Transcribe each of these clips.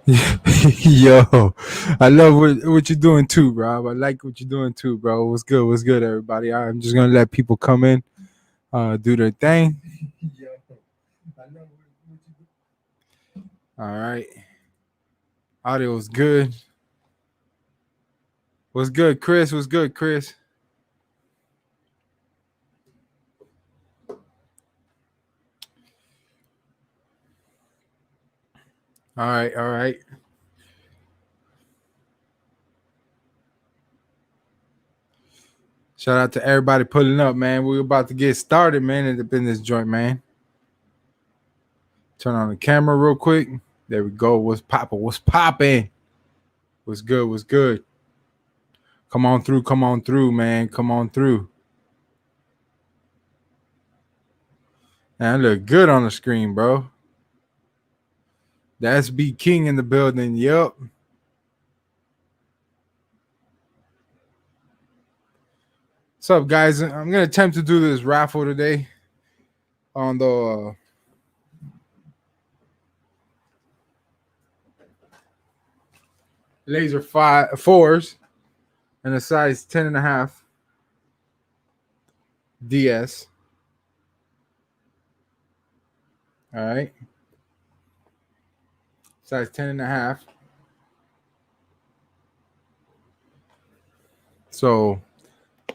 Yo, I love what you're doing too, bro. I like what you're doing too, bro. What's good? What's good, everybody? I'm just gonna let people come in, do their thing. Yo, I love what you do. All right, audio is good. What's good, Chris? What's good, Chris? All right, all right. Shout out to everybody pulling up, man. We're about to get started, man, in this joint, man. Turn on the camera real quick. There we go. What's popping? What's popping? What's good? What's good? Come on through, man. Come on through. Man, I look good on the screen, bro. The SB King in the building. Yup. What's up, guys? I'm gonna attempt to do this raffle today on the laser five fours and a size 10.5 DS. All right, size 10.5. So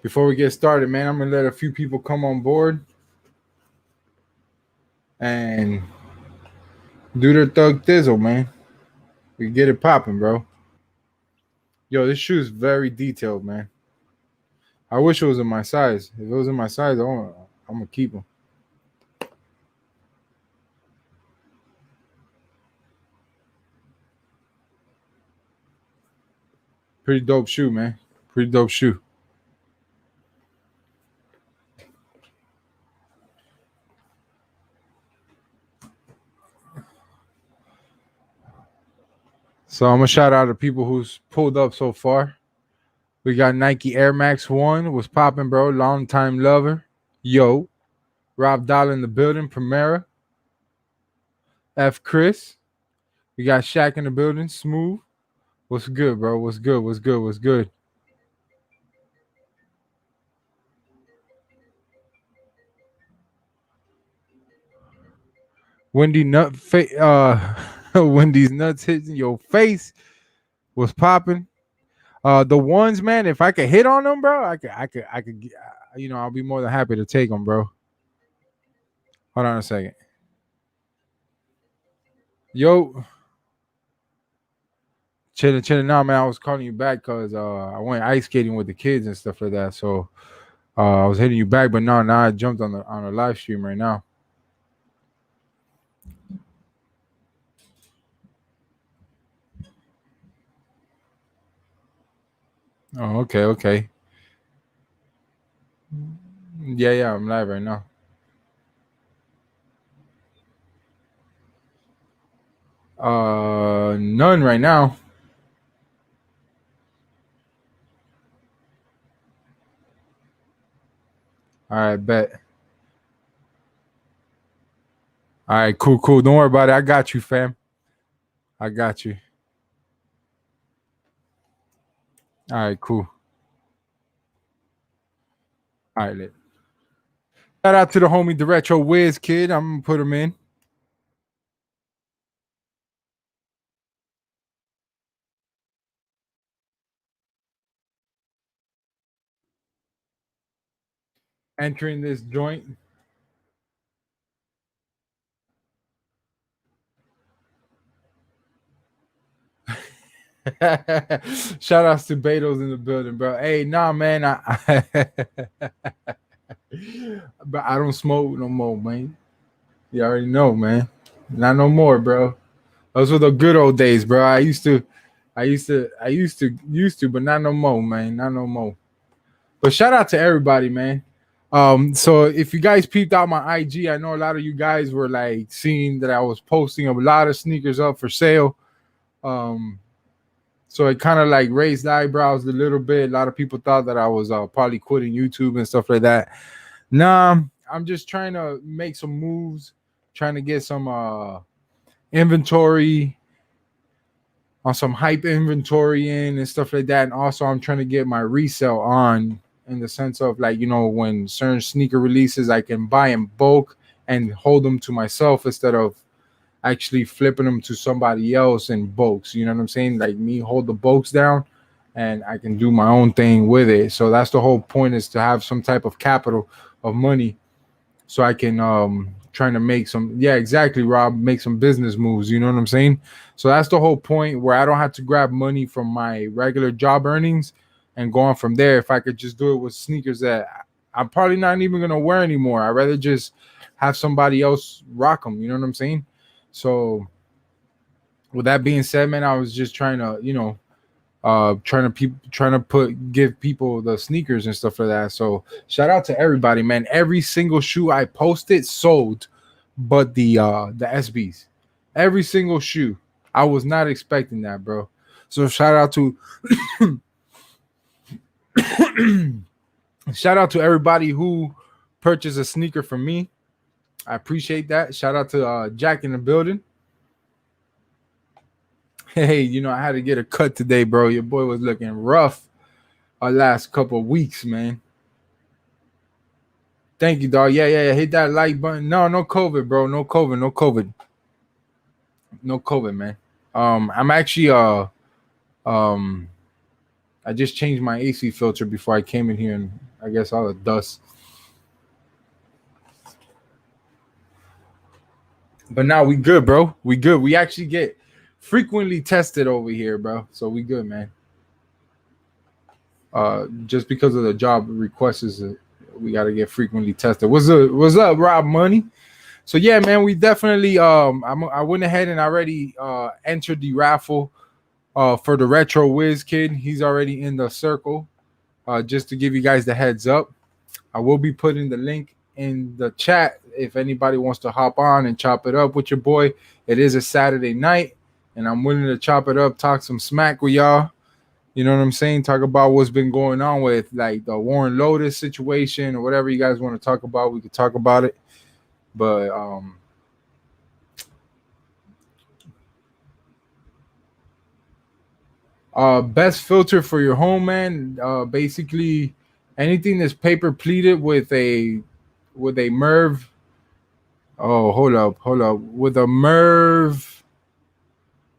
before we get started, man, I'm gonna let a few people come on board and do their thug thizzle, man. We get it popping, bro. Yo, this shoe is very detailed, man. I wish it was in my size. If it was in my size, I'm gonna keep them. Pretty dope shoe, man. Pretty dope shoe. So I'm gonna shout out to people who's pulled up so far. We got Nike Air Max 1, was popping, bro. Long time lover. Yo. Rob Dollar in the building. Primera. F Chris. We got Shaq in the building. Smooth. What's good, bro? What's good? What's good? What's good? Wendy's nuts hitting your face. Was popping. The ones, man. If I could hit on them, bro, I could. I'll be more than happy to take them, bro. Hold on a second. Yo, chilling. Now, man, I was calling you back because I went ice skating with the kids and stuff like that. So I was hitting you back, but now I jumped on a live stream right now. Oh, okay. Yeah, I'm live right now. None right now. All right, bet. All right, cool. Don't worry about it. I got you, fam. I got you. All right, cool. All right, lit. Shout out to the homie, the Retro Wiz kid. I'm gonna put him in. Entering this joint. Shout outs to Beto's in the building, bro. Hey, nah, man. But I don't smoke no more, man. You already know, man. Not no more, bro. Those were the good old days, bro. I used to, but not no more, man. Not no more. But shout out to everybody, man. So if you guys peeped out my IG, I know a lot of you guys were like seeing that I was posting a lot of sneakers up for sale. So it kind of like raised eyebrows a little bit. A lot of people thought that I was probably quitting YouTube and stuff like that. Nah, I'm just trying to make some moves, trying to get some inventory some hype inventory in and stuff like that. And also I'm trying to get my resale on, in the sense of, like, when certain sneaker releases, I can buy in bulk and hold them to myself instead of actually flipping them to somebody else in bulks. You know what I'm saying? Like, me hold the bulks down and I can do my own thing with it. So that's the whole point, is to have some type of capital of money, so I can trying to make some, yeah, exactly, Rob, make some business moves. You know what I'm saying? So that's the whole point, where I don't have to grab money from my regular job earnings and go on from there. If I could just do it with sneakers that I'm probably not even gonna wear anymore, I'd rather just have somebody else rock them. You know what I'm saying? So with that being said, man, I was just trying to, trying to give people the sneakers and stuff like that. So shout out to everybody, man. Every single shoe I posted sold, but the SBs, every single shoe. I was not expecting that, bro. So shout out to shout out to everybody who purchased a sneaker from me. I appreciate that. Shout out to Jack in the building. Hey, I had to get a cut today, bro. Your boy was looking rough our last couple of weeks, man. Thank you, dog. Yeah. Hit that like button. No COVID, bro. No COVID, man. I'm actually I just changed my AC filter before I came in here, and I guess all the dust. But now we good, bro. We good. We actually get frequently tested over here, bro. So we good, man. Just because of the job requests, we got to get frequently tested. What's up, Rob Money? So yeah, man, we definitely I went ahead and already entered the raffle for the Retro Whiz Kid. He's already in the circle. Just to give you guys the heads up, I will be putting the link in the chat if anybody wants to hop on and chop it up with your boy. It is a Saturday night, and I'm willing to chop it up, talk some smack with y'all. You know what I'm saying? Talk about what's been going on with, like, the Warren Lotus situation, or whatever you guys want to talk about. We could talk about it. But best filter for your home, man. Basically anything that's paper pleated with a Merv. Oh, hold up. With a Merv,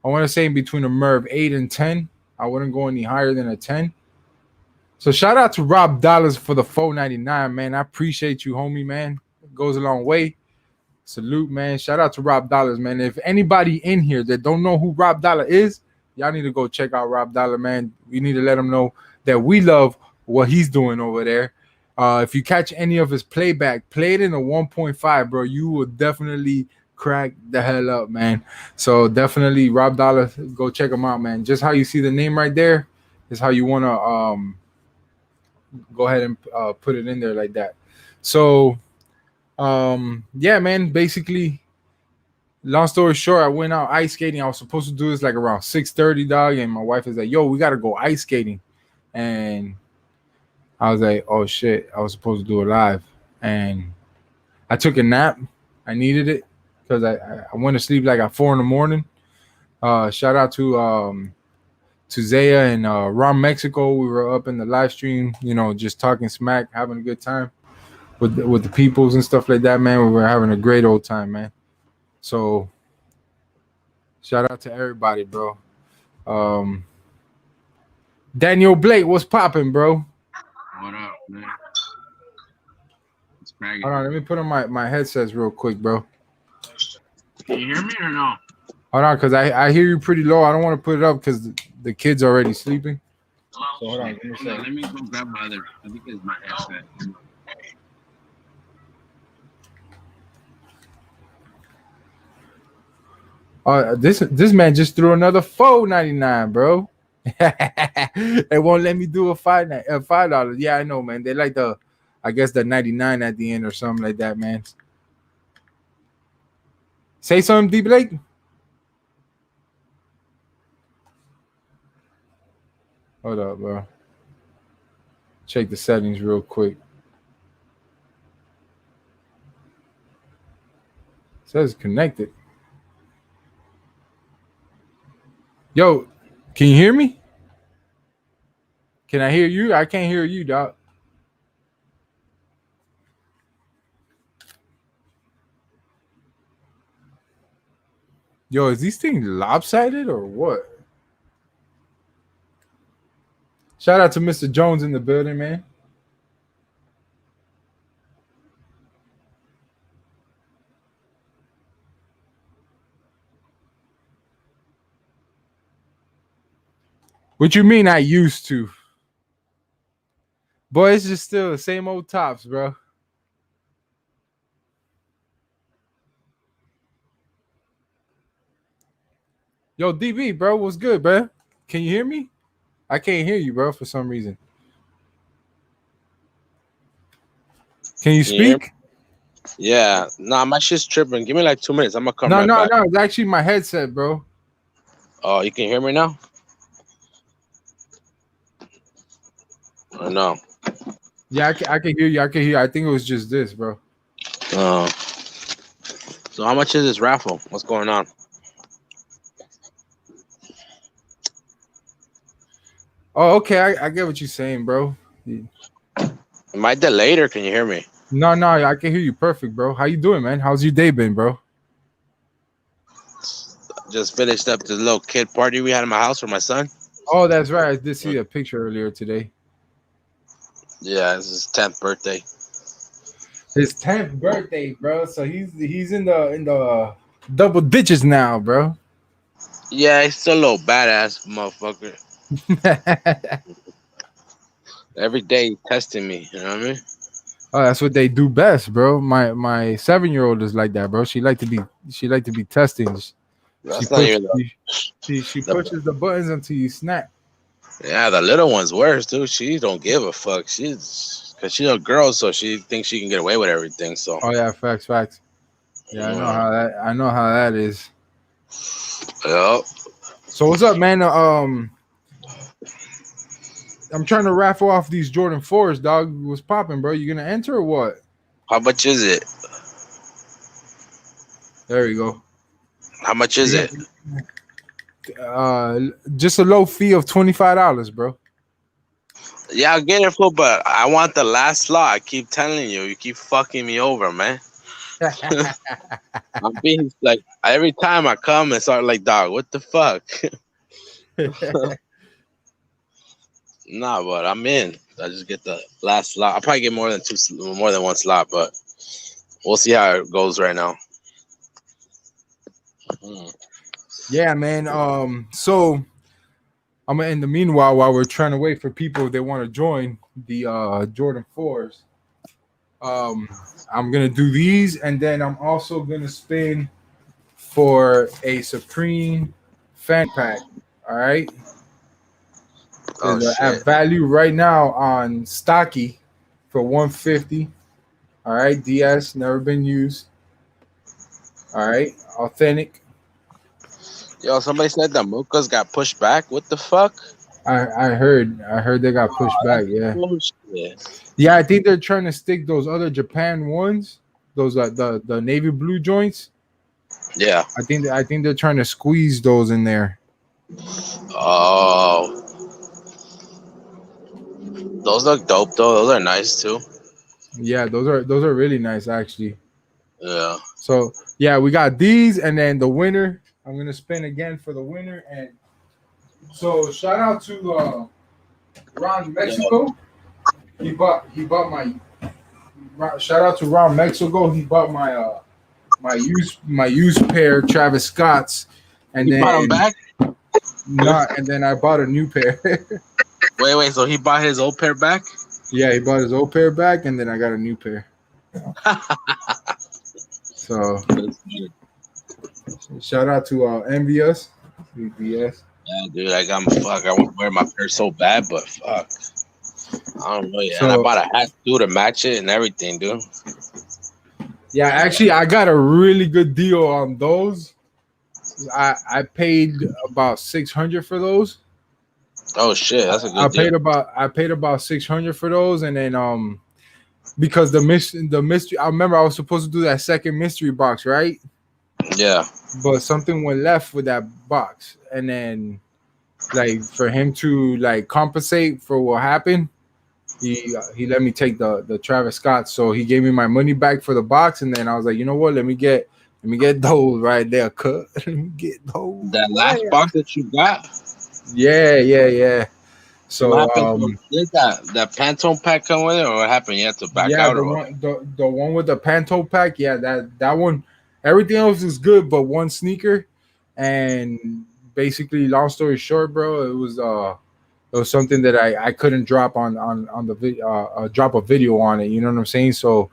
I want to say in between a Merv 8 and 10. I wouldn't go any higher than a 10. So shout out to Rob Dollars for the $4.99, man. I appreciate you, homie, man. It goes a long way. Salute, man. Shout out to Rob Dollars, man. If anybody in here that don't know who Rob Dollar is, y'all need to go check out Rob Dollar, man. We need to let him know that we love what he's doing over there. If you catch any of his playback, play it in a 1.5, bro. You will definitely crack the hell up, man. So definitely Rob Dollar, go check him out, man. Just how you see the name right there is how you want to go ahead and put it in there like that. So yeah, man, basically, long story short, I went out ice skating. I was supposed to do this like around 6:30, dog, and my wife is like, yo, we gotta go ice skating. And I was like, oh shit, I was supposed to do it live. And I took a nap. I needed it because I went to sleep like at 4 a.m. Shout out to Zaya and Rom Mexico. We were up in the live stream, just talking smack, having a good time with the peoples and stuff like that, man. We were having a great old time, man. So shout out to everybody, bro. Daniel Blake, what's popping, bro? What up, man? Hold on, let me put on my headsets real quick, bro. Can you hear me or no? Hold on, because I hear you pretty low. I don't want to put it up because the kid's already sleeping. Hello? So hold on, let me go grab my other. I think it's my headset. This man just threw another $4.99, bro. They won't let me do a $5. Yeah, I know, man. They like I guess the 99 at the end or something like that, man. Say something, D Blake. Hold up, bro. Check the settings real quick. It says connected. Yo, Can you hear me? Can I hear you? I can't hear you, dog. Yo, is these things lopsided or what? Shout out to Mr. Jones in the building, man. What you mean I used to? Boy, it's just still the same old tops, bro. Yo, DB, bro, what's good, bro? Can you hear me? I can't hear you, bro, for some reason. Can you speak? Yeah. Nah, my shit's tripping. Give me like 2 minutes. I'm gonna come No, back. no. It's actually my headset, bro. Oh, you can hear me now? Or no? Yeah, I can hear you. I can hear you. I think it was just this, bro. So how much is this raffle? What's going on? Oh, okay. I get what you're saying, bro. Am I delayed or can you hear me? No, I can hear you perfect, bro. How you doing, man? How's your day been, bro? Just finished up this little kid party we had in my house for my son. Oh, that's right. I did see a picture earlier today. Yeah, it's his 10th birthday. His 10th birthday, bro. So he's in the double digits now, bro. Yeah, he's still a little badass motherfucker. Every day he's testing me, you know what I mean? Oh, that's what they do best, bro. My 7-year-old is like that, bro. She like to be testing. That's not even She pushes the buttons until you snap. Yeah, the little one's worse, dude. She don't give a fuck. Because she's a girl, so she thinks she can get away with everything. So. Oh yeah, facts. Yeah, I know how that is. Yep. So what's up, man? I'm trying to raffle off these Jordan 4s, dog. What's popping, bro? You gonna enter or what? How much is it? There you go. How much is it? Just a low fee of $25, bro. Yeah, I'll get it, fool, but I want the last slot. I keep telling you, you keep fucking me over, man. I'm being like every time I come and start like, dog, what the fuck? Nah, but I'm in. I just get the last slot. I'll probably get more than one slot, but we'll see how it goes right now. Yeah, man. So I'm in the meanwhile, while we're trying to wait for people if they want to join the Jordan 4s, I'm gonna do these, and then I'm also gonna spin for a Supreme fan pack. All right. At value right now on Stocky for $150. All right, DS, never been used. All right, authentic. Yo, somebody said the Mochas got pushed back. What the fuck? I heard they got pushed back. Yeah. Yeah, I think they're trying to stick those other Japan ones, those the navy blue joints. Yeah. I think they're trying to squeeze those in there. Oh. Those look dope though. Those are nice too. Yeah, those are really nice actually. Yeah. So yeah, we got these, and then the winner. I'm gonna spin again for the winner, and so shout out to Ron Mexico. He bought my. Shout out to Ron Mexico. He bought my used pair Travis Scott's, and he then bought them back. And then I bought a new pair. Wait. So he bought his old pair back? Yeah, he bought his old pair back, and then I got a new pair. So, shout out to Envious. BBS. Yeah, dude, I want to wear my pair so bad, but fuck. I don't know yet. So, and I bought a hat too to match it and everything, dude. Yeah, actually, I got a really good deal on those. I paid about $600 for those. Oh shit, that's a good deal. I paid about $600 for those, and then because the mystery. I remember I was supposed to do that second mystery box, right? Yeah. But something went left with that box, and then like for him to like compensate for what happened. He let me take the Travis Scott, so he gave me my money back for the box, and then I was like, you know what? Let me get those right there, cut. Let me get those. That last box that you got. Yeah. So what happened? Did that Pantone pack come with it, or what happened? You had to back out, the or one the one with the Pantone pack, yeah, that one. Everything else is good, but one sneaker, and basically, long story short, bro, it was something that I couldn't drop on the drop a video on it. You know what I'm saying? So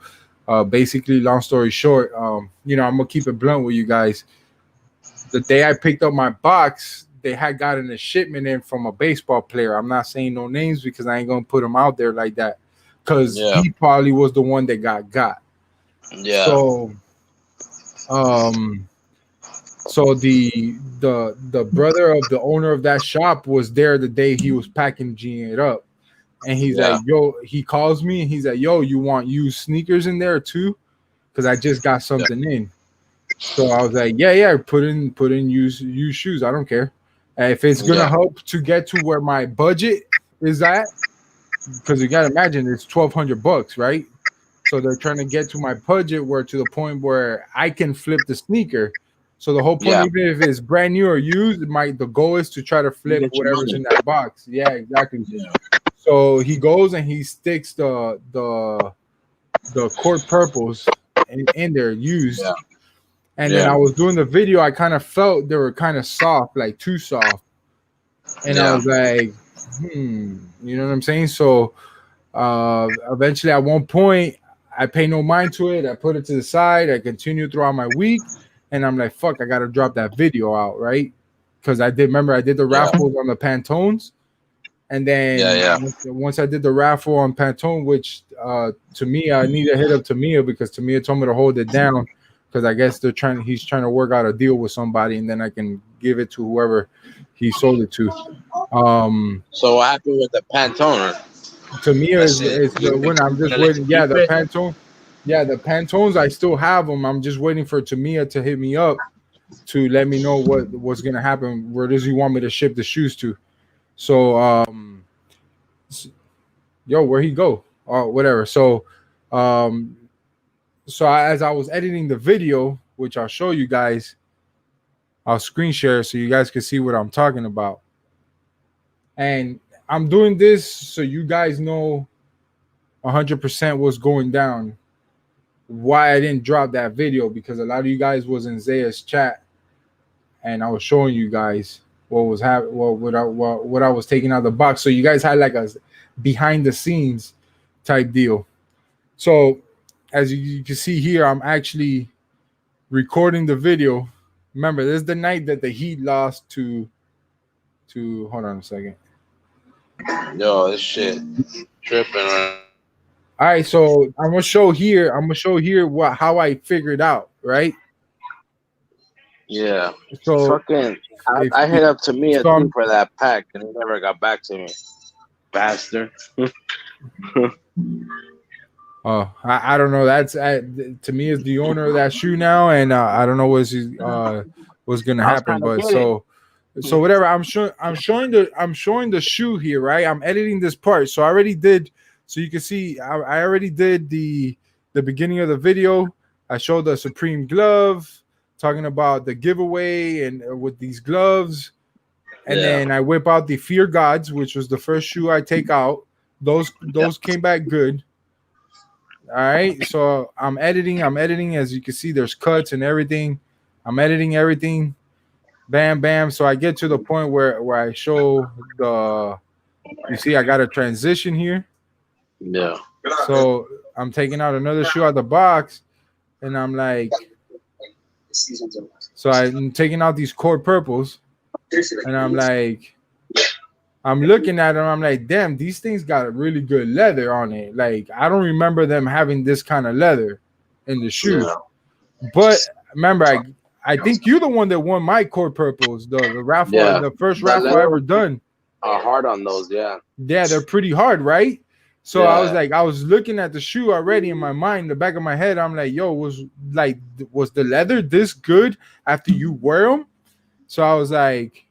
basically, long story short, I'm gonna keep it blunt with you guys. The day I picked up my box, they had gotten a shipment in from a baseball player. I'm not saying no names because I ain't gonna put him out there like that, because he probably was the one that got. Yeah. So the brother of the owner of that shop was there the day he was packaging it up, and he's like, yo, he calls me and he's like, yo, you want used sneakers in there too? Because I just got something in. So I was like, yeah, put in used shoes. I don't care. If it's gonna help to get to where my budget is at, because you gotta imagine it's $1,200, right? So they're trying to get to my budget where to the point where I can flip the sneaker. So the whole point, even if it's brand new or used, the goal is to try to flip whatever's in that box. Yeah, exactly. Yeah. So he goes and he sticks the court purples in there used. Yeah. And then I was doing the video. I kind of felt they were kind of soft, like too soft. And I was like, you know what I'm saying? So eventually at one point, I pay no mind to it. I put it to the side. I continue throughout my week. And I'm like, fuck, I got to drop that video out, right? Because I did the raffles on the Pantones. And then once I did the raffle on Pantone, which to me, I need to hit up Tamia because Tamia told me to hold it down. Because I guess he's trying to work out a deal with somebody, and then I can give it to whoever he sold it to. So what happened with the Pantone? Tamia is the one. I'm just waiting. Yeah, the Pantone. Yeah, the Pantones. I still have them. I'm just waiting for Tamia to hit me up to let me know what's gonna happen. Where does he want me to ship the shoes to? So, where he go? Or whatever. So, So as I was editing the video, which I'll show you guys, I'll screen share so you guys can see what I'm talking about. And I'm doing this so you guys know 100% what's going down. Why I didn't drop that video, because a lot of you guys was in Zaya's chat, and I was showing you guys what was happening, what I was taking out of the box. So you guys had like a behind the scenes type deal. So as you can see here, I'm actually recording the video. Remember, this is the night that the Heat lost to hold on a second. Yo, this shit tripping. Right? All right, so I'm gonna show here how I figured out, right? Yeah. So I hit up Tamia too for that pack, and he never got back to me. Bastard. Oh, I don't know. That's to me is the owner of that shoe now, and I don't know what's gonna happen. But so whatever. I'm showing the shoe here, right? I'm editing this part, so I already did. So you can see I already did the beginning of the video. I showed the Supreme glove, talking about the giveaway and with these gloves, and then I whip out the Fear Gods, which was the first shoe I take out. Those came back good. All right, so I'm editing. As you can see, there's cuts and everything. I'm editing everything. Bam, bam. So I get to the point where I show you see, I got a transition here. Yeah. So I'm taking out another shoe out of the box, and I'm like, so I'm taking out these core purples, and I'm like, I'm looking at them. I'm like, damn, these things got a really good leather on it. Like, I don't remember them having this kind of leather in the shoe. Yeah. But remember, I think you're the one that won my core purples, the raffle, the first raffle I ever done. Hard on those, yeah. Yeah, they're pretty hard, right? So I was looking at the shoe already in my mind, in the back of my head. I'm like, yo, was the leather this good after you wear them? So I was like,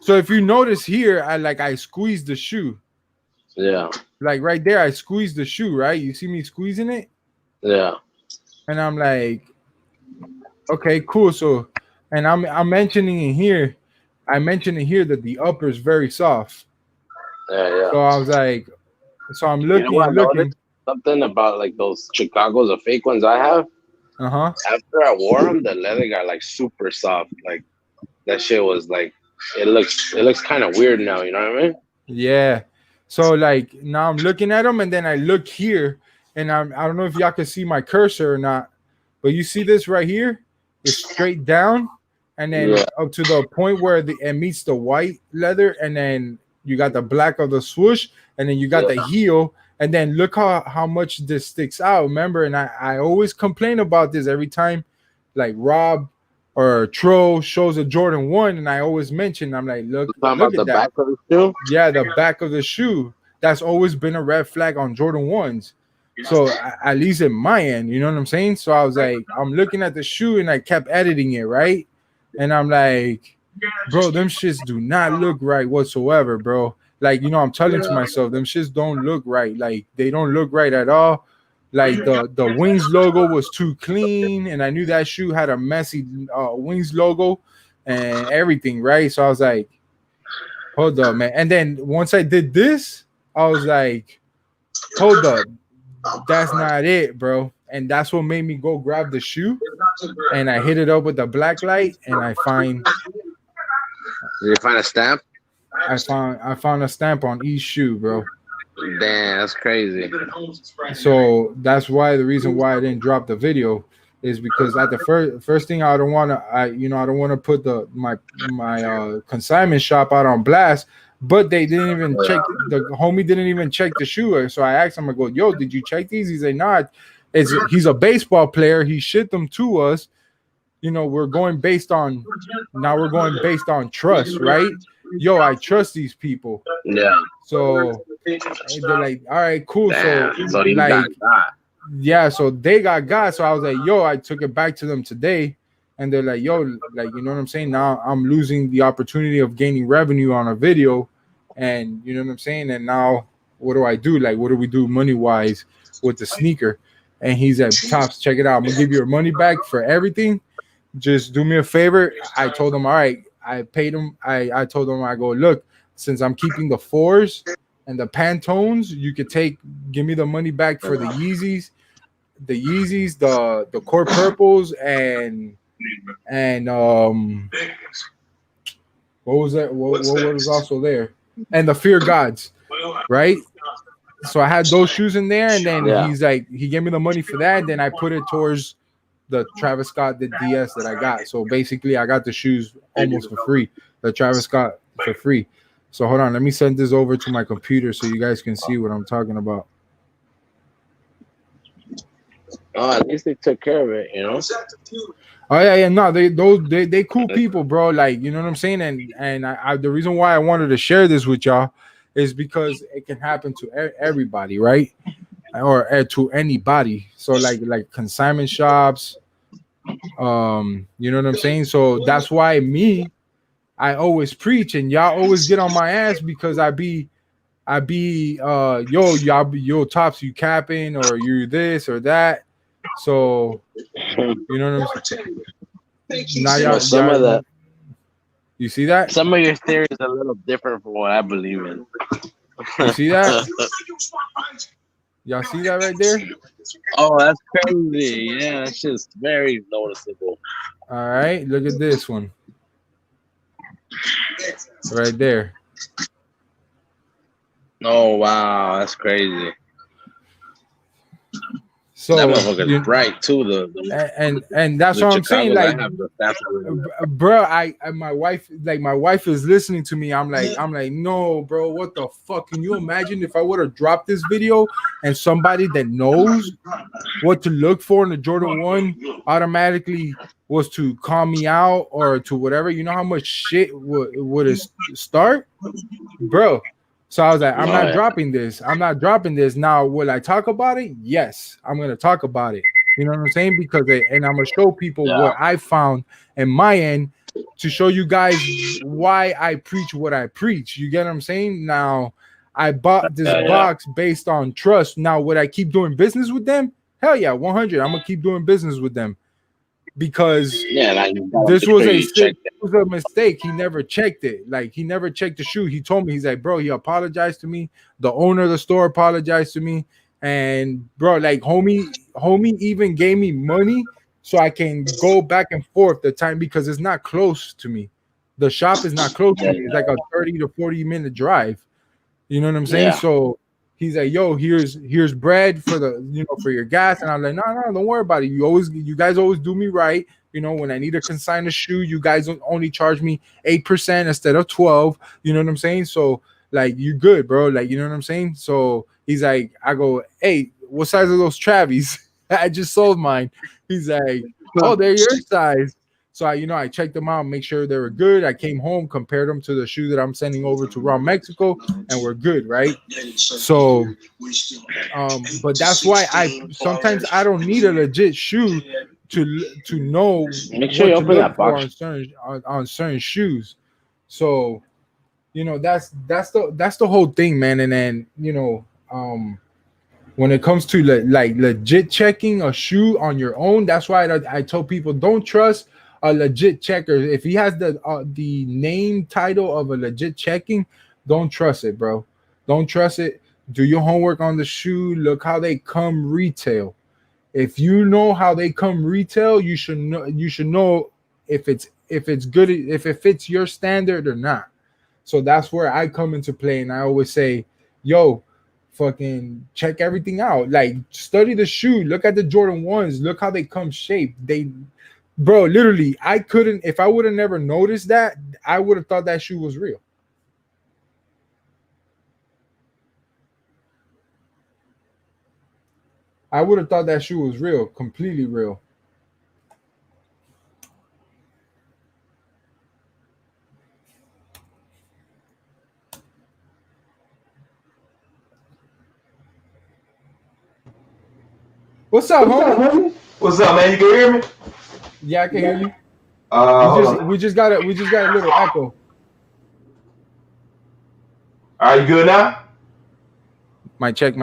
So if you notice here, I squeezed the shoe. Yeah. Like right there, I squeezed the shoe, right? You see me squeezing it? Yeah. And I'm like, okay, cool. So, and I'm mentioning in here, I mentioned in here that the upper is very soft. Yeah. So I was like, so I'm You know looking what I and looking. noticed? Something about like those Chicago's, the fake ones I have. Uh-huh. After I wore them, the leather got like super soft. Like that shit was like, it looks kind of weird now. You know what I mean? Yeah. So like now I'm looking at them, and then I look here, and I don't know if y'all can see my cursor or not, but you see this right here? It's straight down, and then up to the point where it meets the white leather, and then you got the black of the swoosh, and then you got the heel, and then look how much this sticks out. Remember, and I always complain about this every time, like Rob or Tro shows a Jordan 1, and I always mention, I'm like, look at the that. Back of the shoe? Yeah, the back of the shoe. That's always been a red flag on Jordan 1s. So at least in my end, you know what I'm saying? So I was like, I'm looking at the shoe, and I kept editing it, right? And I'm like, bro, them shits do not look right whatsoever, bro. Like, you know, I'm telling to myself, them shits don't look right. Like, they don't look right at all. Like the Wings logo was too clean, and I knew that shoe had a messy Wings logo and everything, right? So I was like, hold up, man. And then once I did this, I was like, hold up, that's not it, bro. And that's what made me go grab the shoe, and I hit it up with the black light, and I find. Did you find a stamp? I found a stamp on each shoe, bro. Damn, that's crazy. So that's why the reason why I didn't drop the video is because at the first thing I don't want to put my consignment shop out on blast, but they didn't even check, the homie didn't even check the shoe. So I asked him, I go, yo, did you check these? He's like, nah, he's a baseball player, he shipped them to us. You know, we're going based on trust, right? Yo, I trust these people. Yeah. So they're like, all right, cool. Damn, So like, yeah, so they got. So I was like, yo, I took it back to them today, and they're like, yo, like, you know what I'm saying? Now I'm losing the opportunity of gaining revenue on a video, and you know what I'm saying? And now what do I do? Like, what do we do money wise with the sneaker? And he's like, Topz, check it out. I'm gonna give you your money back for everything. Just do me a favor. I told him, all right. I paid him. I told him, I go, look, since I'm keeping the 4s and the Pantones, you could give me the money back for the Yeezys, the Core Purples, and what was that? What was also there? And the Fear Gods, right? So I had those shoes in there, and then he's like, he gave me the money for that, and then I put it towards the Travis Scott, the DS that I got. So basically I got the shoes almost for free, the Travis Scott for free. So hold on, let me send this over to my computer so you guys can see what I'm talking about. Oh, at least they took care of it, you know. Oh yeah, no, they cool people, bro. Like, you know what I'm saying? And I the reason why I wanted to share this with y'all is because it can happen to everybody, right? Or to anybody. So like consignment shops, you know what I'm saying? So that's why I always preach, and y'all always get on my ass because I be yo Topz, you capping, or you this or that. So you know what I'm saying? Now y'all, you see that? Some of your theories are a little different from what I believe in. You see that? Y'all see that right there? Oh, that's crazy. Yeah, that's just very noticeable. All right, look at this one. Right there. Oh, wow. That's crazy. So that motherfucker's bright too. And that's what I'm saying. Like, bro, my wife is listening to me. I'm like, no, bro, what the fuck? Can you imagine if I would have dropped this video and somebody that knows what to look for in the Jordan 1 automatically was to call me out or to whatever? You know how much shit would it start, bro? So I was like, I'm not dropping this. I'm not dropping this. Now, will I talk about it? Yes, I'm going to talk about it. You know what I'm saying? Because and I'm going to show people what I found in my end to show you guys why I preach what I preach. You get what I'm saying? Now, I bought this box based on trust. Now, would I keep doing business with them? Hell yeah, 100. I'm gonna keep doing business with them because this was a mistake. He never checked it. Like he never checked the shoe. He told me, he's like, bro, he apologized to me. The owner of the store apologized to me, and bro, like homie even gave me money so I can go back and forth the time because it's not close to me. The shop is not close to me. It's like a 30 to 40-minute drive. You know what I'm saying? Yeah. So he's like, yo, here's bread for the, for your gas. And I'm like, no, don't worry about it. You guys always do me right. When I need to consign a shoe, you guys only charge me 8% instead of 12. You know what I'm saying? So like, you good, bro. Like, you know what I'm saying? So he's like, I go, hey, what size are those Travis? I just sold mine. He's like, oh, they're your size. So I checked them out, make sure they were good. I came home, compared them to the shoe that I'm sending over to Raw Mexico, and we're good, right? So, but that's why sometimes I don't need a legit shoe to know. Make sure you open that box on certain shoes. So, that's the whole thing, man. And then when it comes to like legit checking a shoe on your own, that's why I tell people don't trust a legit checker. If he has the name title of a legit checking, don't trust it, bro. Don't trust it. Do your homework on the shoe. Look how they come retail. If you know how they come retail, you should know if it's good, if it fits your standard or not. So that's where I come into play, and I always say, yo, fucking check everything out. Like, study the shoe. Look at the Jordan 1s. Look how they come shaped. Bro, literally, I couldn't, if I would have never noticed that, I would have thought that shoe was real. I would have thought that shoe was real, completely real. What's up, homie? What's up, man? You can hear me? Yeah, I can hear you. We just got a little echo. Are you good now? My check.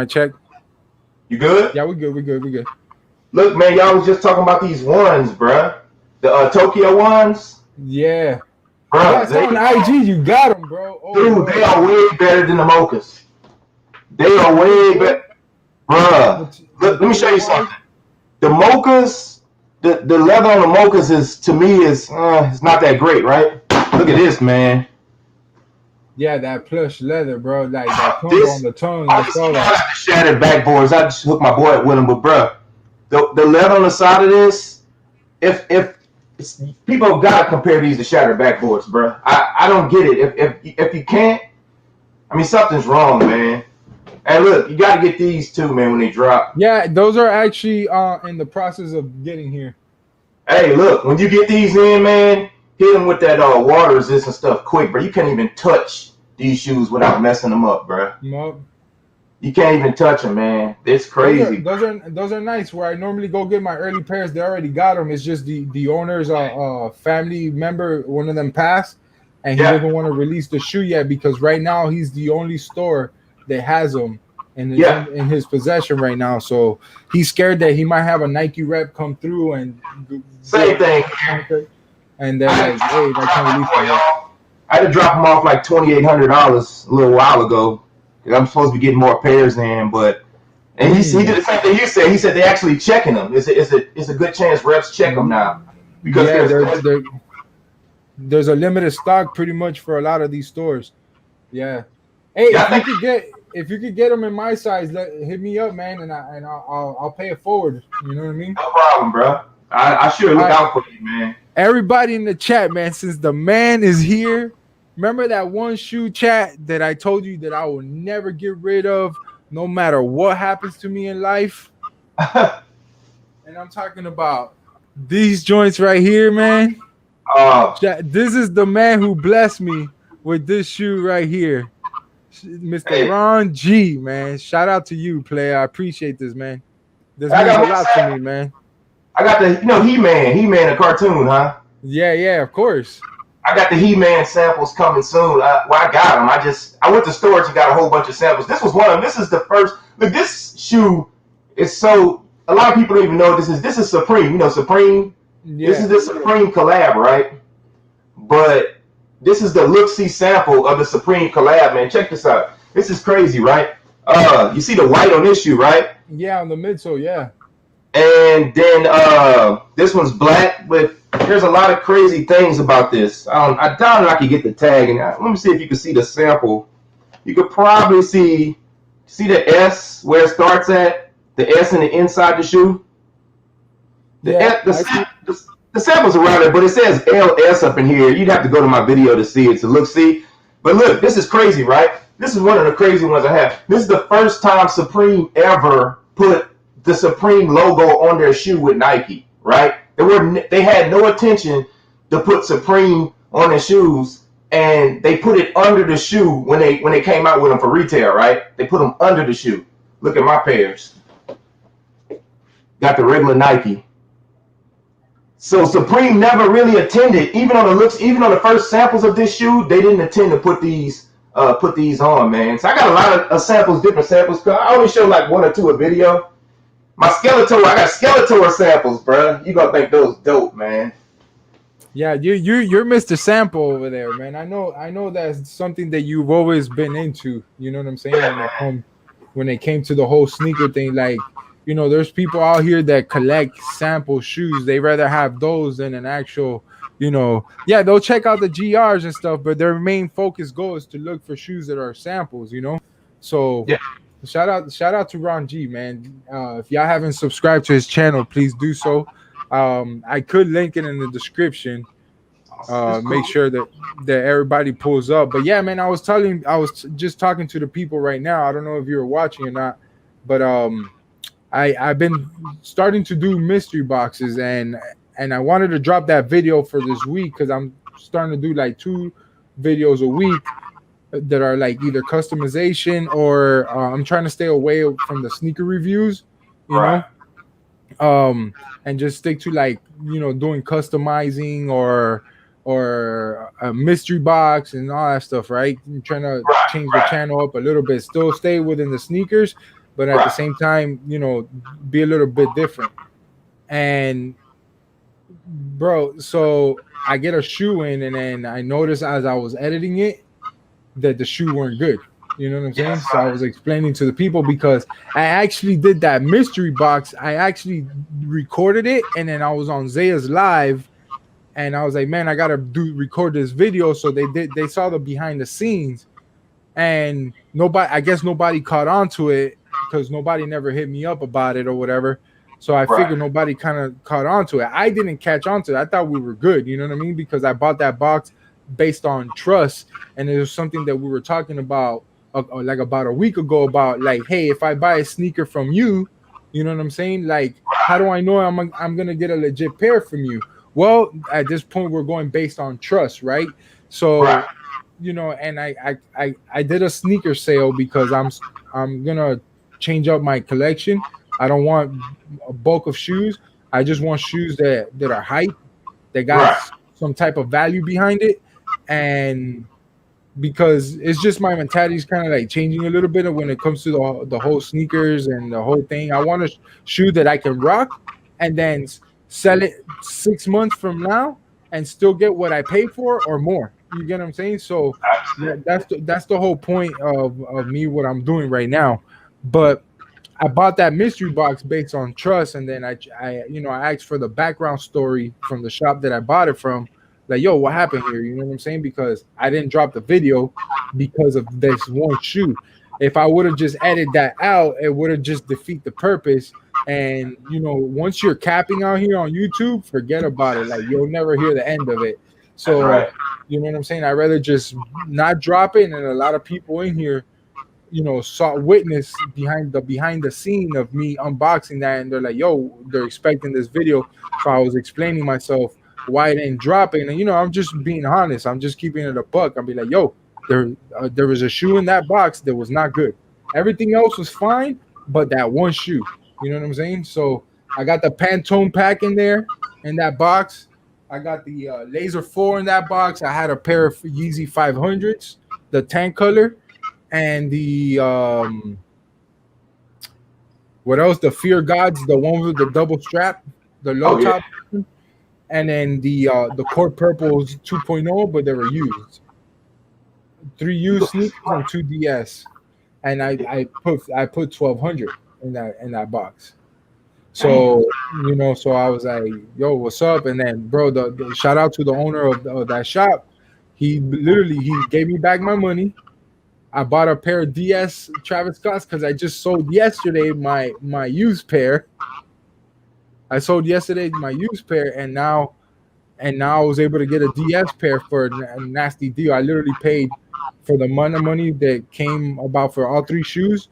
You good? Yeah, we good. Look, man, y'all was just talking about these ones, bruh. The Tokyo ones. Yeah. Bruh, that's on IG. You got them, bro. Oh, dude, they are way better than the mochas. They are way better. Bruh, let me show you something. The mochas, the leather on the mochas is, to me, it's not that great, right? Look at this, man. Yeah, that plush leather, bro. Like that comb on the tongue. I saw that. Shattered backboards. I just hooked my boy up with them, but bro, the leather on the side of this, if people have got to compare these to shattered backboards, bro. I don't get it. If you can't, I mean, something's wrong, man. And look, you got to get these too, man, when they drop. Yeah, those are actually in the process of getting here. Hey, look, when you get these in, man, hit them with that water resistant stuff quick, bro. You can't even touch these shoes without messing them up, bro. Nope. You can't even touch them, man. It's crazy. Those are nice. Where I normally go get my early pairs, they already got them. It's just the owner's family member, one of them passed, and he doesn't want to release the shoe yet because right now he's the only store that has them in his possession right now. So he's scared that he might have a Nike rep come through and same thing. And then like, hey, I can't release them. I had to drop them off like $2,800 a little while ago. I'm supposed to be getting more pairs in, and he did the same thing you said. He said they actually checking them. It's a good chance reps check them now because there's a limited stock pretty much for a lot of these stores. Yeah. Hey, if you could get them in my size, hit me up, man, and I'll pay it forward. You know what I mean? No problem, bro. I sure look out for you, man. Everybody in the chat, man, since the man is here, remember that one shoe chat that I told you that I will never get rid of no matter what happens to me in life? And I'm talking about these joints right here, man. This is the man who blessed me with this shoe right here. Mr. Ron G, man. Shout out to you, player. I appreciate this, man. This means a lot to me, man. I got the, He-Man a cartoon, huh? Yeah, of course. I got the He-Man samples coming soon. I got them. I went to storage and got a whole bunch of samples. This was one of them. This is the first. Look, this shoe is so. A lot of people don't even know what this is. This is Supreme. You know Supreme. This Yeah. is the Supreme collab, right? But this is the look-see sample of the Supreme collab, man. Check this out. This is crazy, right? You see the white on this shoe, right? Yeah, on the midsole, yeah. And then this one's black, but there's a lot of crazy things about this. I doubt I could get the tag, and let me see if you can see the sample. You could probably see the S where it starts at, the S in the inside the shoe. The sample's around it, but it says LS up in here. You'd have to go to my video to see it, to look, see. But look, this is crazy, right? This is one of the crazy ones I have. This is the first time Supreme ever put the Supreme logo on their shoe with Nike, right? They had no intention to put Supreme on their shoes, and they put it under the shoe when they came out with them for retail, right? They put them under the shoe. Look at my pairs. Got the regular Nike. So Supreme never really attended, even on the first samples of this shoe, they didn't intend to put these on, man. So I got a lot of samples, different samples. I only show like one or two a video. My Skeletor, I got Skeletor samples, bro. You gonna think those dope, man. Yeah, you're Mr. Sample over there, man. I know that's something that you've always been into. You know what I'm saying? When it came to the whole sneaker thing, like, you know, there's people out here that collect sample shoes. They rather have those than an actual, you know. Yeah, they'll check out the GRs and stuff, but their main focus goal is to look for shoes that are samples, you know. So Yeah. shout out to Ron G, man. If y'all haven't subscribed to his channel, please do so. I could link it in the description. Make sure that everybody pulls up. But yeah, man, I was just talking to the people right now. I don't know if you were watching or not, but I've been starting to do mystery boxes, and I wanted to drop that video for this week because I'm starting to do like 2 videos a week that are like either customization or I'm trying to stay away from the sneaker reviews, you know, and just stick to like, you know, doing customizing or a mystery box and all that stuff, right? I'm trying to change the channel up a little bit, still stay within the sneakers, but at the same time, you know, be a little bit different. And bro, so I get a shoe in, and then I noticed as I was editing it that the shoe weren't good. You know what I'm saying? So I was explaining to the people because I actually did that mystery box. I actually recorded it, and then I was on Zaya's live, and I was like, man, I gotta record this video. So they saw the behind the scenes, and I guess nobody caught on to it because nobody never hit me up about it or whatever. So I figured nobody kind of caught on to it. I didn't catch on to it. I thought we were good, you know what I mean? Because I bought that box based on trust, and it was something that we were talking about like about a week ago about like, hey, if I buy a sneaker from you, you know what I'm saying? Like, how do I know I'm gonna get a legit pair from you? Well, at this point, we're going based on trust, right? So, you know, and I did a sneaker sale because I'm gonna change up my collection. I don't want a bulk of shoes. I just want shoes that are hype, that got some type of value behind it, and because it's just my mentality is kind of like changing a little bit when it comes to the whole sneakers and the whole thing. I want a shoe that I can rock and then sell it 6 months from now and still get what I pay for or more. You get what I'm saying? So yeah, that's the whole point of me, what I'm doing right now. But I bought that mystery box based on trust, and then I asked for the background story from the shop that I bought it from. Like, yo, what happened here? You know what I'm saying? Because I didn't drop the video because of this one shoe. If I would have just edited that out, it would have just defeat the purpose. And, you know, once you're capping out here on YouTube, forget about it. Like, you'll never hear the end of it. So, you know what I'm saying? I'd rather just not drop it. And a lot of people in here, you know, witness behind the scene of me unboxing that. And they're like, yo, they're expecting this video. So I was explaining myself why I didn't drop it. And, you know, I'm just being honest. I'm just keeping it a buck. I'll be like, yo, there was a shoe in that box that was not good. Everything else was fine, but that one shoe, you know what I'm saying? So I got the Pantone pack in there in that box. I got the Laser 4 in that box. I had a pair of Yeezy 500s, the tan color, and the what else? The Fear Gods, the one with the double strap, the low Oh yeah. top, and then the Core Purples 2.0, but they were used. 3 used sneakers and 2 DS, and I put 1,200 in that box. So so I was like, "Yo, what's up?" And then, bro, the shout out to the owner of that shop. He gave me back my money. I bought a pair of DS Travis Scott's because I just sold yesterday my used pair. I sold yesterday my used pair, and now I was able to get a DS pair for a nasty deal. I literally paid for the amount of money that came about for all 3 shoes.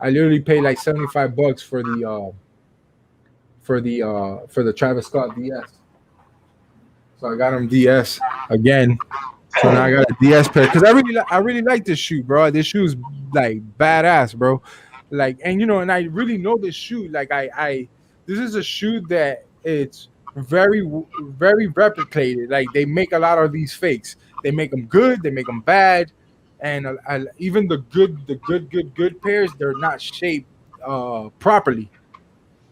I literally paid like $75 for the Travis Scott DS. So I got him DS again. So now I got a DS pair because I really like this shoe, bro. This shoe is like badass, bro. Like, and and I really know this shoe. Like I this is a shoe that it's very replicated. Like they make a lot of these fakes. They make them good, they make them bad, and even the good pairs, they're not shaped properly.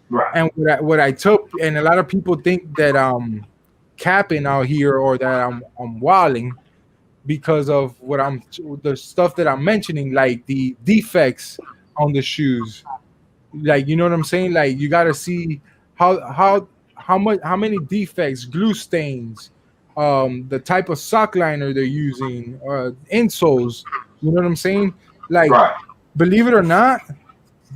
Right. And what I took, and a lot of people think that I'm capping out here or that I'm wilding because of the stuff that I'm mentioning, like the defects on the shoes. Like, you know what I'm saying? Like, you got to see how many defects, glue stains, the type of sock liner they're using, insoles. You know what I'm saying? Like, Right. believe it or not,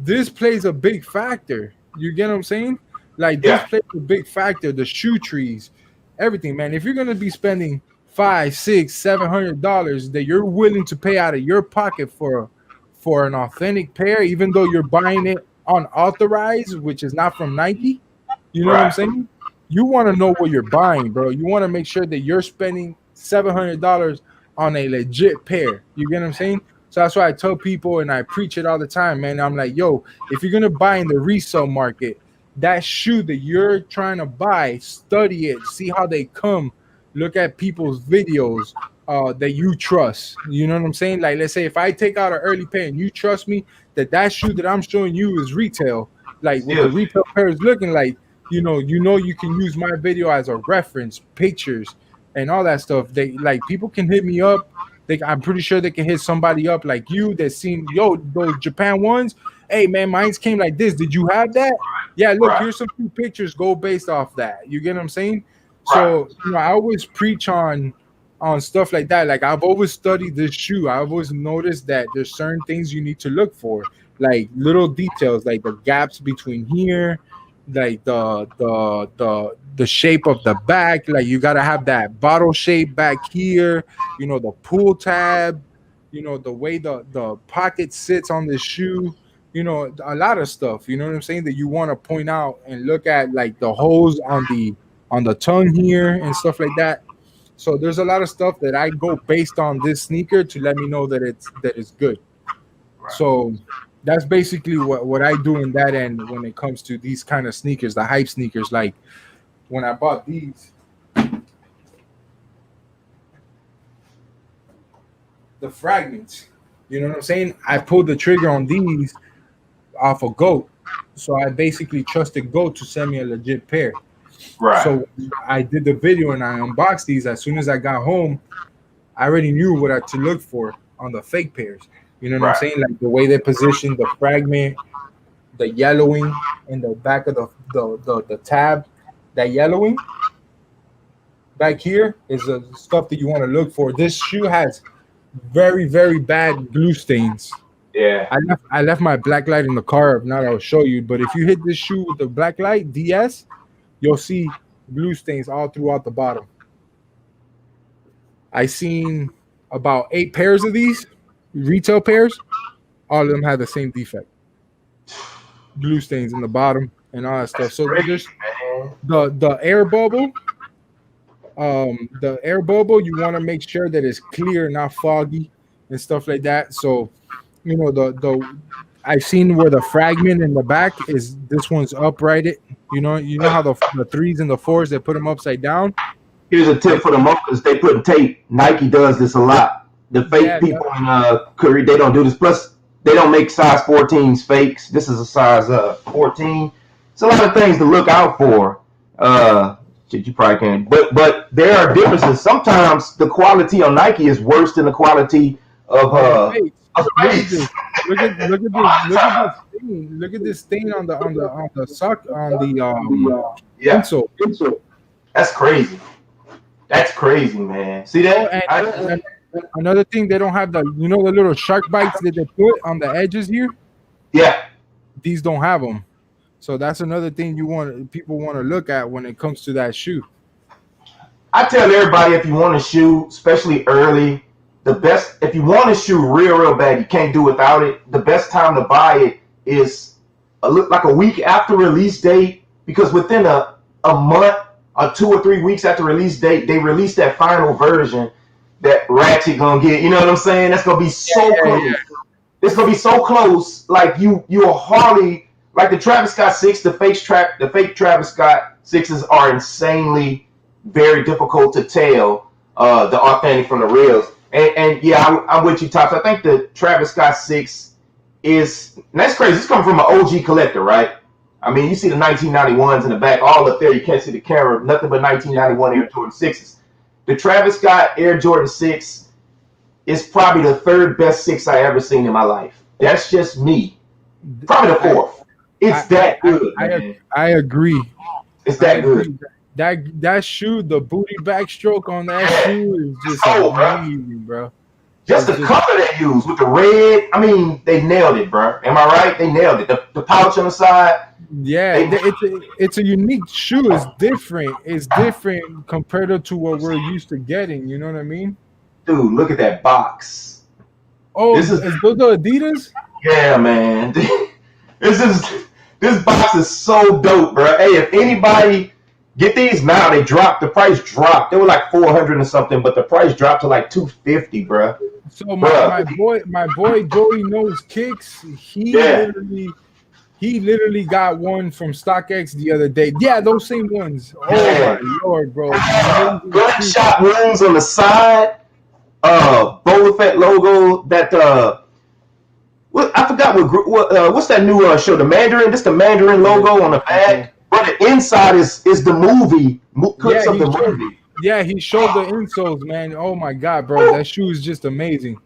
this plays a big factor. You get what I'm saying? Like, this plays a big factor. The shoe trees, everything, man. If you're gonna be spending $500, $600, $700 that you're willing to pay out of your pocket for an authentic pair, even though you're buying it unauthorized, which is not from Nike, you know what I'm saying? You want to know what you're buying, bro. You want to make sure that you're spending $700 on a legit pair. You get what I'm saying? So that's why I tell people, and I preach it all the time, man. I'm like, yo, if you're gonna buy in the resale market, that shoe that you're trying to buy, study it, see how they come, look at people's videos that you trust. You know what I'm saying? Like, let's say if I take out an early pair and you trust me that shoe that I'm showing you is retail, like what the retail pair is looking like, you can use my video as a reference, pictures, and all that stuff. They like people can hit me up. I'm pretty sure they can hit somebody up like you that's seen, yo, those Japan ones. Hey man, mine's came like this. Did you have that? Yeah, look, here's some few pictures. Go based off that. You get what I'm saying? So I always preach on stuff like that. Like, I've always studied this shoe. I've always noticed that there's certain things you need to look for, like little details, like the gaps between here, like the shape of the back. Like, you gotta have that bottle shape back here. The pull tab. The way the pocket sits on the shoe. A lot of stuff. You know what I'm saying, that you want to point out and look at, like the holes on the tongue here and stuff like that. So there's a lot of stuff that I go based on this sneaker to let me know that it's good. So that's basically what I do in that end when it comes to these kind of sneakers, the hype sneakers. Like when I bought these, the fragments, you know what I'm saying? I pulled the trigger on these off a GOAT. So I basically trusted GOAT to send me a legit pair. Right. So I did the video and I unboxed these. As soon as I got home, I already knew what to look for on the fake pairs. You know what I'm saying? Like the way they position the fragment, the yellowing in the back of the tab, that yellowing back here is the stuff that you want to look for. This shoe has very, very bad glue stains. Yeah. I left my black light in the car. If not, I'll show you. But if you hit this shoe with the black light, DS, you'll see glue stains all throughout the bottom. I seen about 8 pairs of these retail pairs. All of them have the same defect. Glue stains in the bottom and all that stuff. So there's the air bubble. The air bubble, you want to make sure that it's clear, not foggy and stuff like that. So the I've seen where the fragment in the back is, this one's uprighted You know how the 3s and the 4s they put them upside down. Here's a tip for the mochas. They put tape. Nike does this a lot. The fake Yeah, people in Korea, they don't do this. Plus, they don't make size 14s fakes. This is a size 14. It's a lot of things to look out for. Shit, you probably can. But there are differences. Sometimes the quality on Nike is worse than the quality of Hey, of look at fakes. this. Look at this stain on the sock on the Yeah, insole. that's crazy. That's crazy, man. See Oh, that? and another thing, they don't have the the little shark bites that they put on the edges here. Yeah. These don't have them. So that's another thing people want to look at when it comes to that shoe. I tell everybody if you want a shoe, especially early, the best if you want a shoe real bad, you can't do without it. The best time to buy it is like a week after release date, because within a month or 2 or 3 weeks after release date, they release that final version that Ratchet gonna get. You know what I'm saying? That's gonna be so close. Yeah. It's gonna be so close. Like you'll hardly like the Travis Scott 6, the fake Travis Scott 6s are insanely very difficult to tell the authentic from the reals. And yeah, I'm with you, Topz. I think the Travis Scott 6 is, and that's crazy. It's coming from an OG collector, right? I mean, you see the 1991s in the back, all up there. You can't see the camera. Nothing but 1991 Air Jordan 6s. The Travis Scott Air Jordan 6 is probably the third best 6 I ever seen in my life. That's just me. Probably the fourth. It's that good, man. I agree. It's that good. That shoe, the booty backstroke on that shoe is just Oh, bro. amazing, bro. Just the color they use with the red. I mean, they nailed it, bro. Am I right? They nailed it. The pouch on the side. Yeah, it's a unique shoe. It's different. It's different compared to what we're used to getting. You know what I mean? Dude, look at that box. Oh, This is- is those the Adidas? Yeah, man. This box is so dope, bro. Hey, if anybody get these now, the price dropped. They were like 400 or something, but the price dropped to like 250, bro. So my boy Joey knows kicks. Yeah. He literally got one from StockX the other day. Yeah, those same ones. Oh Yeah. my lord, bro. Gunshot wounds on the side. Boba Fett logo. That I forgot what's that new show? The Mandarin. This the Mandarin logo on the back. But the inside is the movie clips of the movie. Yeah, he showed the insoles, man. Oh my god, bro, that shoe is just amazing.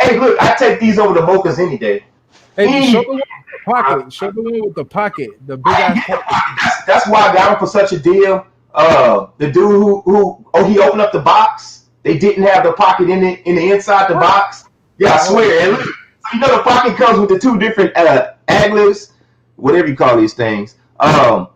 Hey, look, I take these over the mochas any day. Hey, show the one with the pocket. Show the one with the pocket, the big ass pocket. That's why I got them for such a deal. The dude who he opened up the box. They didn't have the pocket in the inside the box. Yeah, I swear. And look, you know the pocket comes with the two different aglivs, whatever you call these things. I don't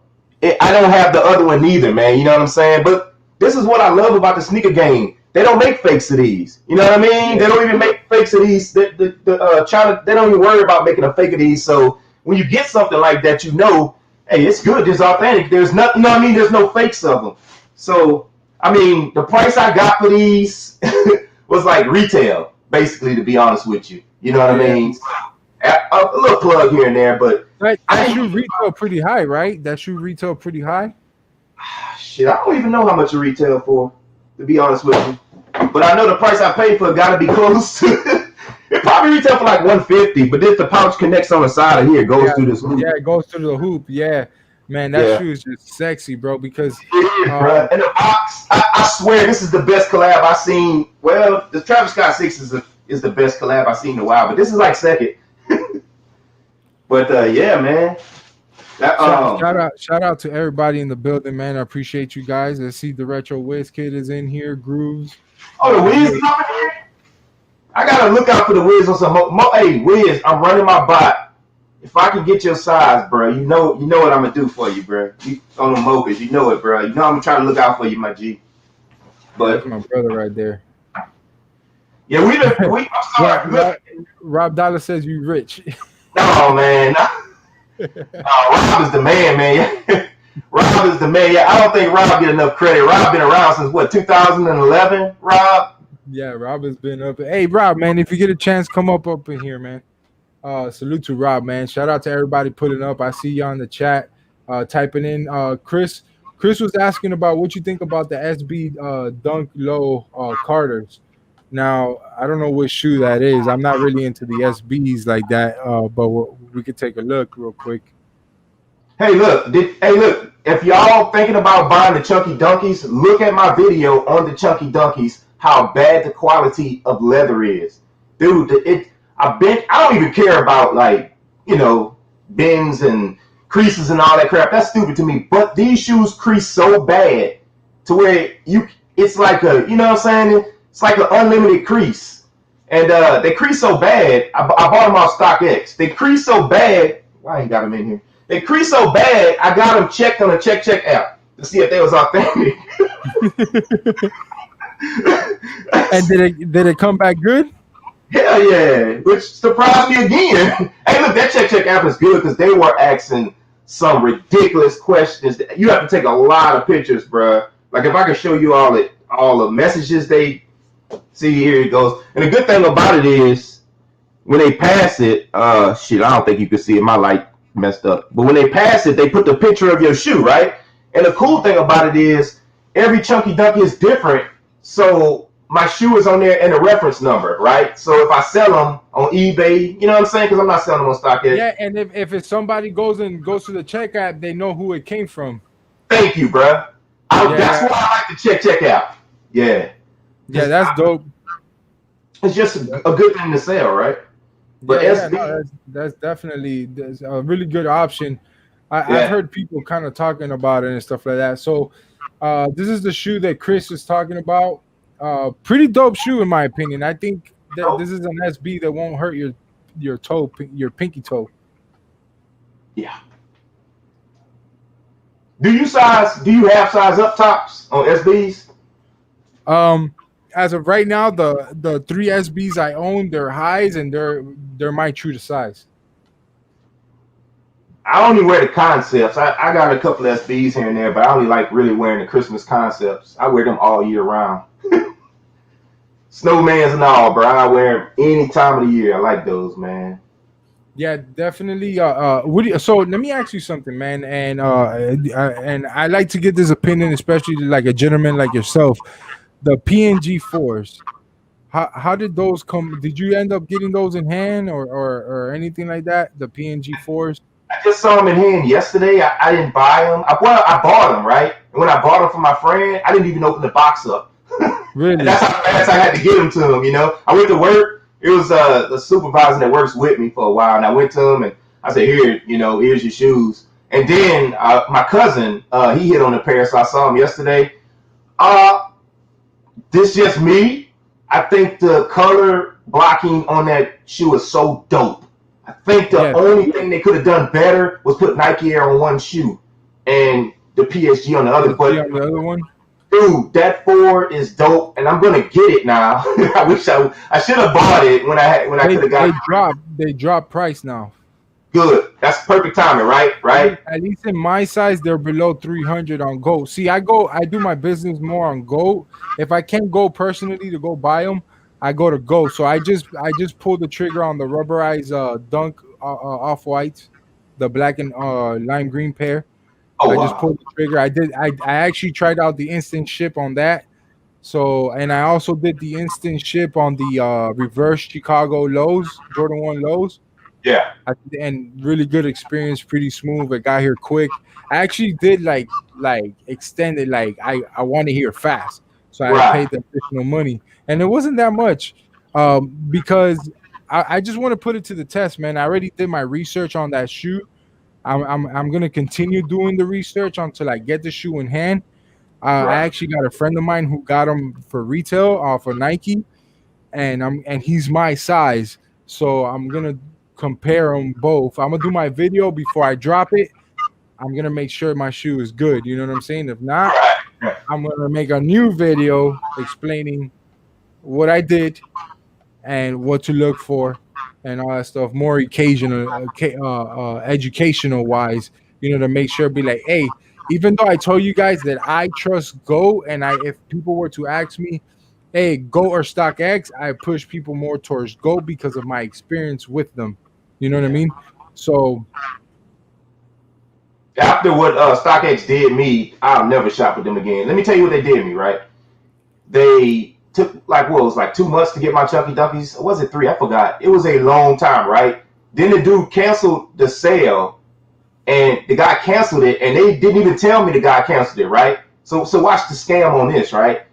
have the other one neither, man. You know what I'm saying? But this is what I love about the sneaker game. They don't make fakes of these. You know what I mean? They don't even make fakes of these. China, they don't even worry about making a fake of these. So when you get something like that, you know, hey, it's good. It's authentic. There's nothing. You know what I mean? There's no fakes of them. So I mean, the price I got for these was like retail, basically. To be honest with you, you know what I mean? A little plug here and there, but Right, that shoe retail pretty high, right? That shoe retail pretty high. shit, I don't even know how much it retail for, to be honest with you. But I know the price I paid for it got to be close to. It probably retail for like $150, but if the pouch connects on the side of here, it goes through this hoop. Yeah, it goes through the hoop. Yeah, man, that shoe is just sexy, bro. Because it is, bro. And the box, I swear, this is the best collab I've seen. Well, the Travis Scott 6 is the best collab I've seen in a while, but this is like second. But yeah, man. Shout out to everybody in the building, man. I appreciate you guys. I see the Retro Wiz Kid is in here. Grooves. Oh, the Wiz is up in here? I gotta look out for the Wiz on some hey, Wiz, I'm running my bot. If I can get your size, bro, you know what I'm gonna do for you, bro. You on the mochas, you know it, bro. You know I'm trying to look out for you, my G. But That's my brother right there. yeah, I'm sorry. Rob Dollar says you rich. No, man. Rob is the man. Rob is the man. Yeah, I don't think Rob get enough credit. Rob been around since what, 2011? Rob. Yeah, Rob has been up. Hey, Rob, man, if you get a chance, come up in here, man. Salute to Rob, man. Shout out to everybody putting up. I see you on the chat. typing in. Chris was asking about what you think about the SB Dunk Low Carters. Now I don't know which shoe that is. I'm not really into the SBs like that, but we could take a look real quick. Hey, look. If y'all thinking about buying the Chunky Dunkies, look at my video on the Chunky Dunkies. How bad the quality of leather is, dude. I don't even care about like bends and creases and all that crap. That's stupid to me. But these shoes crease so bad to where it's like a what I'm saying. It's like an unlimited crease, and they crease so bad. I bought them off StockX. They crease so bad. Why I ain't got them in here? They crease so bad, I got them checked on the check app to see if they was authentic. And did it come back good? Hell yeah, which surprised me again. Hey, look, that check app is good because they were asking some ridiculous questions. You have to take a lot of pictures, bro. Like if I could show you all the messages they see, here it goes. And the good thing about it is when they pass it, I don't think you can see it. My light messed up. But when they pass it, they put the picture of your shoe, right? And the cool thing about it is every Chunky Dunky is different. So my shoe is on there and a reference number, right? So if I sell them on eBay, you know what I'm saying? Because I'm not selling them on StockX. Yeah, and if somebody goes to the check app, they know who it came from. Thank you, bro. That's why I like the check app. Yeah. Yeah, that's dope. It's just a good thing to sell, right? But that's definitely a really good option. I've heard people kind of talking about it and stuff like that. So this is the shoe that Chris is talking about. Pretty dope shoe in my opinion. I think that this is an SB that won't hurt your toe, your pinky toe. Yeah. Do you have size up tops on SBs? As of right now, the 3 SBs I own, they're highs and they're my true to size. I only wear the concepts. I got a couple of SBs here and there, but I only like really wearing the Christmas concepts. I wear them all year round. Snowmans and all, bro. I wear them any time of the year. I like those, man. Yeah, definitely. So let me ask you something, man, and I like to get this opinion, especially like a gentleman like yourself. The PNG 4s, how did those come? Did you end up getting those in hand or anything like that? The PNG 4s. I just saw them in hand yesterday. I didn't buy them. I bought them, right? And when I bought them for my friend, I didn't even open the box up. Really? That's how fast I had to get them to him. I went to work. It was the supervisor that works with me for a while, and I went to him and I said, "Here, here's your shoes." And then my cousin, he hit on a pair, so I saw him yesterday. This just me. I think the color blocking on that shoe is so dope. I think the only thing they could have done better was put Nike Air on one shoe and the PSG on the other. But on the other one, dude, that 4 is dope, and I'm gonna get it now. I wish I should have bought it when I could have got it. They dropped price now. Good. That's perfect timing, right? Right. At least in my size, they're below 300 on Go. See, I do my business more on Go. If I can't go personally to go buy them, I go to Go. So I just pulled the trigger on the rubberized Dunk off whites, the black and lime green pair. I just pulled the trigger. I actually tried out the instant ship on that. So, and I also did the instant ship on the reverse Chicago lows, Jordan 1 lows. Yeah. And really good experience, pretty smooth. It got here quick. I actually did like extended, like I want to hear fast. So I paid the additional money. And it wasn't that much. Because I just want to put it to the test, man. I already did my research on that shoe. I'm gonna continue doing the research until I get the shoe in hand. I actually got a friend of mine who got them for retail for Nike, and he's my size. So I'm gonna compare them both. I'm gonna do my video before I drop it. I'm gonna make sure my shoe is good. You know what I'm saying? If not, I'm gonna make a new video explaining what I did and what to look for and all that stuff. More occasional, educational wise. To make sure, be like, hey, even though I told you guys that I trust Go, and if people were to ask me, hey, Go or StockX, I push people more towards Go because of my experience with them. You know what I mean? So After what StockX did me, I'll never shop with them again. Let me tell you what they did me, right? They took like what it was like 2 months to get my Chunky Dunkies. Or was it 3? I forgot. It was a long time, right? Then the dude canceled the sale, and the guy canceled it, and they didn't even tell me the guy canceled it, right? So watch the scam on this, right?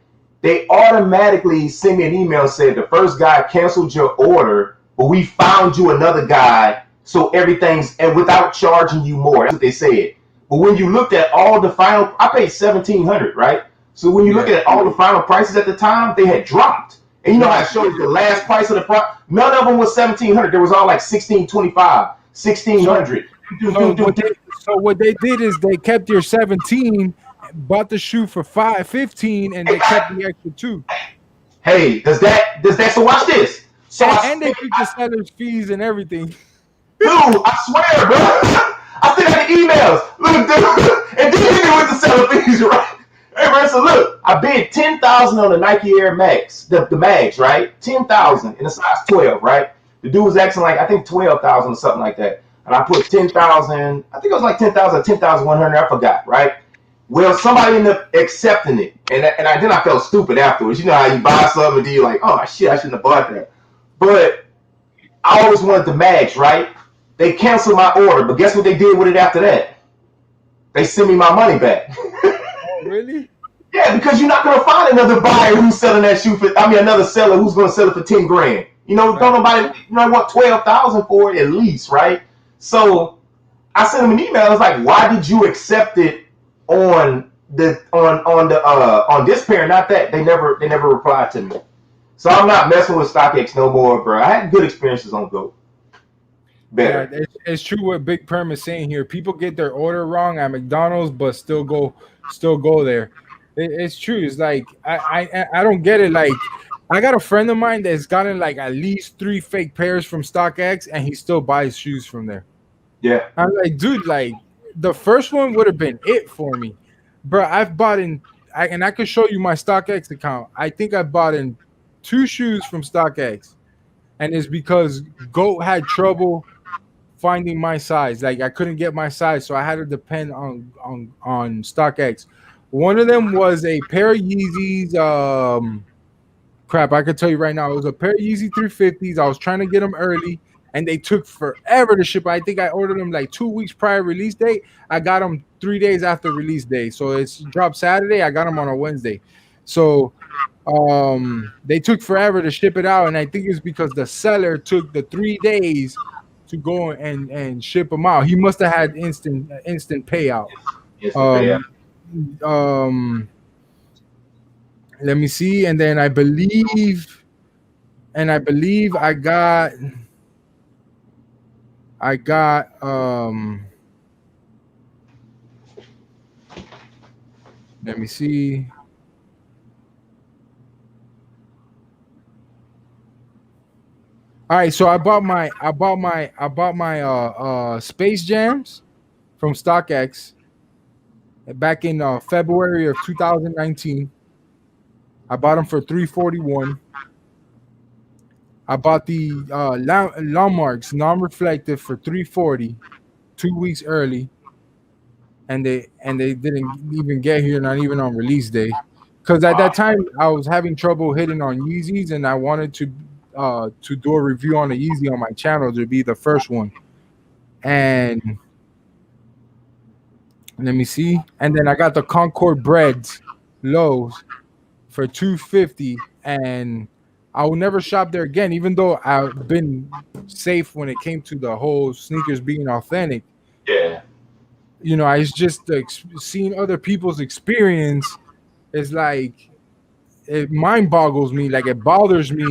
They automatically send me an email saying the first guy canceled your order, but we found you another guy, so everything's and without charging you more. That's what they said. But when you looked at all the final, I paid $1,700, right? So when you look at all the final prices at the time, they had dropped. And you know how I showed you the last price of the product? None of them was $1,700. There was all like $1,625, $1,600. So what they did is they kept your 17, bought the shoe for $15, and they kept the extra 2. Hey, does that? So watch this. So and they took the seller's fees and everything. Dude, I swear, bro. I still got the emails. Look, dude, and then hit me with the seller fees, right? Hey, bro, so look, I bid $10,000 on the Nike Air Max, the mags, right? $10,000 in a size 12, right? The dude was asking like I think $12,000 or something like that, and I put $10,000. I think it was like $10,000, $10,100. I forgot, right? Well, somebody ended up accepting it, and then I felt stupid afterwards. You know how you buy something and then you're like, oh shit, I shouldn't have bought that. But I always wanted the mags, right? They canceled my order, but guess what they did with it after that? They sent me my money back. Oh, really? Yeah, because you're not gonna find another buyer who's selling that shoe for. Another seller who's gonna sell it for $10,000. You know, don't nobody. Want $12,000 for it at least, right? So I sent them an email. I was like, why did you accept it on this pair, not that? They never replied to me. So I'm not messing with StockX no more, bro. I had good experiences on Go. Better. Yeah, it's true what Big Perm is saying here. People get their order wrong at McDonald's, but still go there. It's true. It's like I don't get it. Like I got a friend of mine that's gotten like at least 3 fake pairs from StockX, and he still buys shoes from there. Yeah. I'm like, dude, like the first one would have been it for me, bro. I've bought in, and I could show you my StockX account. I think I bought in 2 shoes from StockX, and it's because Goat had trouble finding my size. Like I couldn't get my size, so I had to depend on StockX. One of them was a pair of Yeezys. Crap, I could tell you right now, it was a pair of Yeezy 350s. I was trying to get them early, and they took forever to ship. I think I ordered them like 2 weeks prior release date. I got them 3 days after release day. So it's dropped Saturday. I got them on a Wednesday. So they took forever to ship it out, and I think it's because the seller took the 3 days to go and ship them out. He must have had instant payout. Let me see, and then I believe I got let me see. All right, so I bought my Space Jams from StockX back in February of 2019. I bought them for $341. I bought the Landmarks non-reflective for $340, 2 weeks early, and they didn't even get here, not even on release day, because at that time I was having trouble hitting on Yeezys, and I wanted to do a review on a Yeezy on my channel to be the first one. And let me see. And then I got the Concord Breads lows for $250, and I will never shop there again, even though I've been safe when it came to the whole sneakers being authentic. Yeah. You know, it's just seeing other people's experience is like, it mind boggles me, like it bothers me.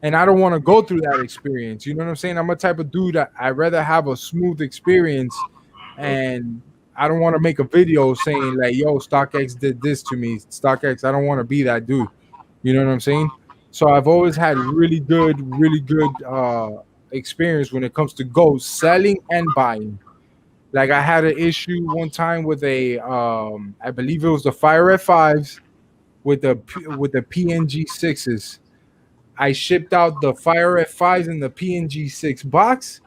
And I don't want to go through that experience. You know what I'm saying? I'm a type of dude that I'd rather have a smooth experience, and I don't want to make a video saying like, yo, StockX did this to me. StockX, I don't want to be that dude. You know what I'm saying? So I've always had really good experience when it comes to go selling and buying. Like I had an issue one time with a, I believe it was the Fire F5s with the PNG 6s. I shipped out the Fire F5s in the PNG 6 box.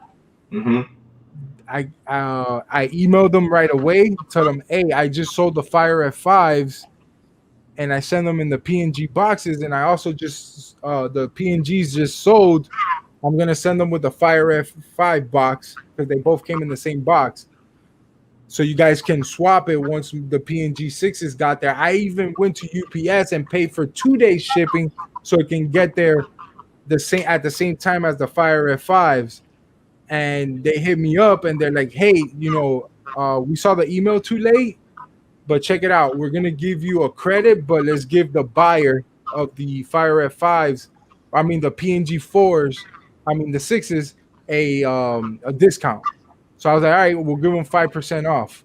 Mm-hmm. I emailed them right away, tell them, hey, I just sold the Fire F5s, and I send them in the PNG boxes, and I also just the PNGs just sold. I'm gonna send them with the Fire F5 box because they both came in the same box. So you guys can swap it once the PNG 6s got there. I even went to UPS and paid for 2 days shipping so it can get there the same at the same time as the Fire F5s. And they hit me up and they're like, hey, we saw the email too late, but check it out. We're gonna give you a credit, but let's give the buyer of the Fire F5s, I mean the PNG 4s, I mean the 6s, a discount. So I was like, all right, we'll give them 5% off.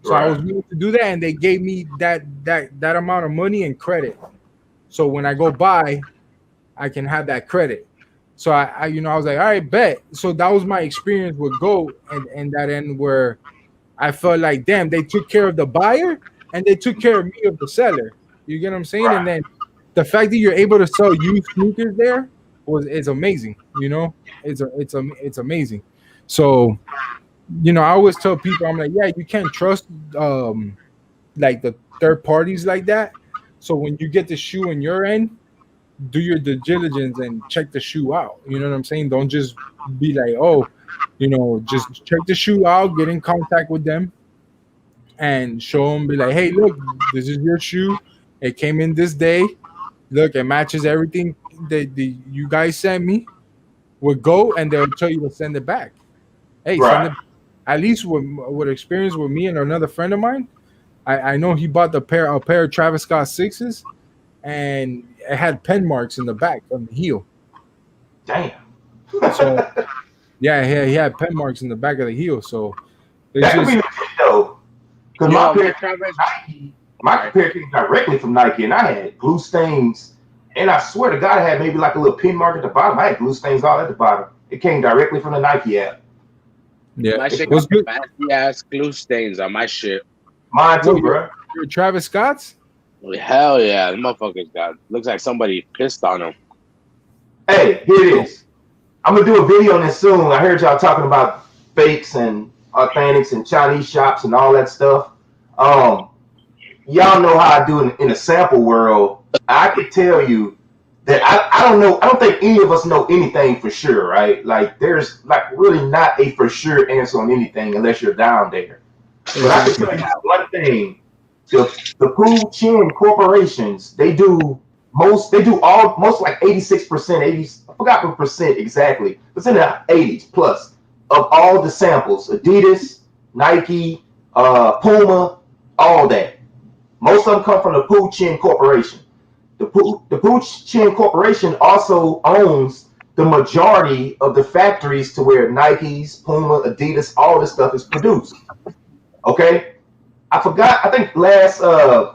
So I was willing to do that, and they gave me that amount of money and credit. So when I go buy, I can have that credit. So I was like, all right, bet. So that was my experience with Go and that end where I felt like, damn, they took care of the buyer and they took care of me of the seller. You get what I'm saying? Right. And then the fact that you're able to sell used sneakers there is amazing. It's amazing. So. I always tell people, I'm like, yeah, you can't trust like the third parties like that. So when you get the shoe in your end, do your due diligence and check the shoe out. You know what I'm saying? Don't just be like, just check the shoe out, get in contact with them and show them, be like, hey, look, this is your shoe. It came in this day. Look, it matches everything that you guys sent me. We'll go and they'll tell you to send it back. Hey, send it back. At least with experience with me and another friend of mine, I know he bought a pair of Travis Scott 6s, and it had pen marks in the back on the heel. Damn. So yeah, he had pen marks in the back of the heel. So it's that could be legit though, because my pair came directly from Nike, and I had glue stains, and I swear to God, I had maybe like a little pin mark at the bottom. I had glue stains all at the bottom. It came directly from the Nike app. Yeah, my shit got fancy ass glue stains on my shit. Mine too, bro. Your Travis Scott's? Hell yeah, the motherfuckers looks like somebody pissed on them. Hey, here it is. I'm gonna do a video on this soon. I heard y'all talking about fakes and authentics and Chinese shops and all that stuff. Y'all know how I do in the sample world. I could tell you that I don't know. I don't think any of us know anything for sure, right? Like there's like really not a for sure answer on anything unless you're down there. But I can tell you one thing: the Pooh Chin corporations, they do most like 86%, 80. I forgot what percent exactly. It's in the 80s plus of all the samples: Adidas, Nike, Puma, all that. Most of them come from the Pooh Chin corporation. The Pooh Chin Corporation also owns the majority of the factories to where Nikes, Puma, Adidas, all this stuff is produced. Okay? I forgot, I think last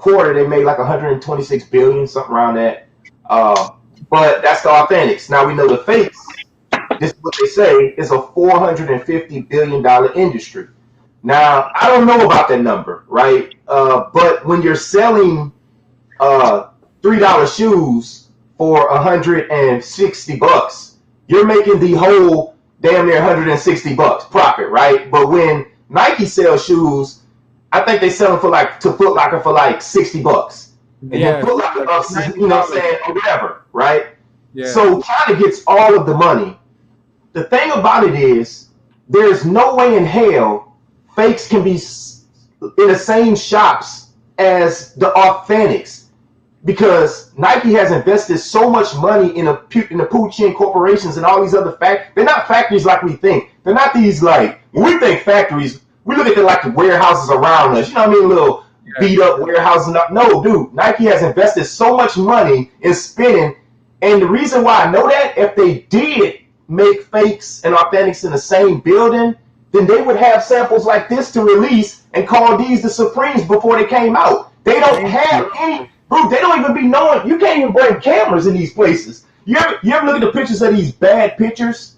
quarter they made like 126 billion, something around that. But that's the authentics. Now we know the fakes, this is what they say, is a $450 billion industry. Now, I don't know about that number, right? But when you're selling $3 shoes for $160, you're making the whole damn near $160 profit, right? But when Nike sells shoes, I think they sell them to Foot Locker for like $60. And then Foot Locker ups, you know what I'm saying, or whatever, right? Yeah. So China gets all of the money. The thing about it is, there's no way in hell fakes can be in the same shops as the authentics. Because Nike has invested so much money in the Pooh Chin corporations and all these other factories. They're not factories like we think. They're not these like, when we think factories, we look at them like the warehouses around us. You know what I mean? Little beat up warehouses. No, dude, Nike has invested so much money in spending. And the reason why I know that, if they did make fakes and authentics in the same building, then they would have samples like this to release and call these the Supremes before they came out. They don't have any. Bro, they don't even be knowing. You can't even bring cameras in these places. You ever look at the pictures of these bad pictures?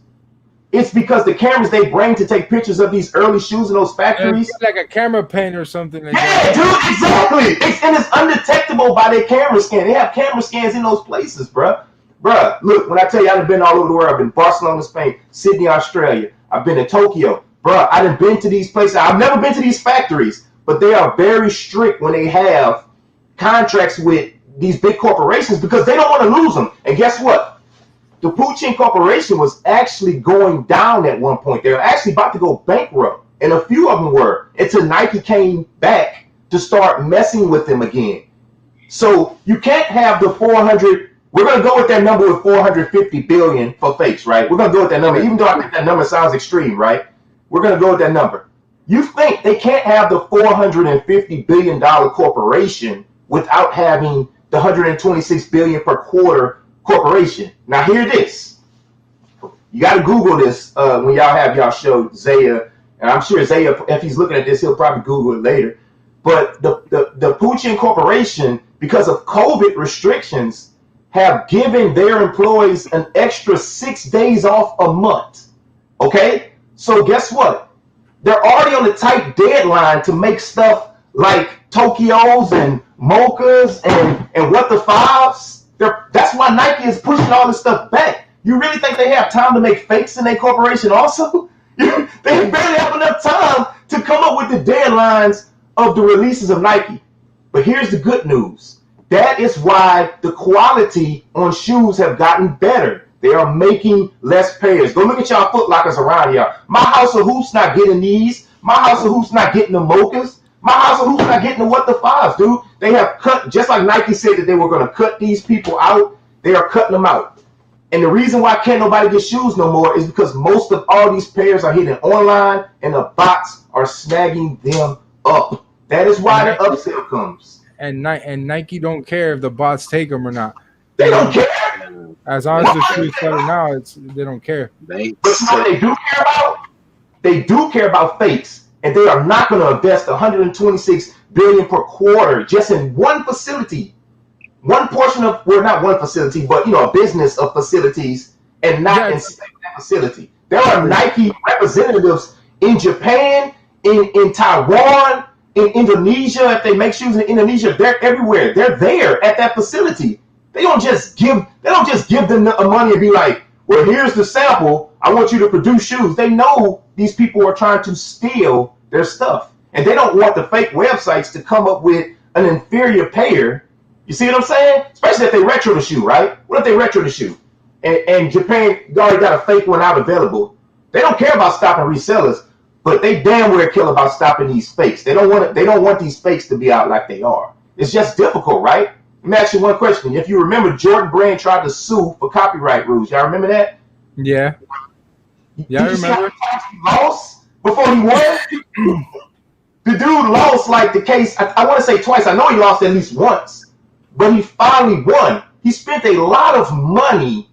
It's because the cameras they bring to take pictures of these early shoes in those factories. Like a camera pen or something like that. Dude, exactly. And it's undetectable by their camera scan. They have camera scans in those places, bruh. Bruh, look, when I tell you I've been all over the world, I've been Barcelona, Spain, Sydney, Australia. I've been to Tokyo, bro, I done been to these places. I've never been to these factories, but they are very strict when they have contracts with these big corporations because they don't want to lose them. And guess what? The Putin Corporation was actually going down at one point. They were actually about to go bankrupt, and a few of them were, until Nike came back to start messing with them again. So you can't have the 400. We're going to go with that number with 450 billion for fakes, right? We're going to go with that number, even though I think that number sounds extreme, right? We're going to go with that number. You think they can't have the $450 billion corporation without having the 126 billion per quarter corporation? Now hear this. You got to Google this when y'all have y'all show Zaya, and I'm sure Zaya, if he's looking at this, he'll probably Google it later. But the Putin Corporation, because of COVID restrictions, have given their employees an extra 6 days off a month. Okay? So guess what? They're already on the tight deadline to make stuff like Tokyos and Mochas and What the Fives. That's why Nike is pushing all this stuff back. You really think they have time to make fakes in their corporation also? They barely have enough time to come up with the deadlines of the releases of Nike. But here's the good news. That is why the quality on shoes have gotten better. They are making less pairs. Go look at y'all Foot Lockers around here. My House of Hoops not getting these. My House of Hoops not getting the Mochas. My House of Hoops not getting the What the Fives, dude. They have cut, just like Nike said that they were going to cut these people out, they are cutting them out. And the reason why can't nobody get shoes no more is because most of all these pairs are hitting online and the bots are snagging them up. That is why the upsell comes. And Nike don't care if the bots take them or not. They don't care. As long as the shoes selling now, they don't care. But you know what they do care about? They do care about fakes, and they are not going to invest 126 billion per quarter just in one facility, one portion of, well, not one facility, but a business of facilities, and not in that facility. There are Nike representatives in Japan, in Taiwan, in Indonesia. If they make shoes in Indonesia, they're everywhere. They're there at that facility. They don't just give them the money and be like, well, here's the sample. I want you to produce shoes. They know these people are trying to steal their stuff. And they don't want the fake websites to come up with an inferior pair. You see what I'm saying? Especially if they retro the shoe, right? What if they retro the shoe? And Japan already got a fake one out available. They don't care about stopping resellers, but they damn well care about stopping these fakes. They don't want these fakes to be out like they are. It's just difficult, right? Let me ask you one question. If you remember, Jordan Brand tried to sue for copyright rules. Y'all remember that? Yeah. Yeah, I remember. He lost before he won? The dude lost like the case, I want to say twice. I know he lost at least once, but he finally won. He spent a lot of money,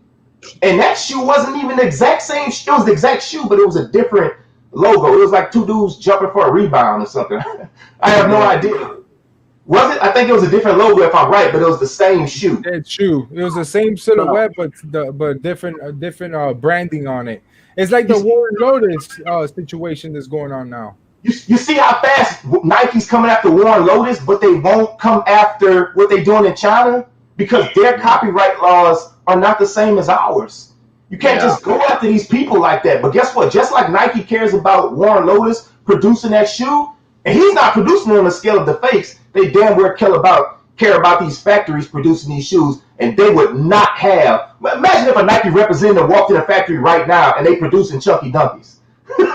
and that shoe wasn't even the exact same. It was the exact shoe, but it was a different logo. It was like two dudes jumping for a rebound or something. I have no idea. Was it? I think it was a different logo if I'm right, but it was the same shoe. That shoe. It was the same silhouette, but different branding on it. It's like the Warren Lotus situation that's going on now. You see how fast Nike's coming after Warren Lotus, but they won't come after what they're doing in China because their copyright laws are not the same as ours. You can't just go after these people like that. But guess what? Just like Nike cares about Warren Lotus producing that shoe, and he's not producing it on the scale of the fakes, they damn well care about these factories producing these shoes, and they would not have. Imagine if a Nike representative walked in a factory right now and they producing Chunky Dunkies. Come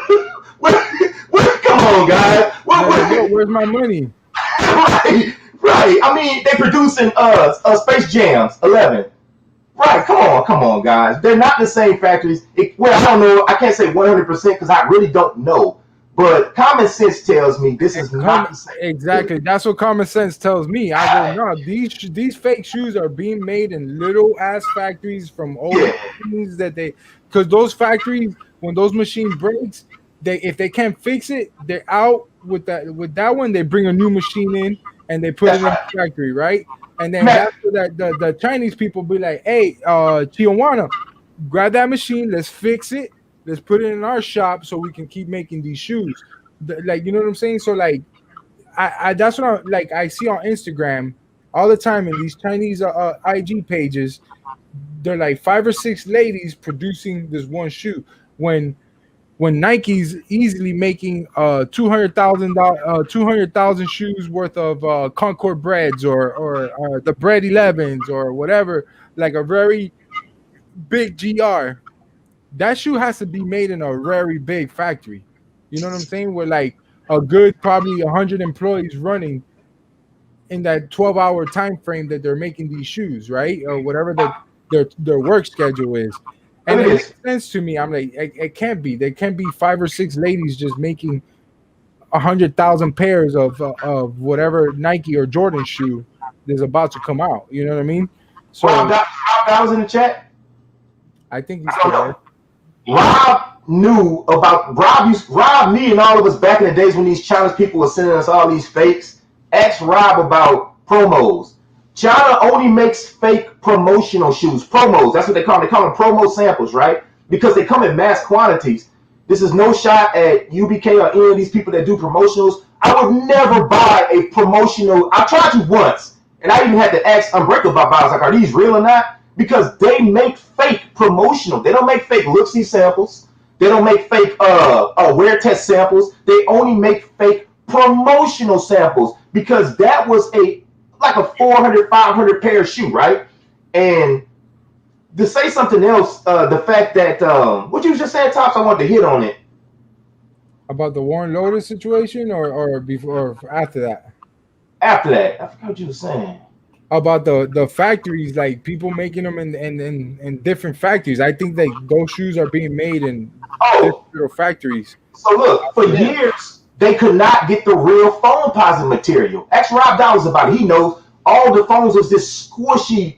on, guys. Where's my money? Right. I mean, they producing Space Jams 11. Right. Come on, guys. They're not the same factories. I don't know. I can't say 100% because I really don't know. But common sense tells me this is not the same. Exactly. That's what common sense tells me. I go, no, these fake shoes are being made in little ass factories from old machines because those factories, when those machines breaks, if they can't fix it, they're out with that one. They bring a new machine in and they put it in the factory, right? And then after that, the Chinese people be like, hey, Tijuana, grab that machine, let's fix it. Let's put it in our shop so we can keep making these shoes. Like, you know what I'm saying? So like, I that's what I see on Instagram all the time in these Chinese IG pages. They're like 5 or 6 ladies producing this one shoe. When when Nike's easily making 200,000 shoes worth of Concord breads or the bread 11s or whatever, like a very big GR, that shoe has to be made in a very big factory. You know what I'm saying? Where like a good probably 100 employees running in that 12-hour time frame that they're making these shoes, right? Or whatever their work schedule is. And it makes sense to me. I'm like, it can't be. There can't be 5 or 6 ladies just making 100,000 pairs of whatever Nike or Jordan shoe is about to come out. You know what I mean? So Rob was in the chat. I think he's still there. Rob knew about Rob, me, and all of us back in the days when these Chinese people were sending us all these fakes. Asked Rob about promos. China only makes fake promotional shoes. Promos, that's what they call them. They call them promo samples, right? Because they come in mass quantities. This is no shot at UBK or any of these people that do promotionals. I would never buy a promotional. I tried to once, and I even had to ask Unbreakable about it. I was like, are these real or not? Because they make fake promotional. They don't make fake look-see samples. They don't make fake wear test samples. They only make fake promotional samples because that was like a 400, 500 pair shoe, right? And to say something else, the fact that what you just said, Topz, I wanted to hit on it. About the Warren Lotus situation or before or after that? After that, I forgot what you were saying. About the factories, like people making them in different factories. I think that those shoes are being made in different factories. So look, for years they could not get the real foam positive material. Ask Rob Downs about it. He knows all the foams was this squishy,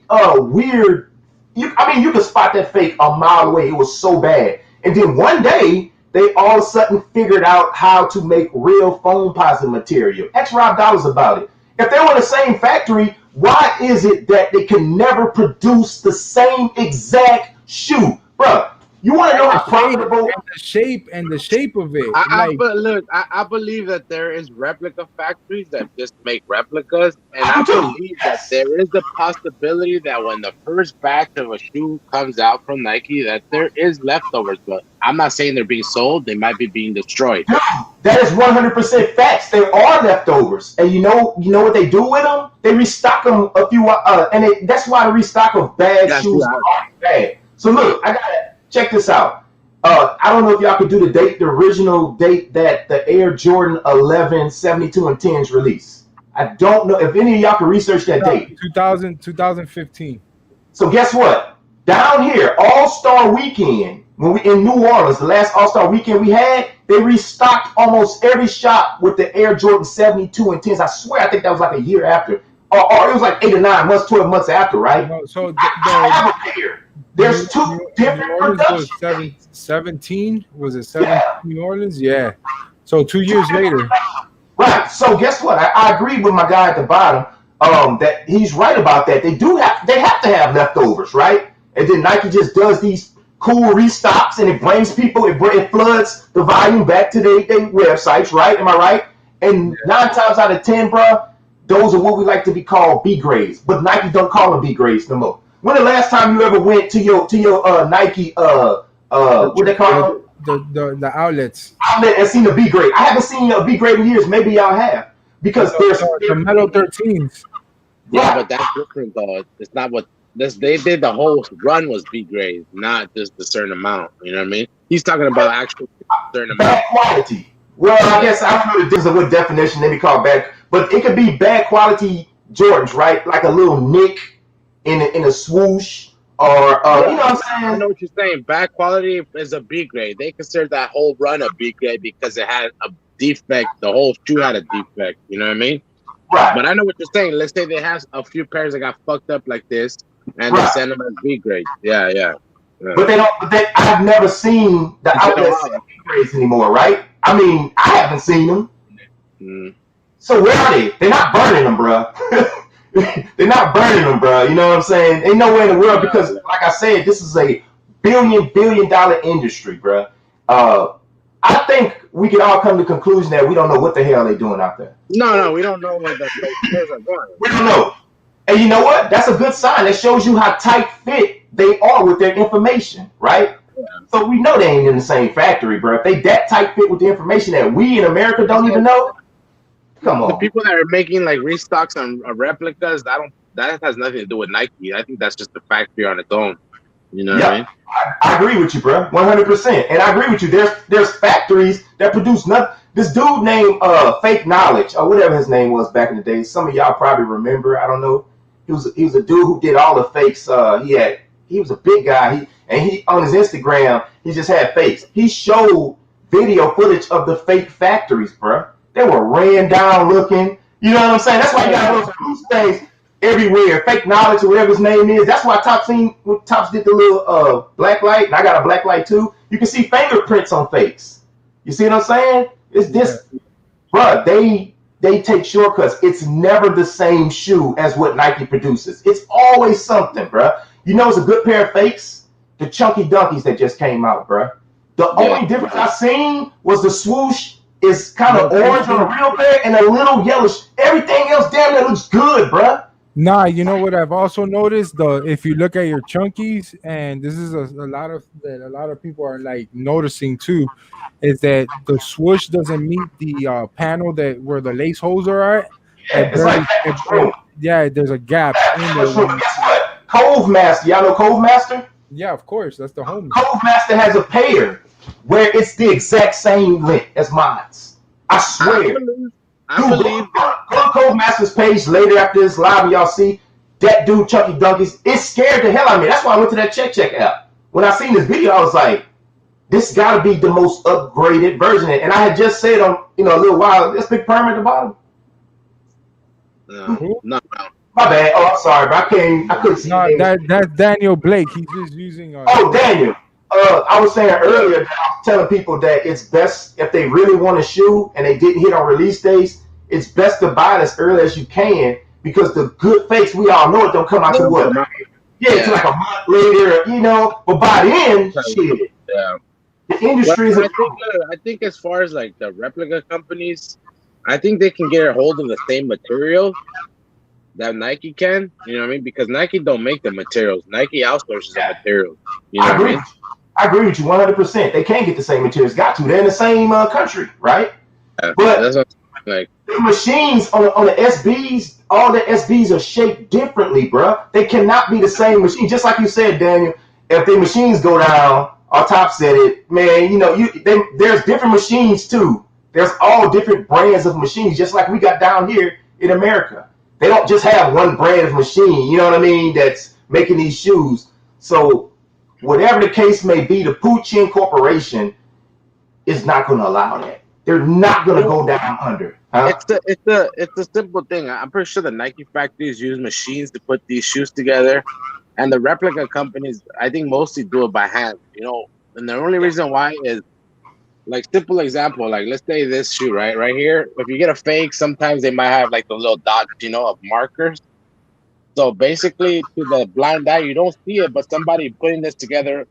weird. You could spot that fake a mile away. It was so bad. And then one day they all of a sudden figured out how to make real foam positive material. Ask Rob Downs about it. If they were in the same factory, why is it that they can never produce the same exact shoe, bro? You want to know how profitable the shape of it. I believe that there is replica factories that just make replicas, and I believe that there is the possibility that when the first batch of a shoe comes out from Nike, that there is leftovers. But I'm not saying they're being sold; they might be being destroyed. Dude, that is 100% facts. There are leftovers, and you know what they do with them? They restock them a few, that's why the restock of bad shoes are bad. So look, I gotta. Check this out. I don't know if y'all could do the original date that the Air Jordan 11 72 and 10s released. I don't know if any of y'all can research that date. 2015. So guess what? Down here, All-Star Weekend, when we in New Orleans, the last All-Star Weekend we had, they restocked almost every shop with the Air Jordan 72 and 10s. I swear, I think that was like a year after. Or it was like 8 or 9 months, 12 months after, right? No, so I have a pair. There's two different productions. 17? Was it 17 New Orleans? Yeah. So 2 years later. Right. So guess what? I agree with my guy at the bottom. That he's right about that. They have to have leftovers, right? And then Nike just does these cool restocks, and it brings people. It floods the volume back to their websites, right? Am I right? And 9 times out of 10, bro, those are what we like to be called B grades. But Nike don't call them B grades no more. When the last time you ever went to your Nike what they call the outlets outlet and seen a B grade? I haven't seen a B grade in years. Maybe y'all have because there's the Metal 13s. Yeah, but that's different though. It's not what this. They did the whole run was B grade, not just a certain amount. You know what I mean? He's talking about actual certain amount. Bad quality. Well, I guess I don't know the difference of what definition they be called bad, but it could be bad quality Jordans, right? Like a little nick in a swoosh, or you know what I'm saying? I know what you're saying. Bad quality is a B grade. They consider that whole run a B grade because it had a defect. The whole shoe had a defect. You know what I mean? Right. But I know what you're saying. Let's say they have a few pairs that got fucked up like this, and they send them as B grade. Yeah. But they don't. I've never seen the outlets send B grades anymore, right? I mean, I haven't seen them. Mm. So where are they? They're not burning them, bro. They're not burning them, bro. You know what I'm saying? Ain't nowhere in the world because, like I said, this is a billion dollar industry, bro. I think we can all come to the conclusion that we don't know what the hell they're doing out there. No, we don't know where the players are going. We don't know. And you know what? That's a good sign. That shows you how tight fit they are with their information, right? So we know they ain't in the same factory, bro. If they that tight fit with the information that we in America don't even know, come The on. people that are making like restocks and replicas, that has nothing to do with Nike. I think that's just a factory on its own. You know what I mean? I agree with you, bro, 100%. And I agree with you. There's factories that produce nothing. This dude named Fake Knowledge or whatever his name was back in the day. Some of y'all probably remember. I don't know. He was a dude who did all the fakes. He was a big guy. He on his Instagram he just had fakes. He showed video footage of the fake factories, bro. They were ran down looking. You know what I'm saying? That's why you got those loose things everywhere. Fake Knowledge or whatever his name is. That's why Topz did the little black light, and I got a black light too. You can see fingerprints on fakes. You see what I'm saying? It's this, bro. They take shortcuts. It's never the same shoe as what Nike produces. It's always something, bro. You know, it's a good pair of fakes. The Chunky Dunkies that just came out, bro. The only difference I seen was the swoosh is kind of orange on the real pair and a little yellowish. Everything else damn near looks good, bro. Nah, you know what I've also noticed if you look at your chunkies, and this is a lot of people are like noticing too, is that the swoosh doesn't meet the panel that where the lace holes are at. Yeah, There's a gap in there. Guess what? Cove Master, y'all know Cove Master? Yeah, of course, that's the home. Cove Master has a pair where it's the exact same length as mine's. I swear. I believe go to Cove Master's page later after this live and y'all see that dude Chunky Dunkies. It scared the hell out of me. That's why I went to that Check app. When I seen this video, I was like, this gotta be the most upgraded version. And I had just said on a little while, this big perm at the bottom. No. My bad. Oh, I'm sorry, but I couldn't see. No, that's Daniel Blake. He's just using. Daniel. I was saying earlier that I was telling people that it's best if they really want a shoe and they didn't hit on release days, it's best to buy it as early as you can because the good fakes, we all know it, don't come out to what? It's like a month later, but by then, shit. Yeah. The industry is. I think as far as like the replica companies, I think they can get a hold of the same material that Nike can. You know what I mean? Because Nike don't make the materials. Nike outsources the materials. You know what I mean? I agree with you 100%. They can't get the same materials. Got to. They're in the same country, right? Yeah, but that's what like the machines on the SBs, all the SBs are shaped differently, bro. They cannot be the same machine. Just like you said, Daniel, if the machines go down, our Top said it, man, there's different machines too. There's all different brands of machines, just like we got down here in America. They don't just have one brand of machine, you know what I mean, that's making these shoes. So whatever the case may be, the Puchin Corporation is not going to allow that. They're not going to go down under. Huh? It's a simple thing. I'm pretty sure the Nike factories use machines to put these shoes together, and the replica companies, I think, mostly do it by hand. And the only reason why is, like, simple example, like let's say this shoe right here. If you get a fake, sometimes they might have like the little dots, of markers. So basically, to the blind eye, you don't see it, but somebody putting this together,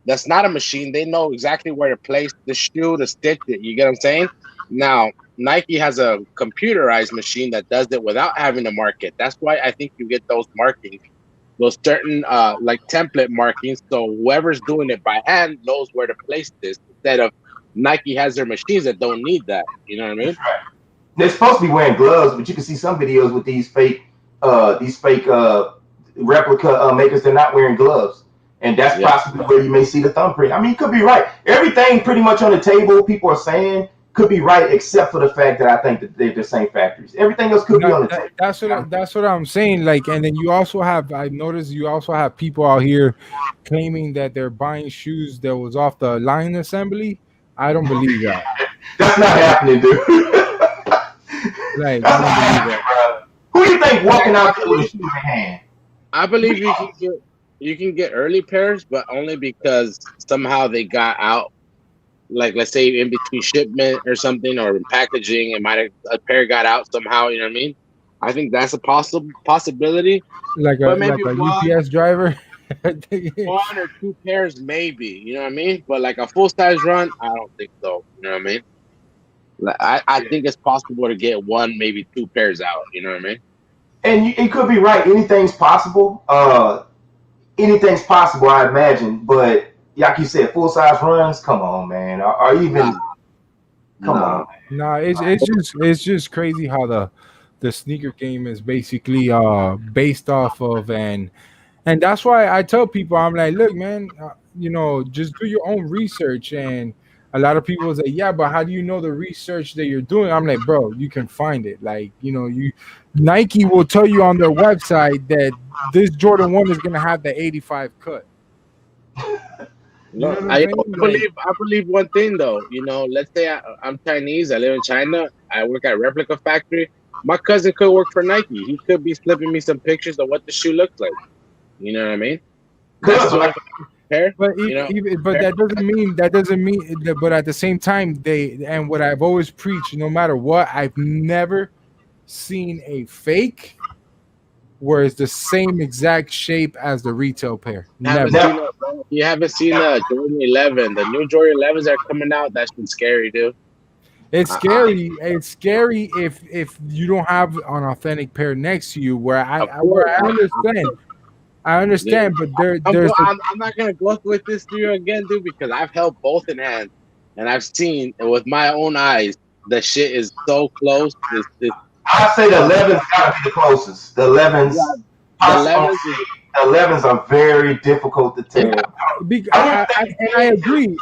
that's not a machine. They know exactly where to place the shoe to stitch it. You get what I'm saying? Now, Nike has a computerized machine that does it without having to mark it. That's why I think you get those markings, those certain like template markings. So whoever's doing it by hand knows where to place this instead of Nike has their machines that don't need that. You know what I mean? Right. They're supposed to be wearing gloves, but you can see some videos with these fake replica makers. They're not wearing gloves, and that's possibly where you may see the thumbprint. I mean, you could be right. Everything pretty much on the table, people are saying, could be right, except for the fact that I think that they're the same factories. Everything else could be on the table. That's what I'm saying. Like, and then you also have, I've noticed you also have people out here claiming that they're buying shoes that was off the line assembly. I don't believe that. That's not happening, dude. Like, I don't believe that. Who do you think walking out there with a shoe in hand? I believe you can get early pairs, but only because somehow they got out. Like, let's say in between shipment or something, or in packaging, a pair got out somehow. You know what I mean? I think that's a possibility. Like a UPS driver. 1 or 2 pairs, maybe. You know what I mean? But like a full size run, I don't think so. You know what I mean? Like, I think it's possible to get 1, maybe 2 pairs out. You know what I mean? And it could be right. Anything's possible. Anything's possible, I imagine. But like you said, full size runs. Come on, man. Or even come on. Nah, it's just crazy how the sneaker game is basically based off of, and that's why I tell people, I'm like, look, man, just do your own research. And a lot of people say, yeah, but how do you know the research that you're doing? I'm like, bro, you can find it. Like, Nike will tell you on their website that this Jordan 1 is gonna have the 85 cut. No, I believe one thing though. Let's say I'm Chinese. I live in China. I work at replica factory. My cousin could work for Nike. He could be slipping me some pictures of what the shoe looks like. You know what I mean? That's Good. But that doesn't mean that, but at the same time, and what I've always preached, no matter what, I've never seen a fake where it's the same exact shape as the retail pair. Never. You haven't seen Jordan 11. The new Jordan 11s are coming out. That's been scary, dude. It's scary. It's scary if you don't have an authentic pair next to you. Where I understand. I understand, but I'm not gonna go with this to you again, dude, because I've held both in hand and I've seen with my own eyes the shit is so close. I say the 11s gotta be the closest. The 11s. Yeah, the 11s are very difficult to tell. I agree.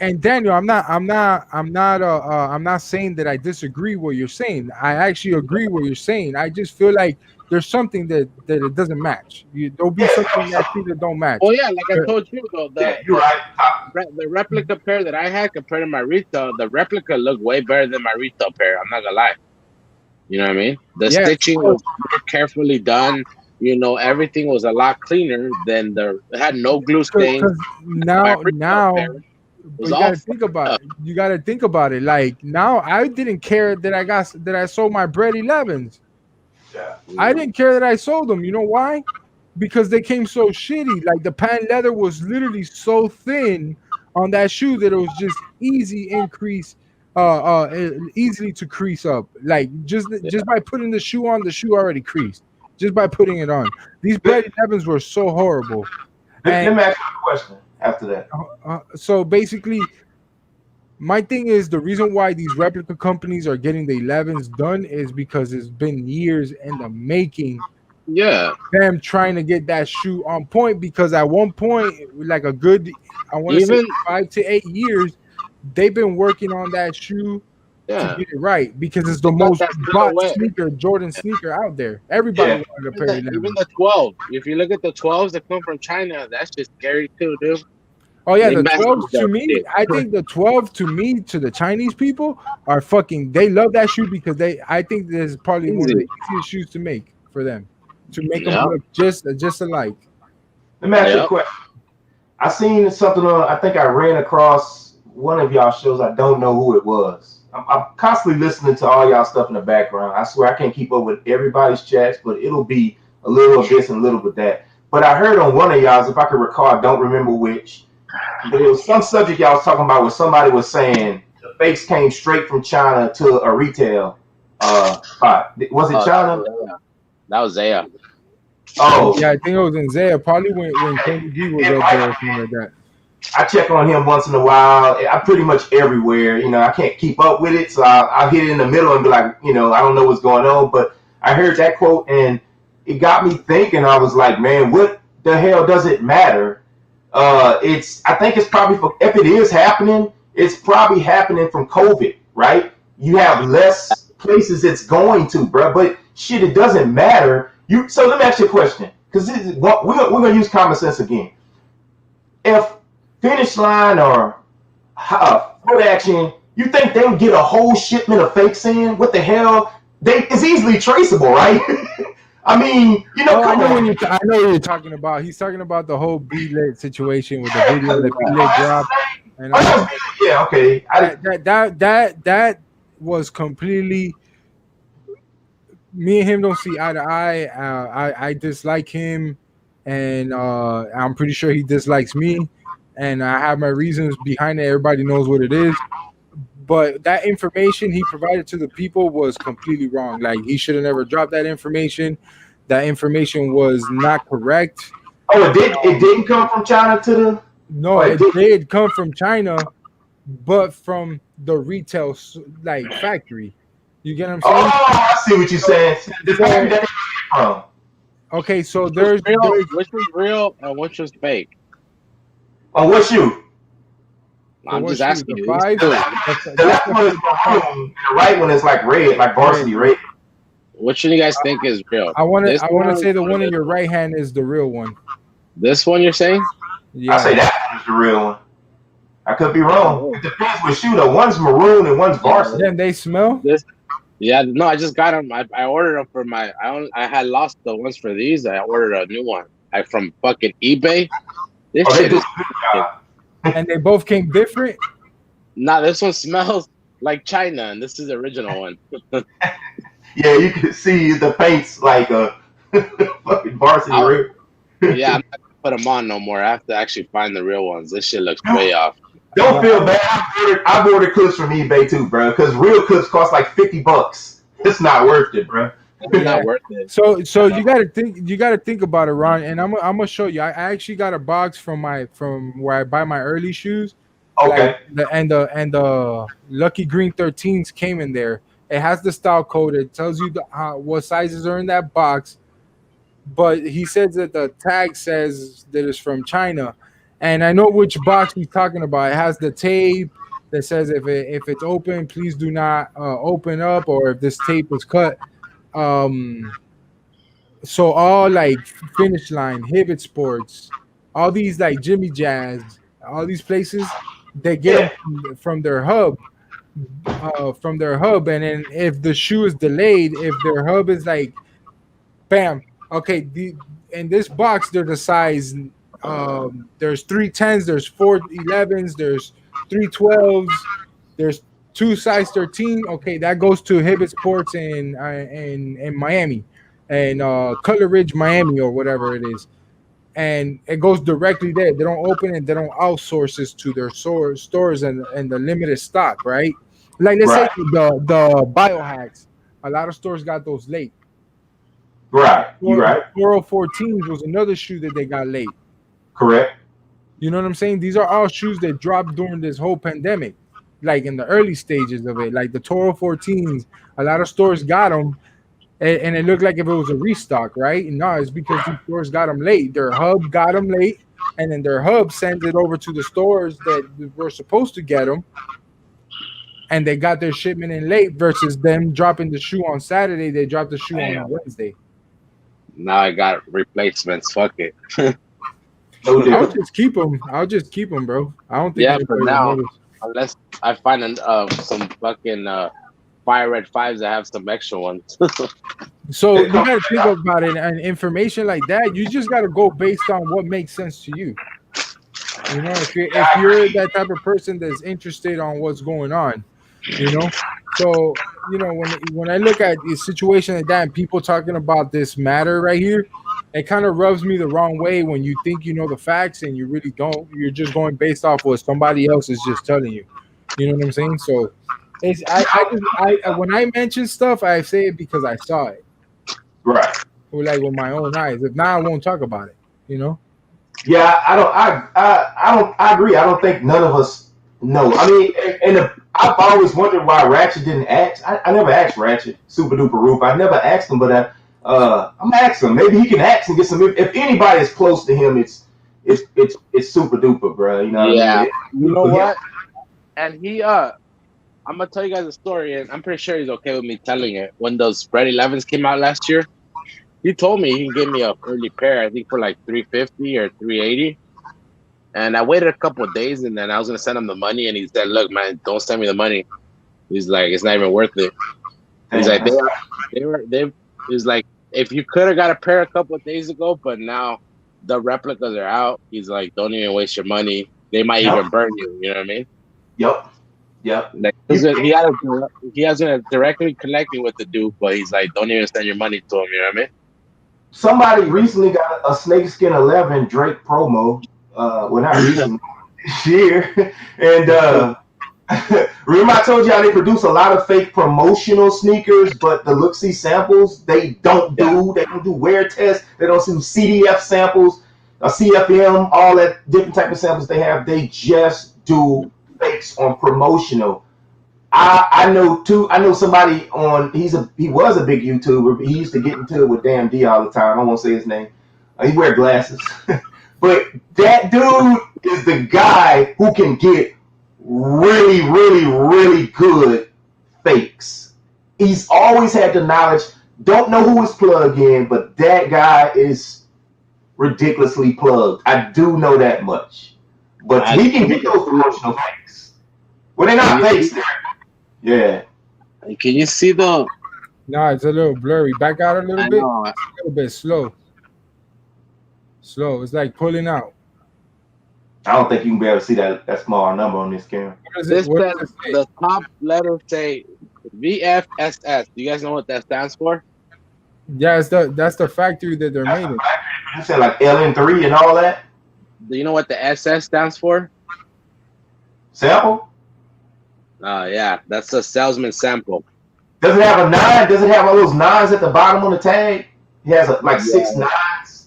And Daniel, I'm not saying that I disagree what you're saying. I actually agree what you're saying. I just feel like there's something that it doesn't match. There'll be something that don't match. Oh yeah, like I told you though, you're right. The replica pair that I had compared to my retail, the replica looked way better than my retail pair. I'm not gonna lie. You know what I mean? The stitching was more carefully done. Everything was a lot cleaner than it had no glue stains. Now you gotta think about it. You gotta think about it. Like now, I didn't care that I sold my Bread 11s. Yeah. I didn't care that I sold them. You know why? Because they came so shitty. Like the patent leather was literally so thin on that shoe that it was just easily to crease up. Like just by putting the shoe on, the shoe already creased. Just by putting it on. These Bread 11s were so horrible. Let me ask you a question after that. So basically, my thing is the reason why these replica companies are getting the 11s done is because it's been years in the making. Yeah, them trying to get that shoe on point, because at one point, like I want to say 5 to 8 years, they've been working on that shoe to get it right, because it's the most bought sneaker, Jordan sneaker out there. Everybody wanted a pair of 11s. Even the 12. If you look at the 12s that come from China, that's just scary too, dude. Oh yeah, the 12 to me, I think the 12 to me, to the Chinese people, are fucking. They love that shoe because I think this is probably one of the easiest shoes to make for them, to make them look just alike. Let me ask you a question. I seen something on. I think I ran across one of y'all shows. I don't know who it was. I'm constantly listening to all y'all stuff in the background. I swear I can't keep up with everybody's chats, but it'll be a little of this and a little bit of that. But I heard on one of y'all's, if I can recall, I don't remember which. But it was some subject y'all was talking about where somebody was saying the fakes came straight from China to a retail spot. Was it China? That was Zaya. Oh. Yeah, I think it was in Zaya. Probably when Kenny G was up there or something like that. I check on him once in a while. I'm pretty much everywhere. I can't keep up with it. So I'll hit it in the middle and be like, I don't know what's going on. But I heard that quote and it got me thinking. I was like, man, what the hell does it matter? I think it's probably if it is happening, it's probably happening from COVID, right? You have less places it's going to, bro. But shit, it doesn't matter. So let me ask you a question, because we're gonna use common sense again. If Finish Line or Foot Action, you think they would get a whole shipment of fakes in? What the hell? It's easily traceable, right? I mean, I know what you're talking about. He's talking about the whole B-Lit situation with the video that B-Lit dropped. And yeah, okay. That was completely. Me and him don't see eye to eye. I dislike him, and I'm pretty sure he dislikes me. And I have my reasons behind it. Everybody knows what it is. But that information he provided to the people was completely wrong. Like, he should have never dropped that information. That information was not correct. Oh, it didn't come from China to the. No, it did come from China, but from the retail like factory. You get what I'm saying? Oh, I see what you're saying. The factory that they came from. Okay, so there's Which was real and which was fake? On what shoe? I'm what just shoe? asking The you. 5? The left one is maroon, and the right one is like red, like varsity red. Which one do you guys think is real? I want This to one say the or one in this your one? right hand is the real one. This one you're saying? Yeah. I say that one's the real one. I could be wrong. It depends what shoe though. One's maroon and one's varsity. Then they smell. Yeah, no, I just got them. I ordered them for my. I had lost the ones for these. I ordered a new one. From fucking eBay. This shit is. And they both came different. Nah, this one smells like China, and this is the original one. Yeah, you can see the paint's like a fucking varsity red. Yeah, I'm not gonna put them on no more. I have to actually find the real ones. This shit looks way off. Don't feel bad. I've ordered clips from eBay too, bro. Because real clips cost like $50. It's not worth it, bro. It's not worth it. So you gotta think about it, Ron. And I'm gonna show you. I actually got a box from where I buy my early shoes. Okay. Like the Lucky Green 13s came in there. It has the style code. It tells you what sizes are in that box. But he says that the tag says that it's from China. And I know which box he's talking about. It has the tape that says if it's open, please do not open up, or if this tape was cut. So all like Finish Line, Hibbett Sports, all these like Jimmy Jazz, all these places, they get them from their hub. And then if the shoe is delayed, if their hub is like, bam, okay, in this box there's a size. There's 310s, there's 411s, there's 312s, there's 2 size 13. Okay, that goes to Hibbett Sports in Miami, and Cutler Ridge, Miami, or whatever it is, and it goes directly there. They don't open it, they don't outsource this to their stores and the limited stock, right? Like let's say the biohacks, a lot of stores got those late. Right, you're right. 414s was another shoe that they got late. Correct. You know what I'm saying? These are all shoes that dropped during this whole pandemic, like in the early stages of it. Like the Toro 14s, a lot of stores got them, and it looked like if it was a restock, right? And no, it's because these stores got them late. Their hub got them late, and then their hub sends it over to the stores that were supposed to get them, and they got their shipment in late versus them dropping the shoe on Saturday. They dropped the shoe on Wednesday. Now I got replacements. Fuck it. I'll just keep them, bro. I don't think. Yeah, for now, unless I find some fucking fire red 5s that have some extra ones. So you gotta think about it, and information like that, you just gotta go based on what makes sense to you. You know, if you're that type of person that's interested on what's going on, you know. So you know, when I look at the situation like that and people talking about this matter right here, it kind of rubs me the wrong way when you think you know the facts and you really don't. You're just going based off what somebody else is just telling you. You know what I'm saying? So it's I when I mention stuff, I say it because I saw it. Right. Or like with my own eyes. If not, I won't talk about it. You know? Yeah, I agree. I don't think none of us know. I mean, and I've always wondered why Ratchet didn't ask. I never asked Ratchet, Super Duper Roof. I never asked him, but I'm asking him. Maybe he can ask and get some. If anybody is close to him, it's Super Duper, bro. You know? Yeah. What I mean? You know what? And he I'm gonna tell you guys a story, and I'm pretty sure he's okay with me telling it. When those Red 11s came out last year, he told me he can give me a early pair, I think for like $350 or $380. And I waited a couple of days, and then I was gonna send him the money, and he said, "Look, man, don't send me the money." He's like, "It's not even worth it." He's like, He's like, if you could have got a pair a couple of days ago, but now the replicas are out. He's like, don't even waste your money. They might even burn you. You know what I mean? Yep. Like, he hasn't directly connected with the dude, but he's like, don't even send your money to him. You know what I mean? Somebody recently got a Snakeskin 11 Drake promo. Well, not recently, this year. And remember I told you how they produce a lot of fake promotional sneakers, but the look-see samples, they don't do wear tests. They don't do CDF samples. a CFM, all that different type of samples they have. They just do fakes on promotional. I know somebody on. He was a big YouTuber. But he used to get into it with Damn D all the time. I won't say his name. He wear glasses, but that dude is the guy who can get really, really, really good fakes. He's always had the knowledge. Don't know who his plug in, but that guy is ridiculously plugged. I do know that much. But he can get those promotional fakes. Well, they're not fakes. Yeah. Can you see the? No, it's a little blurry. Back out a little bit. It's a little bit slow. Slow. It's like pulling out. I don't think you can be able to see that small number on this camera. The top letters say VFSS. Do you guys know what that stands for? Yeah, that's the factory that they're made in. You said like LN3 and all that? Do you know what the SS stands for? Sample? Yeah, that's a salesman sample. Does it have a 9? Does it have all those 9s at the bottom on the tag? It has like 6 9s.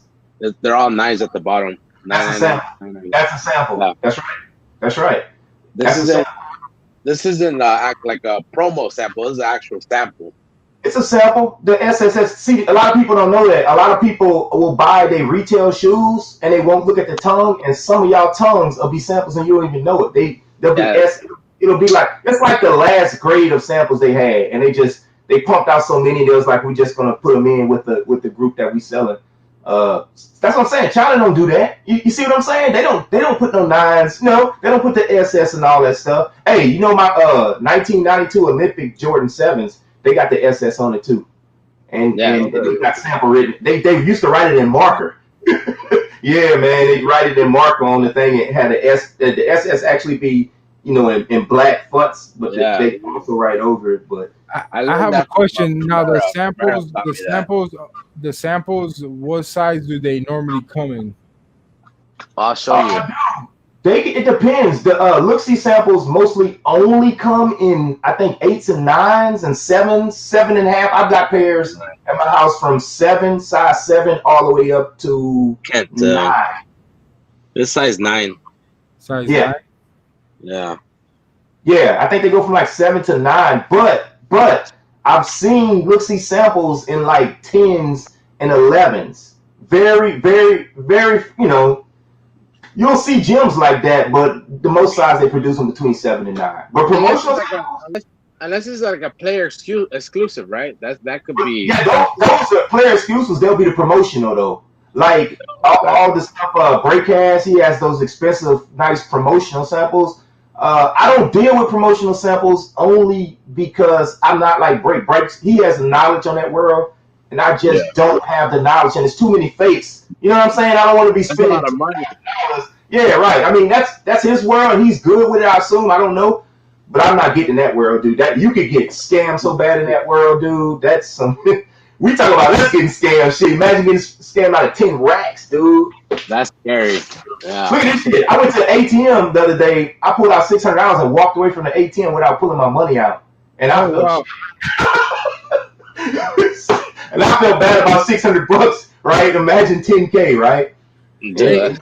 They're all 9s at the bottom. That's a sample. That's a sample. Yeah. That's right. That's right. This isn't act like a promo sample. This is an actual sample. It's a sample. The SSS. See, a lot of people don't know that. A lot of people will buy their retail shoes and they won't look at the tongue. And some of y'all tongues will be samples and you don't even know it. They'll be It'll be like it's like the last grade of samples they had, and they pumped out so many. They was like, we're just gonna put them in with the group that we selling. That's what I'm saying. China don't do that. You see what I'm saying? They don't put no 9s. No, they don't put the SS and all that stuff. Hey, you know my 1992 Olympic Jordan 7s? They got the SS on it too, and they got sample written. They used to write it in marker. Yeah, man, they write it in marker on the thing. It had the SS actually be in black fonts, but they also write over it. But I have a question now. The samples. What size do they normally come in? I'll show you. It depends. The look-see samples mostly only come in, I think, 8s and 9s and 7s, 7.5. I've got pairs at my house from size 7, all the way up to 9. This size 9. Size 9. Yeah. Yeah, I think they go from like 7 to 9, but I've seen look-see samples in like 10s and 11s. Very, very, very, you'll see gems like that, but the most size they produce them between 7 and 9. But promotional unless it's like a player exclusive, right? That could be. Yeah, those are player exclusives. They'll be the promotional though. Like all the stuff Break has, he has those expensive, nice promotional samples. I don't deal with promotional samples only because I'm not like Break. He has the knowledge on that world, and I just don't have the knowledge, and it's too many fakes. You know what I'm saying? I don't want to be spending a lot of money. Yeah, right. I mean, that's his world. He's good with it, I assume. I don't know, but I'm not getting that world, dude. That you could get scammed so bad in that world, dude. That's some. We talk about us getting scammed. Shit, imagine getting scammed out of 10 racks, dude. That's scary. Yeah. Look at this shit. I went to the ATM the other day. I pulled out $600 and walked away from the ATM without pulling my money out. And I felt and I felt bad about $600, right? Imagine 10K, right? Yeah.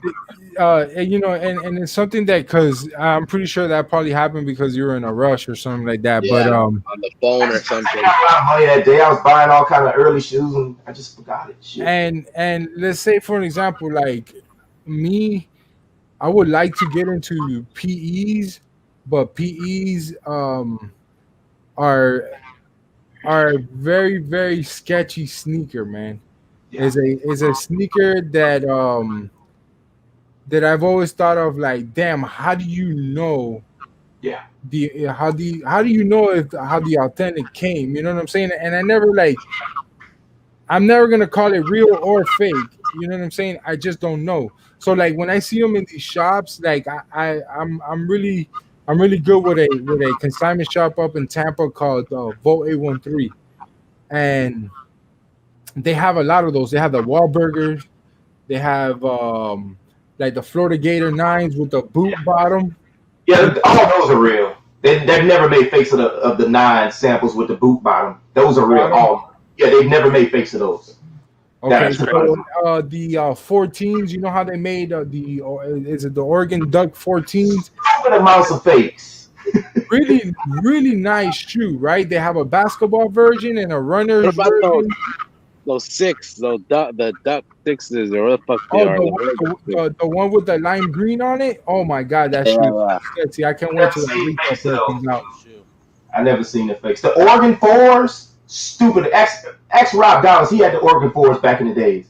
And it's something that, because I'm pretty sure that probably happened because you were in a rush or something like that. Yeah, but on the phone or something. I had a lot of money that day. I was buying all kind of early shoes and I just forgot it. Shit. And let's say, for an example, like me, I would like to get into PEs, but PEs are very, very sketchy sneaker, man. Yeah. Is a sneaker that that I've always thought of, like, damn, how do you know? Yeah. How do you know how the authentic came? You know what I'm saying? And I'm never gonna call it real or fake. You know what I'm saying? I just don't know. So like when I see them in these shops, like I'm really good with a consignment shop up in Tampa called Vote 813, and they have a lot of those. They have the Wahlburgers, they have like the Florida Gator 9s with the boot bottom. Yeah, all those are real. They've never made fakes of the 9 samples with the boot bottom. Those are real. They've never made fakes of those. Okay, That's crazy. so the 14s, you know how they made is it the Oregon Duck 14s? Stupid amounts of fakes. Really, really nice shoe, right? They have a basketball version and a What runner's about version. those six, the duck sixes, or what the fuck they Oh, are? the one with the lime green on it. Oh my god, that shoe Yeah, is sexy. I can't wait Never till that seen retail fakes pair though. comes out. Shoe. I never seen the fakes. The Oregon fours, stupid. X Rob Dallas, he had the Oregon fours back in the days.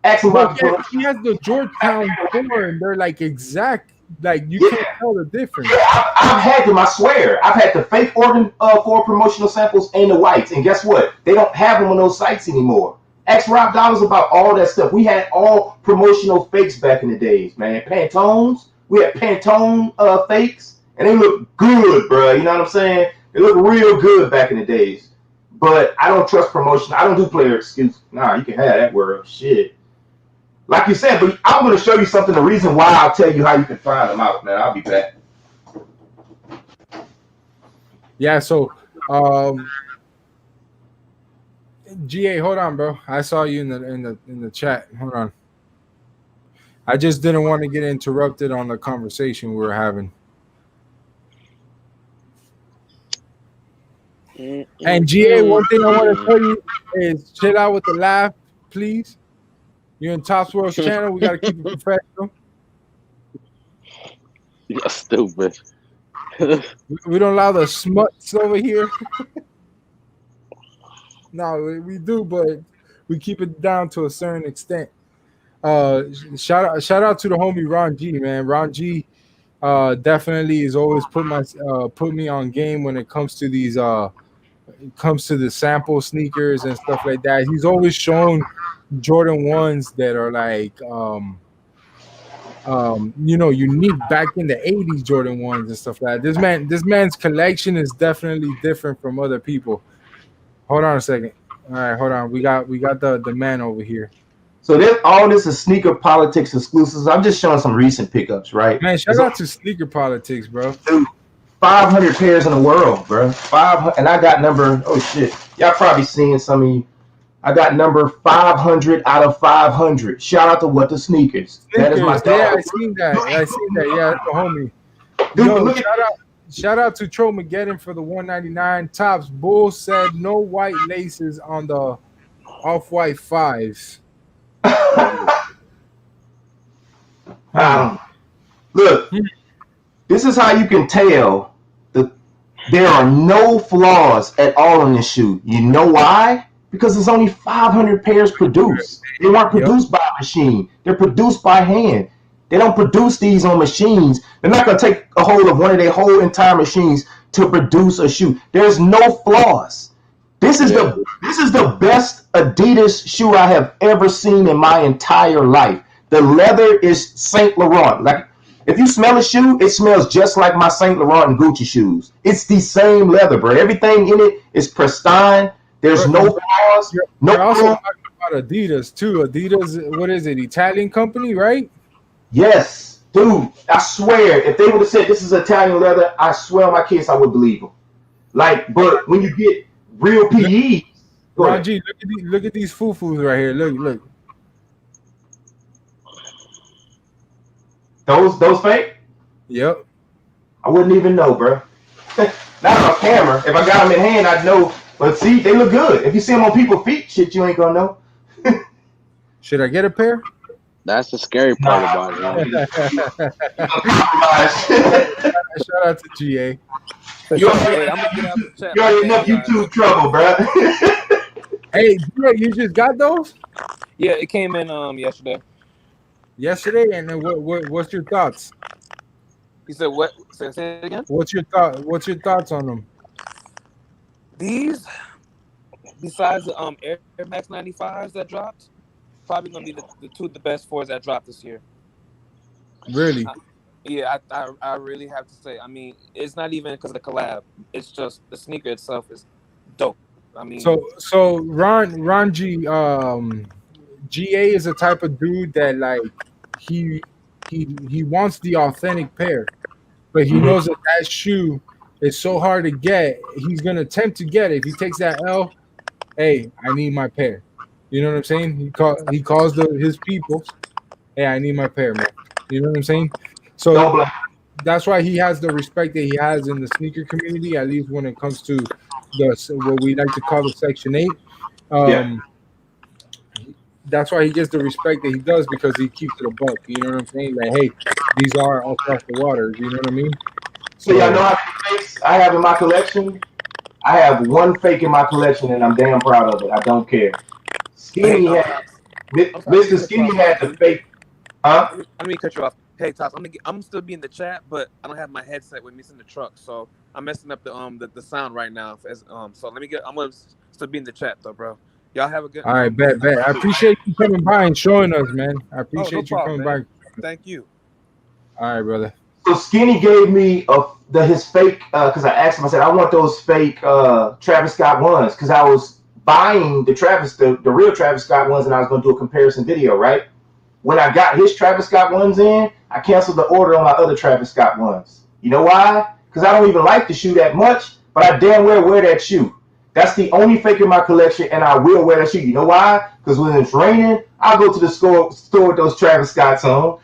Ask him But about yeah, the he has the Georgetown 4, and they're like exact. Like you Yeah. can't tell the difference. I've had them, I swear. I've had the fake Oregon 4 promotional samples and the whites. And guess what? They don't have them on those sites anymore. X Rob Dollars about all that stuff. We had all promotional fakes back in the days, man. Pantones. We had Pantone fakes. And they look good, bro. You know what I'm saying? They look real good back in the days. But I don't trust promotion. I don't do player excuse. Nah, you can have that word. Shit. Like you said, but I'm going to show you something, the reason why I'll tell you how you can find them out, man. I'll be back. Yeah, so GA, hold on, bro. I saw you in the chat. Hold on. I just didn't want to get interrupted on the conversation we were having. And GA, one thing I want to tell you is chill out with the laugh, please. You're in Topz World's channel. We got to keep it professional. You're stupid. We don't allow the smuts over here. No, we do, but we keep it down to a certain extent. Shout out to the homie Ron G, man. Ron G definitely is always put me on game when it comes to these it comes to the sample sneakers and stuff like that. He's always shown Jordan 1s that are like unique back in the 80s Jordan 1s and stuff like that. This man's collection is definitely different from other people. Hold on a second. All right, hold on. We got the man over here. So all this is sneaker politics exclusives. I'm just showing some recent pickups, right? Man, shout out to Sneaker Politics, bro. Dude, 500 pairs in the world, bro. 500, and I got number. Oh shit, y'all probably seen some of you. I got number 500 out of 500. Shout out to What the Sneakers. That is my dog. Yeah, I seen that. Yeah, that's the homie. Dude, Yo, look at shout out to Tromageddon for the 199 Topz. Bull said no white laces on the off-white 5s. Look, this is how you can tell there are no flaws at all in this shoe. You know why? Because there's only 500 pairs produced. They weren't produced by a machine. They're produced by hand. They don't produce these on machines. They're not going to take a hold of one of their whole entire machines to produce a shoe. There's no flaws. This is the best Adidas shoe I have ever seen in my entire life. The leather is Saint Laurent. Like, if you smell a shoe, it smells just like my Saint Laurent and Gucci shoes. It's the same leather, bro. Everything in it is pristine. There's no flaws. You're also talking about Adidas too. Adidas, what is it? Italian company, right? Yes, dude. I swear, if they would have said this is Italian leather, I swear on my kids, I would believe them. Like, but when you get real PE, Raji, look at these foo-foos right here. Look. Those fake? Yep. I wouldn't even know, bro. Not on camera. If I got them in hand, I'd know. But see, they look good. If you see them on people's feet, shit, you ain't gonna know. Should I get a pair? That's the scary part about it. Shout out to GA. You already enough YouTube trouble, bro. Hey, GA, you just got those? Yeah, it came in yesterday. Yesterday, and then what's your thoughts? You said what? Say it again. What's your thoughts on them? These, besides the Air Max 95s that dropped, probably gonna be the best 4s that dropped this year. Really? I really have to say. I mean, it's not even because of the collab. It's just the sneaker itself is dope. I mean, so Ron G, GA is a type of dude that like he wants the authentic pair, but he knows that shoe is so hard to get. He's gonna attempt to get it. If he takes that L, hey, I need my pair. You know what I'm saying? He calls his people. Hey, I need my pair, man. You know what I'm saying? So Don't blame. that's why he has the respect that he has in the sneaker community, at least when it comes to what we like to call the Section 8. Yeah. That's why he gets the respect that he does, because he keeps it a buck. You know what I'm saying? Like, hey, these are all across the water. You know what I mean? So y'all know how many fakes I have in my collection? I have one fake in my collection, and I'm damn proud of it. I don't care. Hey, Skinny had I'm sorry, Mr. Skinny had the fake. Huh? I mean, cut you off. Hey, Tops, I'm still be in the chat, but I don't have my headset with me. It's in the truck, so I'm messing up the sound right now. So let me get. I'm gonna still be in the chat though, bro. Y'all have a good. All right, bet. I appreciate you coming by and showing us, man. I appreciate you coming by. Thank you. All right, brother. So Skinny gave me his fake because I asked him. I said I want those fake Travis Scott ones because I was buying the real Travis Scott ones, and I was going to do a comparison video, right? When I got his Travis Scott ones in, I canceled the order on my other Travis Scott ones. You know why? Because I don't even like the shoe that much, but I damn well wear that shoe. That's the only fake in my collection, and I will wear that shoe. You know why? Because when it's raining, I'll go to the store with those Travis Scotts on.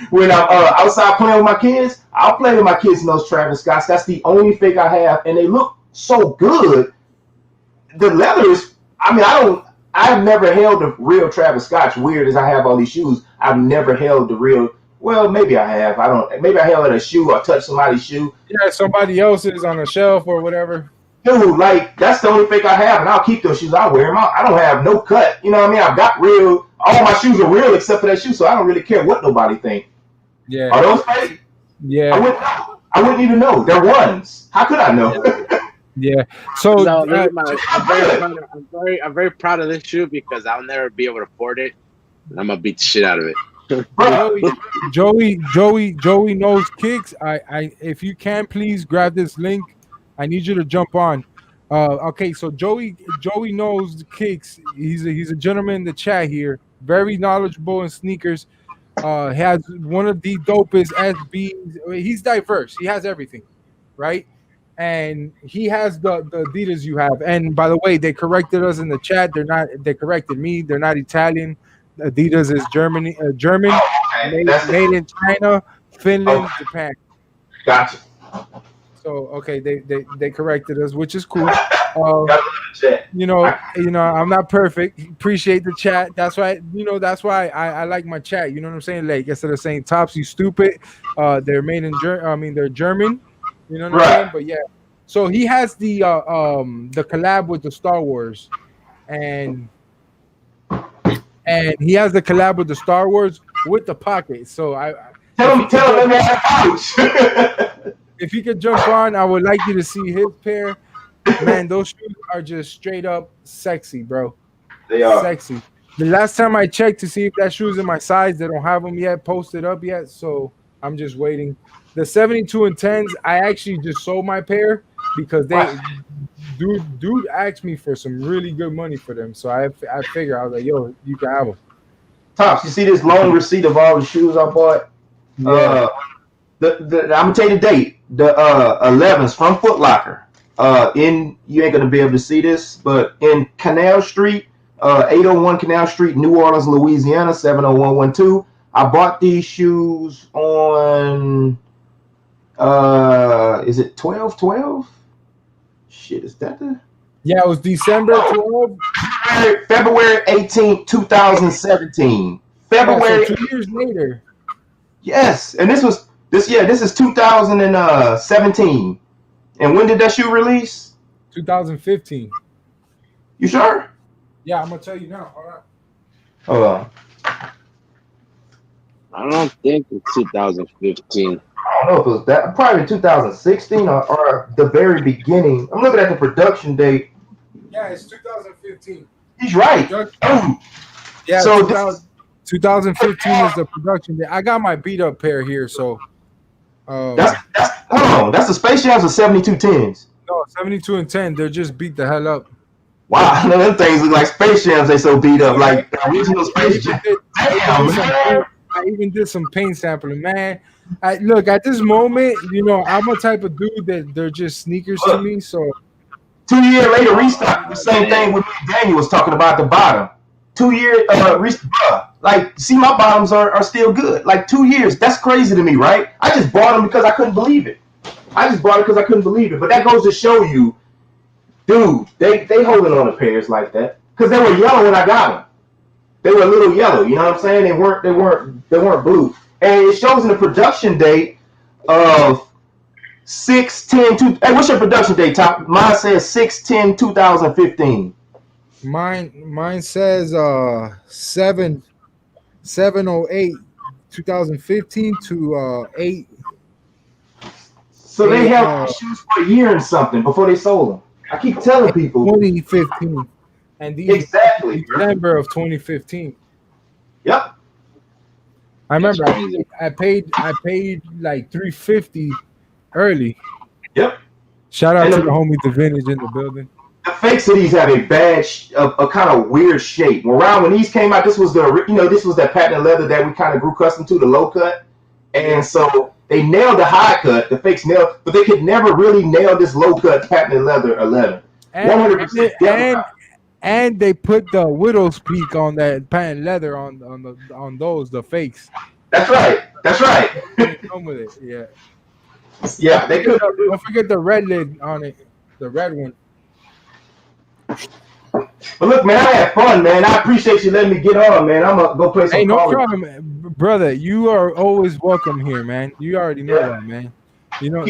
When I'm outside playing with my kids, I'll play with my kids in those Travis Scotts. That's the only fake I have, and they look so good. The leather is, I've never held the real Travis Scott. Weird as I have all these shoes, I've never held the real. Well, maybe I have. Maybe I held a shoe or touched somebody's shoe. Yeah, somebody else's on a shelf or whatever. Dude, like, that's the only fake I have, and I'll keep those shoes. I'll wear them out. I don't have no cut. You know what I mean? I've got real. All my shoes are real except for that shoe, so I don't really care what nobody think. Yeah. Are those fake? Yeah. I wouldn't know. I wouldn't even know. They're ones. How could I know? Yeah. So I'm very proud of this shoe because I'll never be able to afford it, and I'm gonna beat the shit out of it. Joey knows kicks. I if you can, please grab this link. I need you to jump on. Okay, so Joey knows the kicks. He's a gentleman in the chat here, very knowledgeable in sneakers. Has one of the dopest SBs. He's diverse. He has everything, right? And he has the Adidas you have. And by the way, they corrected us in the chat. They corrected me. They're not Italian. Adidas is German, made in China, Finland, Japan. Gotcha. So okay, they corrected us, which is cool. You know, I'm not perfect. Appreciate the chat. That's why, I like my chat. You know what I'm saying? Like, instead of saying "Tops, you stupid," they're made in they're German. You know what I'm saying? But yeah. So he has the collab with the Star Wars, and he has the collab with the Star Wars with the pocket. So tell him that. If he could jump on, I would like you to see his pair. Man, those shoes are just straight up sexy, bro. They are sexy. The last time I checked to see if that shoe's in my size, they don't have them yet posted up yet, so I'm just waiting. The 72 and 10s, I actually just sold my pair because dude asked me for some really good money for them, so I figured, I was like, yo, you can have them. Tops, you see this long receipt of all the shoes I bought? Yeah. I'm gonna tell you the date. The 11s from Foot Locker. You ain't gonna be able to see this, but in Canal Street, 801 Canal Street, New Orleans, Louisiana, 70112. I bought these shoes on is it 12/12? Shit, is that the? Yeah, it was December 12th. February 18th, 2017. February. So 2 years later. Yes, and this is 2017. And when did that shoe release? 2015. You sure? Yeah, I'm gonna tell you now. Hold on. I don't think it's 2015. I don't know if it was that. Probably 2016 or the very beginning. I'm looking at the production date. Yeah, it's 2015. He's right. Yeah, so 2015 is the production date. I got my beat up pair here, so. That's the Space Jams or 7210s. No, 72 and 10. They're just beat the hell up. Wow, them things look like Space Jams. They so beat up, like the original Space Jam. I even did some paint sampling, man. Look, at this moment, I'm a type of dude that they're just sneakers to me. So 2 year later restock. The same thing with me and Daniel was talking about the bottom. 2 year restock. Like, see, my bottoms are still good. Like 2 years. That's crazy to me, right? I just bought them because I couldn't believe it. But that goes to show you, dude, they holding on to pairs like that because they were yellow when I got them. They were a little yellow. You know what I'm saying? They weren't blue. And it shows in the production date of 6/10. Hey, what's your production date, Top? Mine says 6/10/2015. Mine says 7/08/2015 to 8. So they held shoes for a year and something before they sold them. I keep telling people 2015, and these exactly December of 2015. Yep. I remember I paid like $350 early. Yep. Shout out to the homie DeVintage in the building. The fakes of these have a bad, a kind of weird shape. When these came out, this was that patent leather that we kind of grew accustomed to, the low cut, and so they nailed the high cut. The fakes nailed, but they could never really nail this low cut patent leather 11. 100%. And they put the widow's peak on that patent leather on the fakes. That's right. Come with it, yeah. Yeah, they could. Don't forget the red lid on it, the red one. But look, man, I had fun, man. I appreciate you letting me get on, man. I'm gonna go play some. Hey, no problem, brother. You are always welcome here, man. You already know that, man. You are.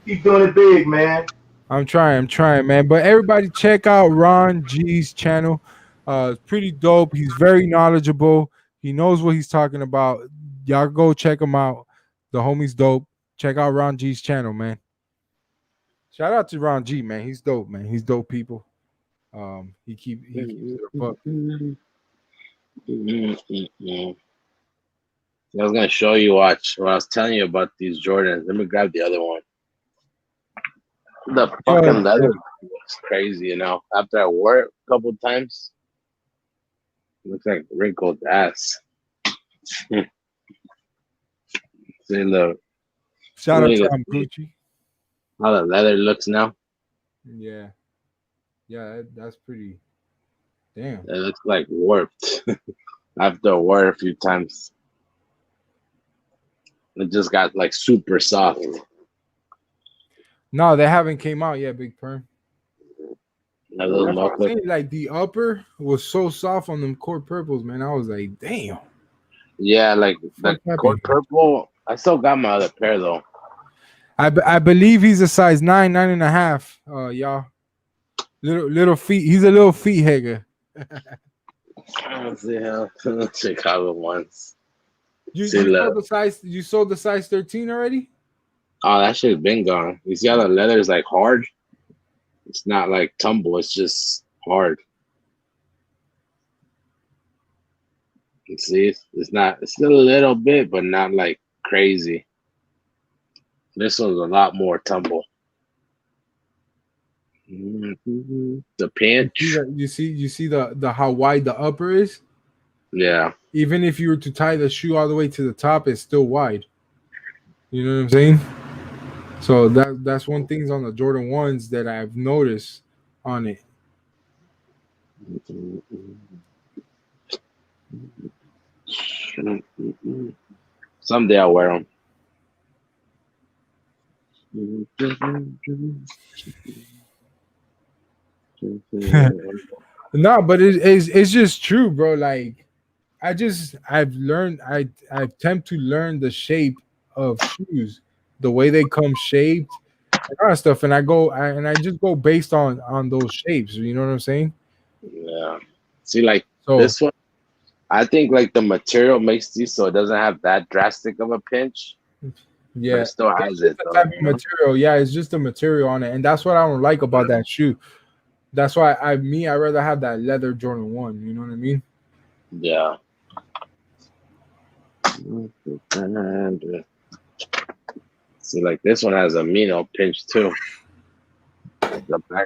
Keep doing it big, man. I'm trying, man. But everybody, check out Ron G's channel. It's pretty dope. He's very knowledgeable. He knows what he's talking about. Y'all go check him out. The homie's dope. Check out Ron G's channel, man. Shout out to Ron G, man. He's dope, man. He's dope people. He keeps it up. I was gonna show you when I was telling you about these Jordans. Let me grab the other one. The fucking leather looks crazy, you know. After I wore it a couple times, it looks like wrinkled ass. See, look. Shout out to Gucci. How the leather looks now. Yeah, that's pretty. Damn. It looks like warped. After I wore it a few times, it just got like super soft. No, they haven't came out yet, Big Perm. Like the upper was so soft on them core purples, man. I was like, damn. Yeah, like the core purple. I still got my other pair though. I believe he's a size 9.5. Y'all. Little feet. He's a little feet hagger. Let's see how Chicago ones. You sold the size 13 already? Oh, that shit's been gone. You see how the leather is like hard? It's not like tumble, it's just hard. You see, it's still a little bit, but not like crazy. This one's a lot more tumble. The pinch. You see the how wide the upper is? Yeah. Even if you were to tie the shoe all the way to the top, it's still wide. You know what I'm saying? So that's one thing on the Jordan 1s that I've noticed on it. Someday I'll wear them. No, but it's just true, bro. Like I attempt to learn the shape of shoes, the way they come shaped, and all that stuff, and I just go based on those shapes. You know what I'm saying? Yeah. See, like this one, I think like the material makes these so it doesn't have that drastic of a pinch. Yeah, it still has it. The type of material. Yeah, it's just the material on it, and that's what I don't like about that shoe. That's why I'd rather have that leather Jordan 1. You know what I mean? Yeah. See, like this one has a mean pinch too.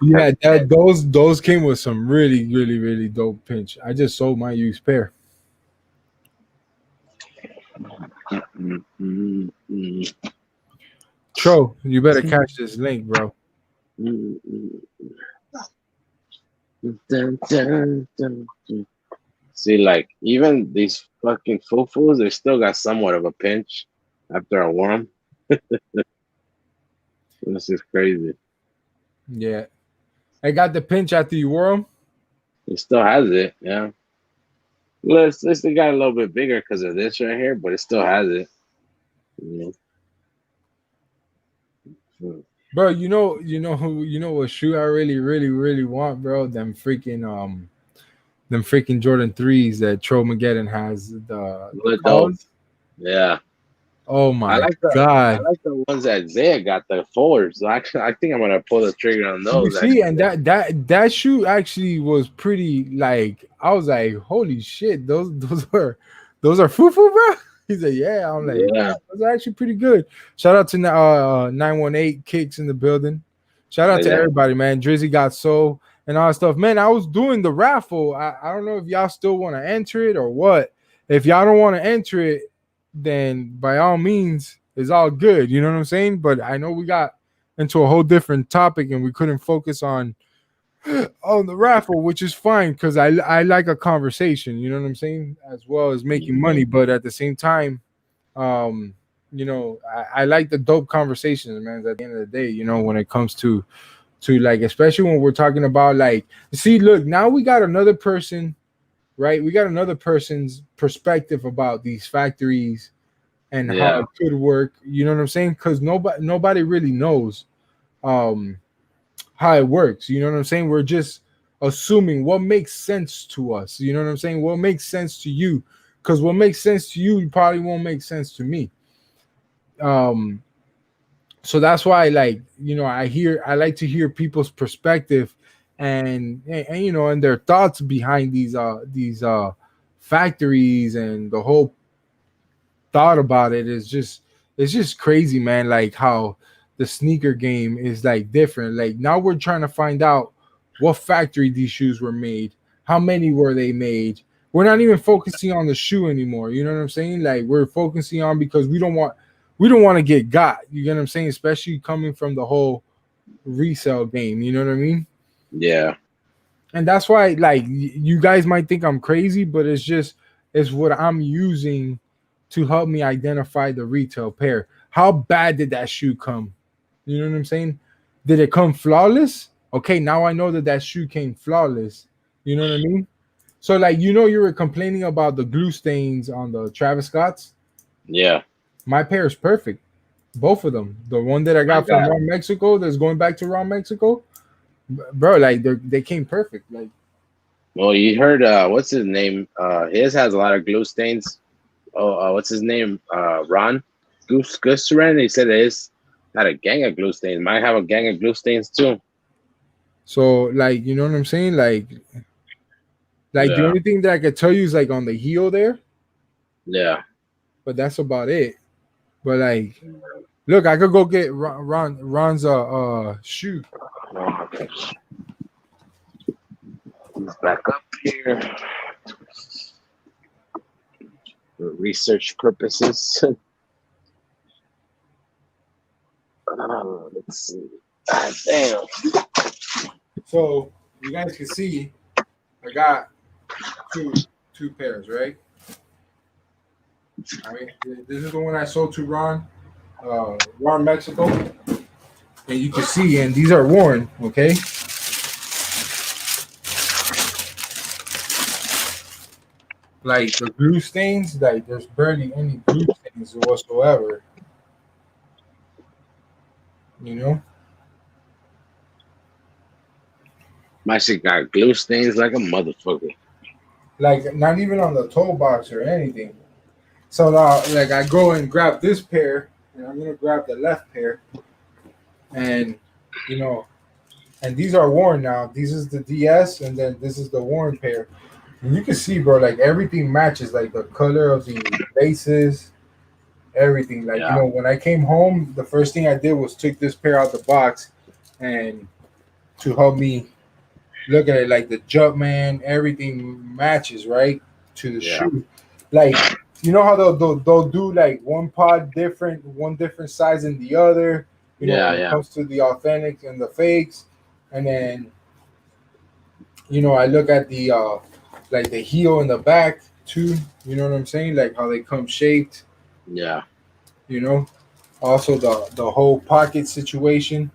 Yeah, those came with some really, really, really dope pinch. I just sold my used pair. Tro, you better catch this link, bro. See, like even these fucking foo-foos, they still got somewhat of a pinch after I wore them. This is crazy. Yeah. I got the pinch after you wore them. It still has it, yeah. Well, it's got a little bit bigger because of this right here, but it still has it. Bro, you know what shoe I really want, bro? Them freaking Jordan 3s that Tromageddon has the calls. Yeah. Oh my god. I like the ones that Zaya got, the fours. Actually, I think I'm gonna pull the trigger on You those. see, and that shoe actually was pretty, like, I was like, holy shit, those are foo-foo, bro. He said, yeah. I'm like, yeah, those are actually pretty good. Shout out to 918 Kicks in the building. Shout out to everybody, man. Drizzy got soul and all that stuff. Man, I was doing the raffle. I don't know if y'all still want to enter it or what. If y'all don't want to enter it, then by all means, it's all good. You know what I'm saying? But I know we got into a whole different topic and we couldn't focus on the raffle, which is fine because I like a conversation, you know what I'm saying, as well as making money. But at the same time, you know, I like the dope conversations, man. At the end of the day, you know, when it comes to like, especially when we're talking about, like, see, look, now we got another person, right? We got another person's perspective about these factories and how it could work. You know what I'm saying? Because nobody really knows how it works. You know what I'm saying? We're just assuming what makes sense to us. You know what I'm saying? What makes sense to you? Because what makes sense to you probably won't make sense to me. So that's why, like, you know, I like to hear people's perspective and you know, and their thoughts behind these factories, and the whole thought about it is just, it's just crazy, man. Like how the sneaker game is like different. Like now we're trying to find out what factory these shoes were made, how many were they made. We're not even focusing on the shoe anymore. You know what I'm saying? Like we're focusing on, because we don't want to get got. You get what I'm saying? Especially coming from the whole resale game. You know what I mean? Yeah. And that's why, like, you guys might think I'm crazy, but it's what I'm using to help me identify the retail pair. How bad did that shoe come? You know what I'm saying? Did it come flawless? Okay, now I know that shoe came flawless. You know what I mean? So, like, you know, you were complaining about the glue stains on the Travis Scotts. Yeah. My pair is perfect. Both of them. The one that I got from Raw Mexico, that's going back to Raw Mexico, bro, like they came perfect. Like, well, you heard what's his name? His has a lot of glue stains. What's his name? Ron Gusren. He said his had a gang of glue stains. Might have a gang of glue stains too. So, like, you know what I'm saying? Like the only thing that I could tell you is like on the heel there. Yeah. But that's about it. But like, look, I could go get Ron's shoe. He's back up here for research purposes. Let's see. Damn. So you guys can see, I got two pairs, right? All right. This is the one I sold to Ron Mexico, and you can see, and these are worn. Okay. Like the glue stains, like there's barely any glue stains whatsoever. You know? My shit got glue stains like a motherfucker. Like not even on the toe box or anything. So now, like, I go and grab this pair, and I'm gonna grab the left pair, and you know, and these are worn now. This is the DS, and then this is the worn pair. And you can see, bro, like everything matches, like the color of the laces, everything. Like, you know, when I came home, the first thing I did was took this pair out the box, and to help me look at it, like the Jumpman, everything matches right to the shoe. Like, you know how they'll do like one different size than the other, You know, Yeah, when it yeah. comes to the authentics and the fakes, and then I look at the like the heel in the back too. You know what I'm saying? Like how they come shaped. Yeah. You know, also the whole pocket situation.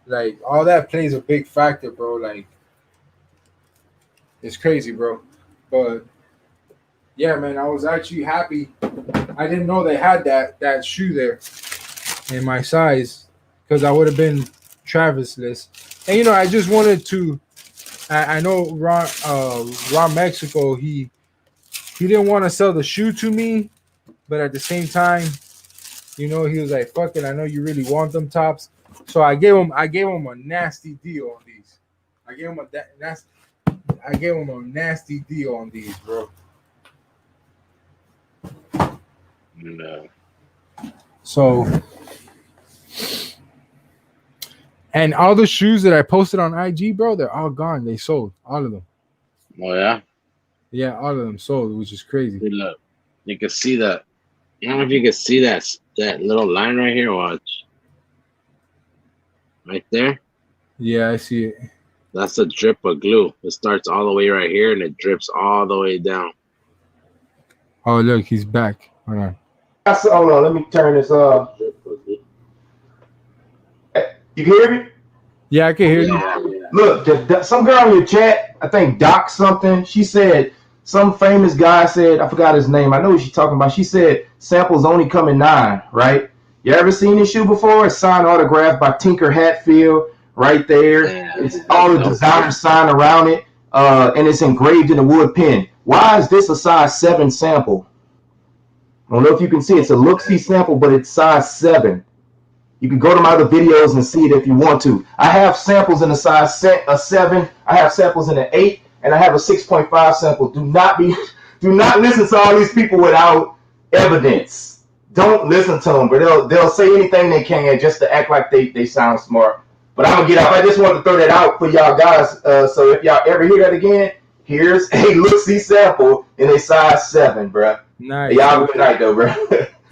Like all that plays a big factor, bro. Like it's crazy, bro. But yeah, man, I was actually happy. I didn't know they had that shoe there in my size because I would have been Travisless. And I just wanted to. I know Ron Mexico. He didn't want to sell the shoe to me, but at the same time, he was like, "Fuck it, I know you really want them tops." So I gave him a nasty deal on these. I gave him a nasty deal on these, bro. No. So, and all the shoes that I posted on IG, bro, they're all gone. They sold all of them. Oh yeah. Yeah, all of them sold, which is crazy. Hey, look, you can see that. I don't know if you can see that little line right here. Watch. Right there. Yeah, I see it. That's a drip of glue. It starts all the way right here and it drips all the way down. Oh, look, he's back. Hold on. Hold on, let me turn this off. You can hear me? Yeah, I can hear you. Yeah. Look, some girl in your chat, I think Doc something, she said, some famous guy said, I forgot his name. I know what she's talking about. She said samples only come in 9, right? You ever seen this shoe before? It's signed autographed by Tinker Hatfield right there. Yeah, it's all the designer sign around it, and it's engraved in a wood pen. Why is this a size 7 sample? I don't know if you can see. It's a look-see sample, but it's size 7. You can go to my other videos and see it if you want to. I have samples in a size 7. I have samples in an 8, and I have a 6.5 sample. Do not listen to all these people without evidence. Don't listen to them, but they'll say anything they can just to act like they sound smart. But I'm gonna get off. I just wanted to throw that out for y'all guys. So if y'all ever hear that again, here's a look-see sample in a size 7, bro. Nice. Y'all have a good night, though, bro.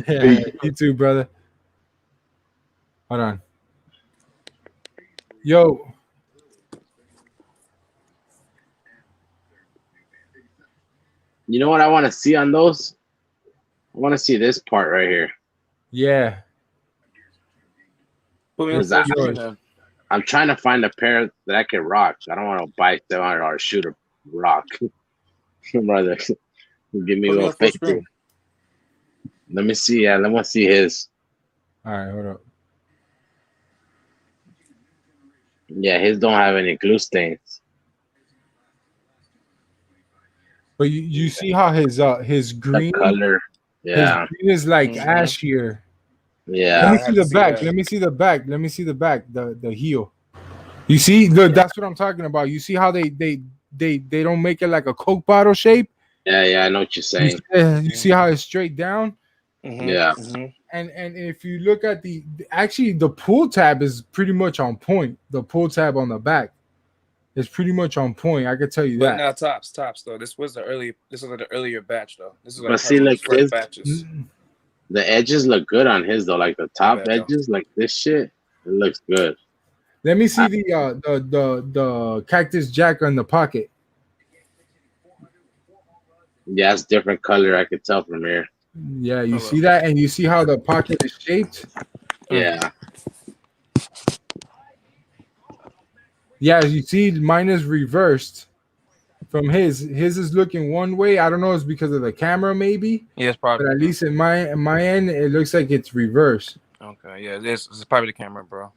Yeah, you too, brother. Hold on. Yo. You know what I want to see on those? I want to see this part right here. Yeah. I'm trying to find a pair that I can rock. I don't want to buy $700 shoe to rock. Brother, give me a little fake thing. Let me see. Yeah, let me see his. All right, hold up. Yeah, his don't have any glue stains. But you see how his green the color, yeah, his green is like ashier. Yeah. Let me see the back. Let me see the back. Let me see the back. The heel. You see, look, that's what I'm talking about. You see how they don't make it like a Coke bottle shape. Yeah, I know what you're saying. You see how it's straight down. Yeah. And if you look at the pull tab is pretty much on point. The pull tab on the back is pretty much on point. I could tell you that. But now tops though. This was the earlier batch though. This is like, but see, like this, batches. The edges look good on his though. Like the top edges, like this shit, it looks good. Let me see the Cactus Jack on the pocket. Yeah, it's different color. I could tell from here. Yeah, you see that, and you see how the pocket is shaped. Yeah. Yeah, you see, mine is reversed from his. His is looking one way. I don't know. It's because of the camera, maybe. Yeah, it's probably. But at least in my end, it looks like it's reversed. Okay, yeah, it's probably the camera, bro.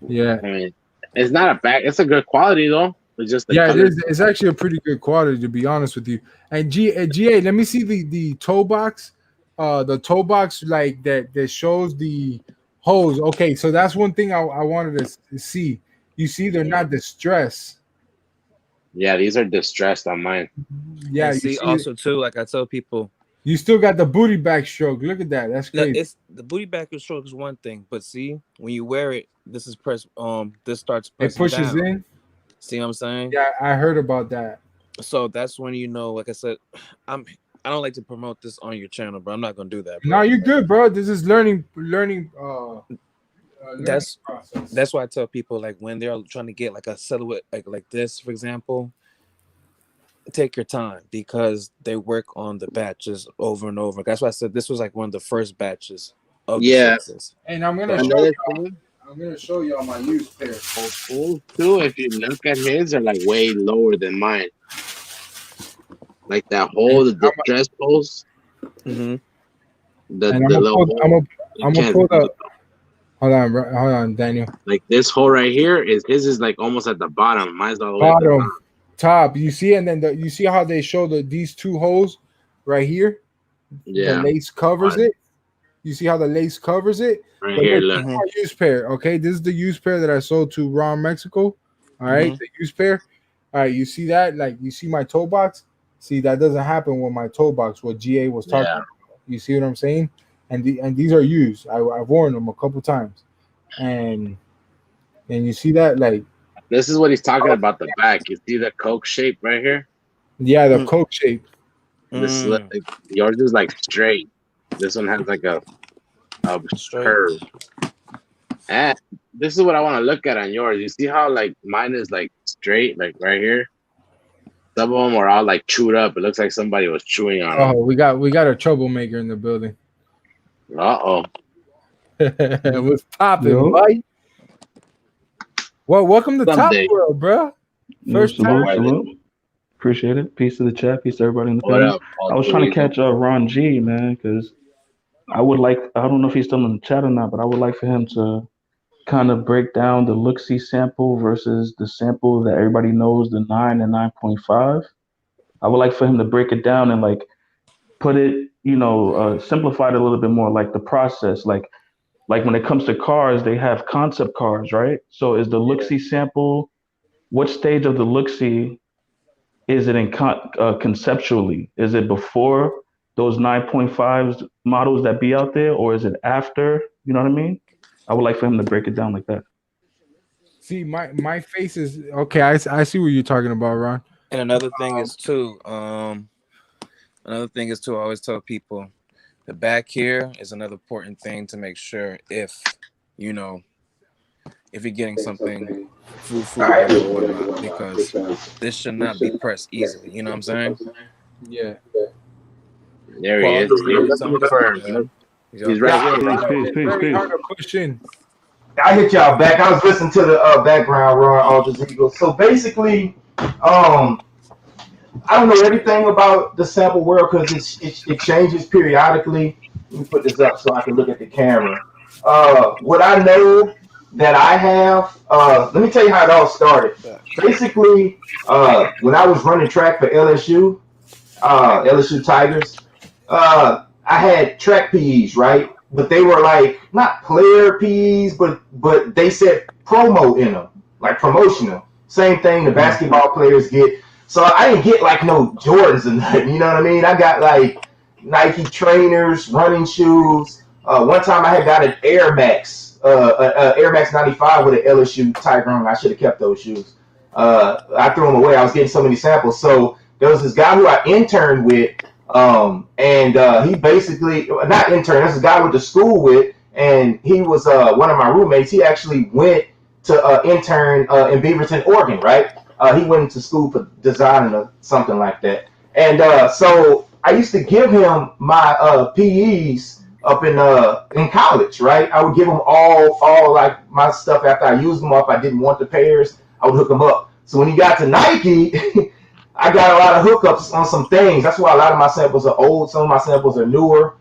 Yeah, I mean, it's not a bad. It's a good quality though. It's just it is. It's actually a pretty good quality, to be honest with you. And GA, let me see the toe box. The toe box like that shows the holes. Okay, so that's one thing I wanted to see. You see, they're not distressed. Yeah, these are distressed on mine. Yeah, and see also too, like I tell people, you still got the booty back stroke. Look at that. That's crazy. It's the booty back stroke is one thing, but see, when you wear it, this is this starts it pushes down. in. See what I'm saying? Yeah, I heard about that. So that's when like I said, I I don't like to promote this on your channel, but I'm not gonna do that. Bro. No, you're good, bro. This is learning That's process. that's why I tell people like when they're trying to get like a silhouette like this, for example, take your time because they work on the batches over and over. That's why I said this was like one of the first batches of the fixes. And I'm gonna show y'all my used pair. Too, if you look at his, are like way lower than mine. Like that hole, the distress post. Mm-hmm. I'm gonna pull up. Hold on, Daniel. Like this hole right here his is like almost at the bottom. Mine's all the way at the Bottom, bottom. top. You see, and then you see how they show these two holes right here. Yeah, the lace covers it. You see how the lace covers it? Right here, look. My used pair. Okay, this is the used pair that I sold to Ron Mexico. All right, the used pair. All right, you see that? Like you see my toe box. See, that doesn't happen with my toe box. What GA was talking about. You see what I'm saying? And these are used. I've worn them a couple times, and you see that like this is what he's talking about. The back. You see the Coke shape right here? Yeah, the Coke shape. This yours is like straight. This one has like a curve. And this is what I want to look at on yours. You see how like mine is like straight, like right here. Some of them are all like chewed up. It looks like somebody was chewing on them. Oh, we got a troublemaker in the building. Uh-oh. What's popping, buddy? Well, welcome to Top World, bro. First time. Appreciate it. Peace to the chat. Peace to everybody in the panel. I was trying to catch Ron G, man, because I would like, I don't know if he's still in the chat or not, but I would like for him to kind of break down the look-see sample versus the sample that everybody knows, the 9 and 9.5. I would like for him to break it down and like put it, simplify it a little bit more, like the process. Like when it comes to cars, they have concept cars, right? So is the look-see sample, what stage of the look-see is it in conceptually? Is it before those 9.5s models that be out there, or is it after? You know what I mean? I would like for him to break it down like that. See, my face is okay. I see what you're talking about, Ron. And another thing is too. I always tell people, the back here is another important thing to make sure if you're getting something food or whatnot, because this should not be pressed easily. You know what I'm saying? Yeah. There he is. He's right Very hard to push in. I hit y'all back. I was listening to the background, Ron Alders Eagle. So basically, I don't know everything about the sample world because it changes periodically. Let me put this up so I can look at the camera. What I know that I have, let me tell you how it all started. Basically, when I was running track for LSU Tigers, I had track PEs, right? But they were like not player PEs, but they said promo in them, like promotional. Same thing the basketball players get. So I didn't get like no Jordans and nothing, you know what I mean? I got like Nike trainers, running shoes. One time I had got an Air Max, Air Max 95 with an LSU Tiger on. I should have kept those shoes. I threw them away. I was getting so many samples. So there was this guy who I interned with, and he basically, not intern, that's a guy I went to school with, and he was one of my roommates. He actually went to intern in Beaverton, Oregon, right? He went to school for design or something like that. And so I used to give him my PEs up in college, right? I would give him all like my stuff after I used them up. I didn't want the pairs, I would hook them up. So when he got to Nike, I got a lot of hookups on some things. That's why a lot of my samples are old. Some of my samples are newer.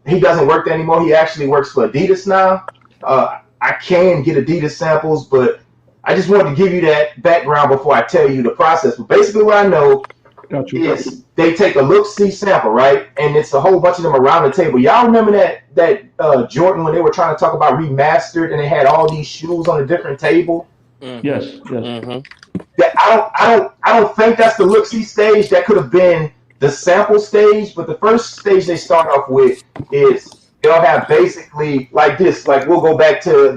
He doesn't work there anymore. He actually works for Adidas now. I can get Adidas samples, but I just wanted to give you that background before I tell you the process. But basically what I know is they take a look-see sample, right? And it's a whole bunch of them around the table. Y'all remember that Jordan when they were trying to talk about remastered and they had all these shoes on a different table? Mm-hmm. Yes. Mm-hmm. That I don't think that's the look-see stage. That could have been the sample stage, but the first stage they start off with is they'll have basically like this. Like we'll go back to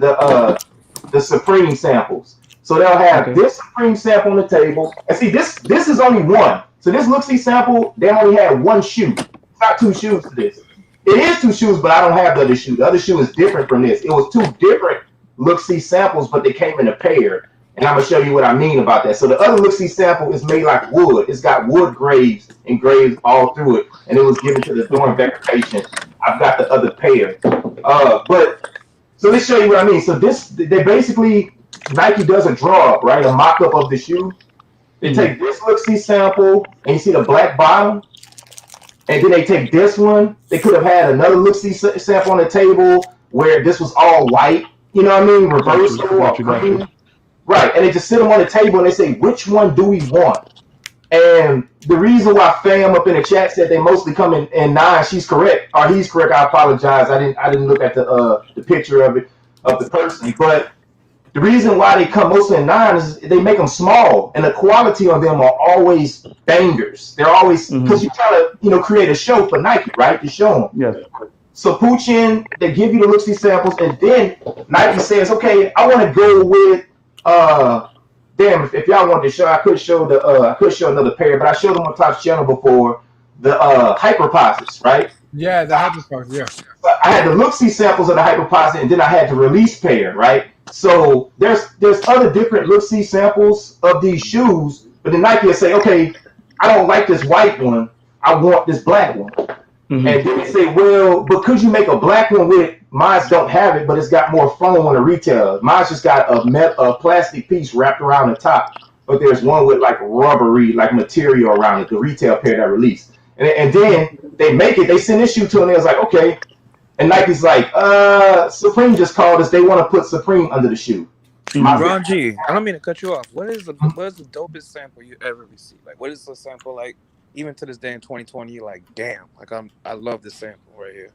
the Supreme samples. So they'll have this Supreme sample on the table. And see, this is only one. So this look-see sample, they only had one shoe. It's not two shoes to this. It is two shoes, but I don't have the other shoe. The other shoe is different from this. It was two different look-see samples, but they came in a pair. And I'm gonna show you what I mean about that. So the other look-see sample is made like wood. It's got wood graves engraved all through it, and it was given to the Dorn Becker patient. I've got the other pair. But so let's show you what I mean. So they basically, Nike does a draw up, right? A mock-up of the shoe. They take this look-see sample, and you see the black bottom, and then they take this one. They could have had another look-see sample on the table where this was all white. You know what I mean? Reversal or green. Right, and they just sit them on the table and they say, which one do we want? And the reason why Fam up in the chat said they mostly come in 9, she's correct, or he's correct. I apologize. I didn't look at the picture of the person, but the reason why they come mostly in 9 is they make them small, and the quality on them are always bangers. They're always because you're trying to create a show for Nike, right? To show them. Yes. So Puchin, they give you the look-see samples, and then Nike says, okay, I want to go with damn, if y'all wanted to show, I could show another pair, but I showed them on Topz channel before the hyperposits, right? Yeah, the hyperposits, yeah. But I had the look-see samples of the hyperposit, and then I had the release pair, right? So there's other different look-see samples of these shoes, but then Nike will say, okay, I don't like this white one, I want this black one. And then they say, well, because you make a black one with it, mine don't have it, but it's got more foam on the retail. Mine's just got a plastic piece wrapped around the top, but there's one with like rubbery, like material around it, the retail pair that released. And then they make it, they send this shoe to them, and they was like, okay. And Nike's like, Supreme just called us, they want to put Supreme under the shoe. Ron G, I don't mean to cut you off. What is the dopest sample you ever received? Like, what is the sample like? Even to this day in 2020, you're like, damn, like I love this sample right here.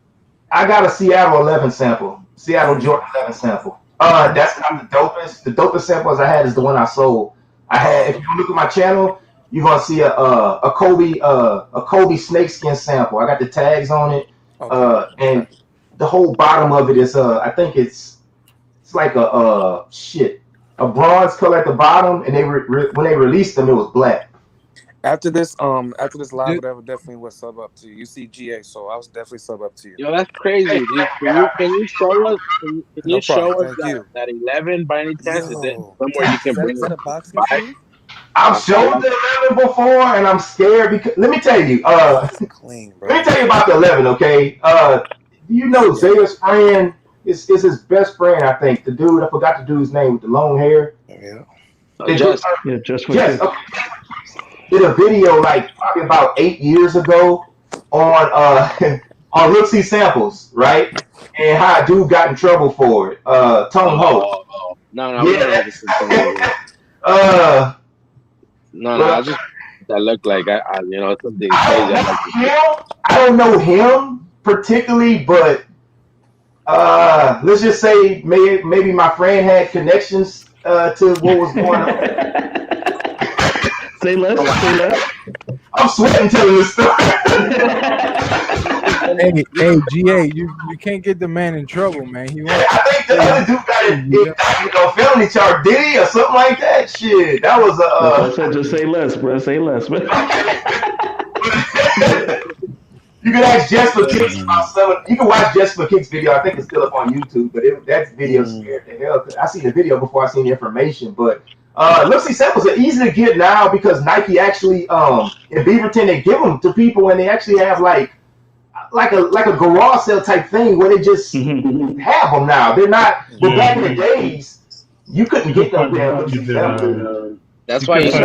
I got a Seattle 11 sample, Seattle Jordan 11 sample. That's not the dopest. The dopest samples I had is the one I sold. I had, if you look at my channel, you're gonna see a Kobe snakeskin sample. I got the tags on it, and the whole bottom of it is I think it's like a bronze color at the bottom, and when they released them, it was black. After this live, whatever, definitely was sub up to you. You see GA, so I was definitely sub up to you. Yo, that's crazy. Can you show us? Can you show us that 11 by any chance? Is it somewhere you can bring it a box? I've shown the 11 before, and I'm scared because let me tell you. Clean, bro. Let me tell you about the 11. Okay. You know Zaya's friend is his best friend. I think the dude. I forgot the dude's name with the long hair. Yeah. Just okay. Did a video like probably about 8 years ago on on look-see samples, right? And how a dude got in trouble for it. Tone Ho. No, yeah. I just that looked like something crazy. I don't know him particularly, but let's just say maybe my friend had connections to what was going on. Say less. I'm sweating telling this story. Hey, GA, you can't get the man in trouble, man. I think the other dude got a felony charge, did he, or something like that? Shit, that was I said just say less, bro. Say less, man. You can ask Jess for Kicks about some. You can watch Jess for Kicks video. I think it's still up on YouTube, but that video scared the hell. I seen the video before I seen the information, but. Look-see samples are easy to get now because Nike actually in Beaverton they give them to people and they actually have like a garage sale type thing where they just have them now. They're not. But back in the days, you couldn't get them damn look-see samples. That's why you see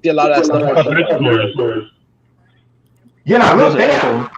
a lot of that stuff. Yeah, now look there.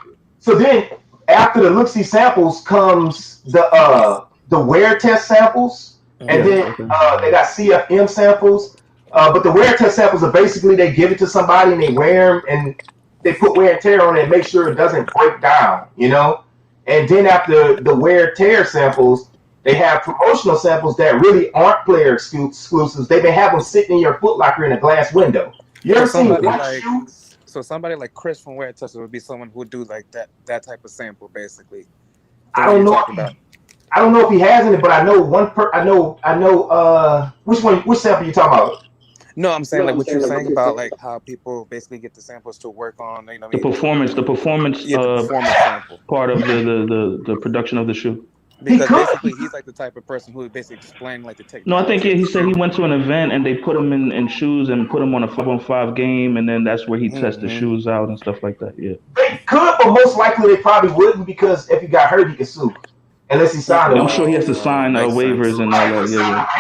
So then after the look-see samples comes the wear test samples. And then they got CFM samples, but the wear test samples are basically they give it to somebody and they wear them and they put wear and tear on it and make sure it doesn't break down, And then after the wear tear samples, they have promotional samples that really aren't player exclusives. They may have them sitting in your Foot Locker in a glass window. You ever seen one shoe? So somebody like Chris from Wear Test would be someone who would do like that type of sample, basically. I don't know. I don't know if he has any, but I know one I know. Which sample you talking about? No, I'm saying like what you're saying about like how people basically get the samples to work on. You know what I The mean? performance Yeah, the performance sample. part of the production of the shoe. Because basically he's like the type of person who would basically explain like the No, I think technology of he the said he shoe. went to an event and they put him in shoes and put him on a 5-on-5 game, and then that's where he tests the Mm-hmm. shoes out and stuff like that. Yeah. They could, but most likely they probably wouldn't because if he got hurt, he could sue. Unless he signed Yeah, a I'm sure he has to Oh, sign makes waivers sense. and all that.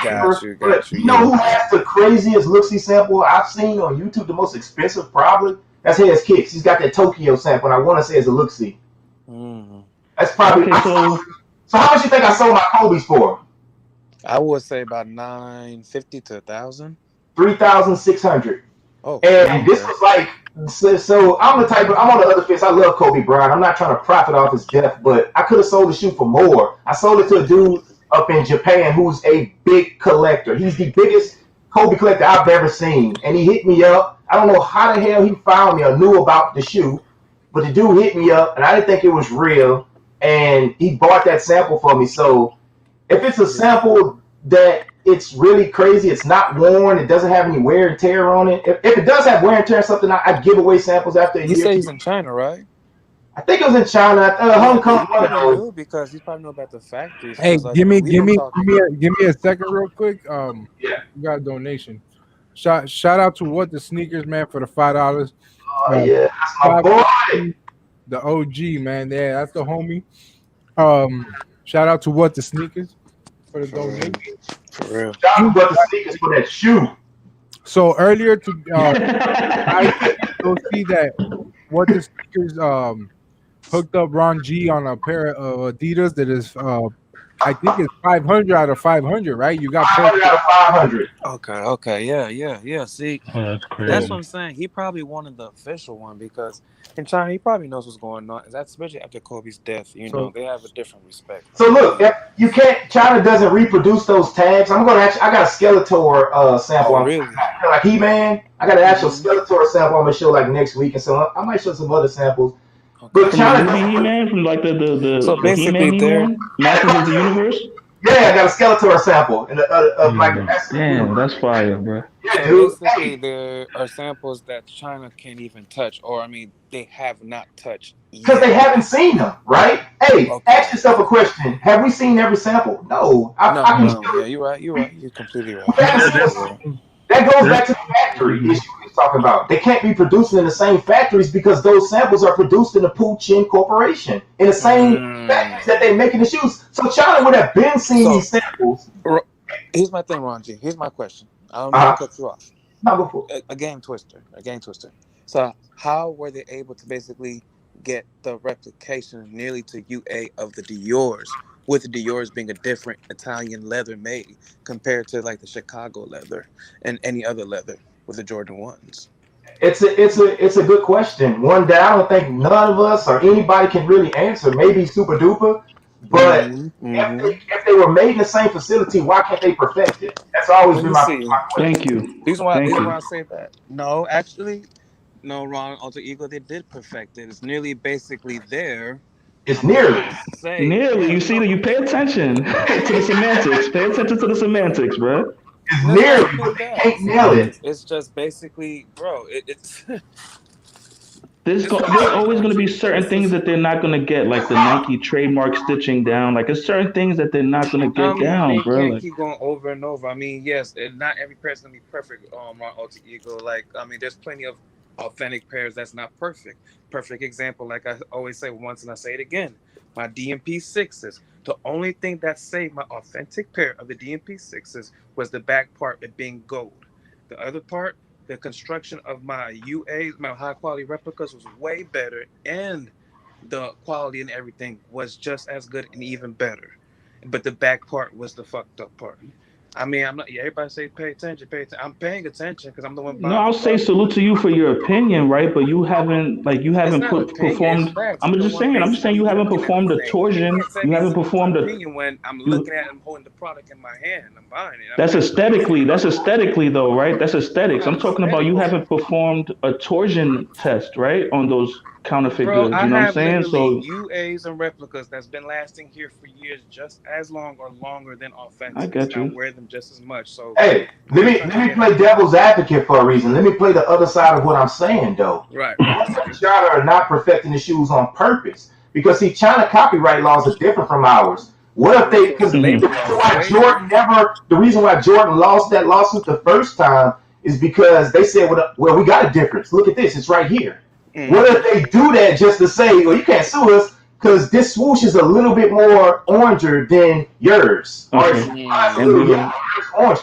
Yeah, Got you, But you know yeah. who has the craziest looksy sample I've seen on YouTube? The most expensive, probably. That's Heads Kicks. He's got that Tokyo sample, and I want to say it's a looksy. Mm-hmm. That's probably. Okay, so How much you think I sold my Kobe's for? I would say about $950 to $1,000. 3,600. Oh, And this was like, so I'm the type of, I'm on the other fence. I love Kobe Bryant. I'm not trying to profit off his death, but I could have sold the shoe for more. I sold it to a dude up in Japan who's a big collector. He's the biggest Kobe collector I've ever seen. And he hit me up. I don't know how the hell he found me or knew about the shoe, but the dude hit me up and I didn't think it was real. And he bought that sample for me. So if it's a sample that it's really crazy, it's not worn, it doesn't have any wear and tear on it. If it does have wear and tear or something, I give away samples after a year. You say he's in China, right? I think it was in China, Hong Kong. He probably knew because he probably know about the factories. Hey, Like, give me a second real quick. Yeah. We got a donation. Shout out to What the Sneakers, man, for the $5. Oh yeah, that's my boy. The OG, man. Yeah, that's the homie. Shout out to What the Sneakers for the donation. For real. Shout out to the sneakers for that shoe. So earlier I go see that What the Sneakers hooked up Ron G on a pair of Adidas that is I think it's 500 out of 500, right? You got 500 out of 500. Okay, yeah. See, that's crazy. that's what I'm saying. He probably wanted the official one because in China he probably knows what's going on. That's especially after Kobe's death. You know, they have a different respect. So look, if you can't, China doesn't reproduce those tags. I'm gonna actually, I got a Skeletor sample. Oh, really? Like He-Man, I got an actual Skeletor sample I'm gonna show like next week, and so I might show some other samples. But from China, the movie He-Man, from like the So basically, He-Man, Masters of the Universe. yeah, I got a Skeletor sample and like Damn, that's fire, bro. Yeah, So dude. basically, Hey, there are samples that China can't even touch, or I mean, they have not touched because they yet. haven't seen them, right? Hey, ask yourself a question. Have we seen every sample? No. I can No, yeah, you're right. You're completely right. We haven't seen them. That goes back to the factory issue we was talking about. They can't be producing in the same factories because those samples are produced in the Puchin Corporation in the same factories that they're making the shoes. So China would have been seeing these samples. Here's my thing, Ron G. Here's my question. I don't know to cut you off. Not before. A game twister. So how were they able to basically get the replication nearly to UA of the Dior's, with the Dior's being a different Italian leather made compared to like the Chicago leather and any other leather with the Jordan 1s? It's a good question. One that I don't think none of us or anybody can really answer. Maybe Super Duper, but if they were made in the same facility, why can't they perfect it? That's always been my question. Thank you. Reason why I say that. No, actually, no, Ron, Alter Ego, they did perfect it. It's nearly basically there. It's nearly. Nearly. You see that you pay attention to the semantics. Pay attention to the semantics, bro. It's nearly, but they can't nail it. It's just basically, bro, it's... There's always going to be certain things that they're not going to get, like the Nike trademark stitching down. Like, there's certain things that they're not going to get down, bro. You can't keep going over and over. I mean, yes, not every pair is going to be perfect, Ron Alter Ego. Like, I mean, there's plenty of authentic pairs that's not perfect. Perfect example, like I always say once and I say it again, my DMP 6s. The only thing that saved my authentic pair of the DMP 6s was the back part, it being gold. The other part, the construction of my UAs, my high quality replicas, was way better, and the quality and everything was just as good and even better. But the back part was the fucked up part. I mean, I'm not. Yeah, everybody say pay attention. I'm paying attention because I'm the one. No, I'll say salute to you for your opinion, right? But you haven't performed. I'm just saying you haven't performed a torsion. You haven't performed a. When I'm looking at it, I'm holding the product in my hand. I'm buying it. That's aesthetically though, right? That's aesthetics. I'm talking about you haven't performed a torsion test, right? On those counterfeit Bro, goods. I You know what I'm have saying? literally So UAs and replicas that's been lasting here for years, just as long or longer than I authentics, and get I you. wear them just as much. So, Hey, what are you trying let to me get at? play devil's advocate for a reason. Let me play the other side of what I'm saying though. Right, right. China are not perfecting the shoes on purpose because see, China copyright laws are different from ours. What if they? Bro, Because labor the reason laws is why way Jordan different. never, the reason why Jordan lost that lawsuit the first time is because they said, well, we got a difference. Look at this, it's right here. What if Mm-hmm. they do that just to say, well, you can't sue us because this swoosh is a little bit more oranger than yours, or it's Okay. mine's a And little we yellow, don't. yours orange.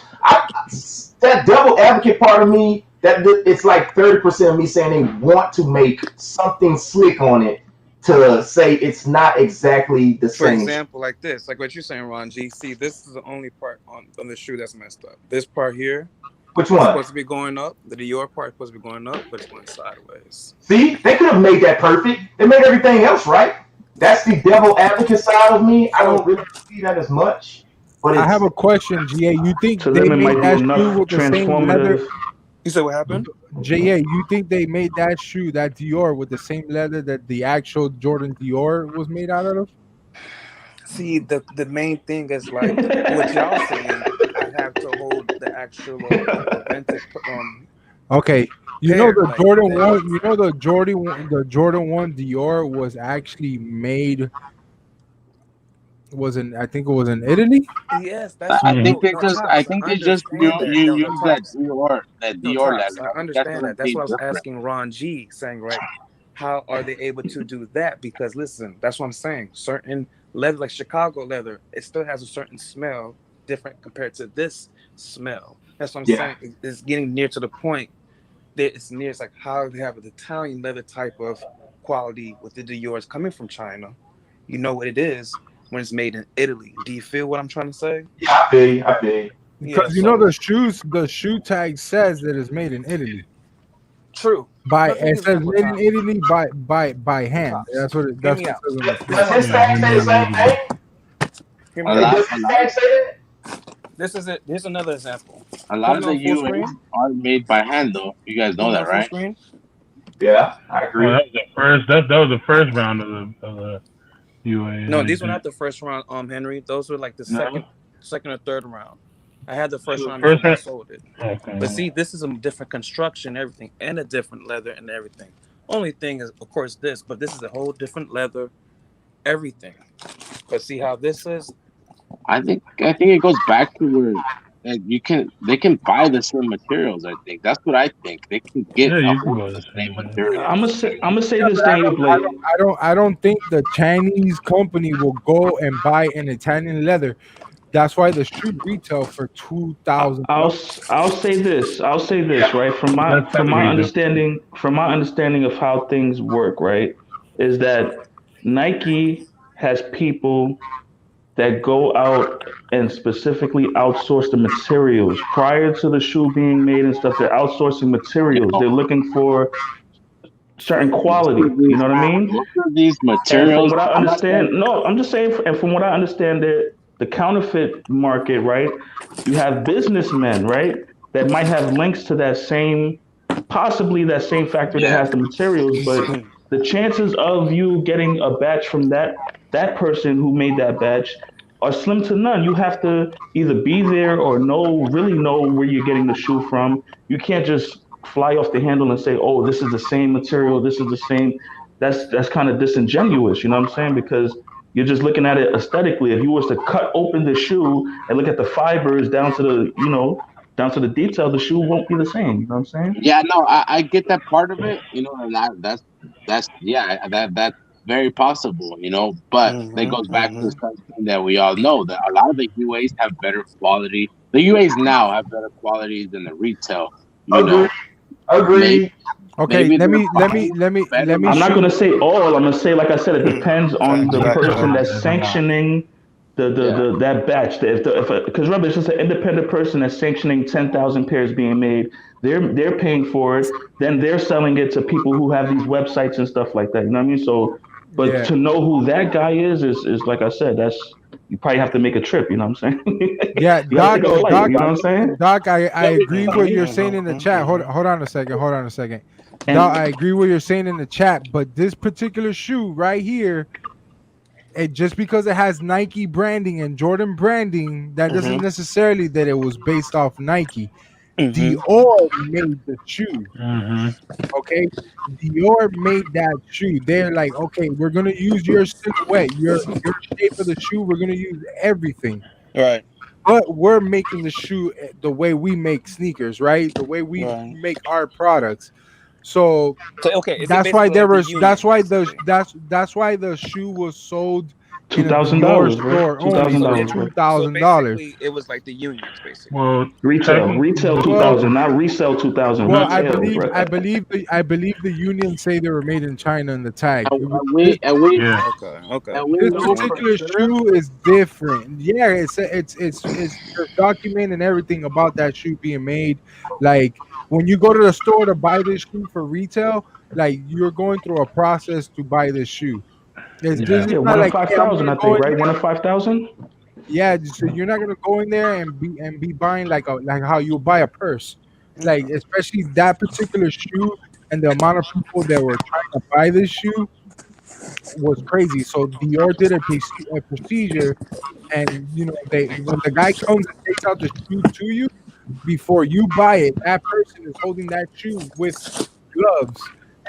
That devil advocate part of me, that it's like 30% of me saying they want to make something slick on it to say it's not exactly the For same. example, like this, like what you're saying, Ron G. See, this is the only part on the shoe that's messed up. This part here Which is one? supposed to be going up. The Dior part is supposed to be going up, but it's going sideways. See, they could have made that perfect. They made everything else right. That's the devil advocate side of me. I don't So, really see that as much, but I have it's a question, GA. You think To they them, it made might be that shoe enough with the same leather? transformative. you said what happened? GA, you think they made that shoe, that Dior, with the same leather that the actual Jordan Dior was made out of? See, the main thing is like what y'all saying. I have to hold the actual authentic Okay. You know pair the like Jordan that. one. You know the Jordan 1 Dior was actually made. Was in, I think it was in Italy. Yes, that's I think no, they no, just I Tops. I think they just you understand that. you No, no, use that Tops. No, Dior Tops. leather. I I think that's understand what that. That's made what I was different. asking Ron G, saying, right? How are they able to do that? Because listen, that's what I'm saying. Certain leather, like Chicago leather, it still has a certain smell different compared to this smell. That's what I'm yeah. saying. It's getting near to the point that it's near. It's like how they have an Italian leather type of quality with the Dior's coming from China. You know what it is when it's made in Italy. Do you feel what I'm trying to say? Yeah, I feel you. I feel you. Because Yeah, you know so the shoe tag says that it's made in Italy. true. By, But for it says example, made in Tops, Italy by hand. Tops, hear That's me what it out. says on the This shoe. is Does what I'm his saying. tag say the same thing? Hear A me Hey, out. lot does a his lot tag say that? This is it. Here's another example. a lot Put of it the on full UAs screen. are made by hand though. You guys Put know it that, on full right? screen. Yeah, I Oh, agree. that was the first. That was the first round of the UA. No, Like these were that. not the first round, Henry. Those were like the No. second or third round. I had the That first was the round before first when I round. sold it. But Okay. see, this is a different construction, everything, and a different leather and everything. Only thing is, of course, this, but this is a whole different leather, everything. But see how this is? I think it goes back to where they can buy the same materials. I think that's what I think. They can get Yeah, a you can hold go of to the the same same thing. material. I'm gonna say Yeah, this, but I Daniel don't, I Blake. don't, I don't, I don't think the Chinese company will go and buy an Italian leather. That's why the shoe retail for $2,000. I'll say this, right? That's pedigree From my understanding of how things work, right, is that Nike has people that go out and specifically outsource the materials prior to the shoe being made and stuff. They're outsourcing You materials. know, They're looking for certain most quality. of these You know what I mean? most of these And from materials. what I I'm not understand, saying no, I'm just saying, and from what I understand, the counterfeit market, right? You have businessmen, right, that might have links to that same, possibly that same factory that yeah. has the materials, but the chances of you getting a batch from that person who made that batch are slim to none. You have to either be there or really know where you're getting the shoe from. You can't just fly off the handle and say, "Oh, this is the same material. This is the same." That's kind of disingenuous. You know what I'm saying? Because you're just looking at it aesthetically. If you was to cut open the shoe and look at the fibers down to down to the detail, the shoe won't be the same. You know what I'm saying? Yeah, no, I get that part of it, and that's yeah, that's very possible, but that goes back to something that we all know that a lot of the UAs have better quality. The UAs now have better quality than the retail, you Agree. know. Maybe Agree. Okay, maybe let they're me let me buying let me better let me I'm not shoot. gonna material. say all. I'm gonna say, like I said, it depends on Facts, the facts. person that's There's a lot. sanctioning Yeah. that batch. Because remember, it's just an independent person that's sanctioning 10,000 pairs being made. They're paying for it. Then they're selling it to people who have these websites and stuff like that. You know what I mean? So, but Yeah, to know who that guy is like I said, that's you probably have to make a trip. You know what I'm saying? yeah, You got to take a flight. Doc, You know what I'm saying? Doc. I agree what you're saying in the chat. Hold Mhm. hold on a second. Hold on a second. And No, I agree with what you're saying in the chat, but this particular shoe right here, it just because it has Nike branding and Jordan branding, that doesn't Mm-hmm. necessarily that it was based off Nike. Mm-hmm. Dior made the shoe. Mm-hmm. Okay, Dior made that shoe. They're like, okay, we're gonna use your silhouette, your shape of the shoe. We're gonna use everything, Right. but we're making the shoe the way we make sneakers, right? The way we Right. make our products. So So okay, is it that's why basically there like the was. That's union, why basically? that's why the shoe was sold in a Dior $2,000, bro. store only So for $2,000, it bro. so $2,000. basically it was like the unions, basically. Well, Retail Well, 2,000, not resell 2,000. well, not, Retail, bro. I believe the unions say they were made in China in the tag. And This, yeah. Okay. Okay. and we this know for particular sure. shoe is different. Yeah, it's there's document and everything about that shoe being made. Like when you go to the store to buy this shoe for retail, like you're going through a process to buy this shoe. It's Yeah. just Yeah, it's one not of like, hey, I'm 5,000, gonna I go think, in right? One there. of 5,000. Yeah, so you're not gonna go in there and be buying like how you buy a purse, like especially that particular shoe and the amount of people that were trying to buy this shoe was crazy. So Dior did a procedure, and they when the guy comes and takes out the shoe to you before you buy it, that person is holding that shoe with gloves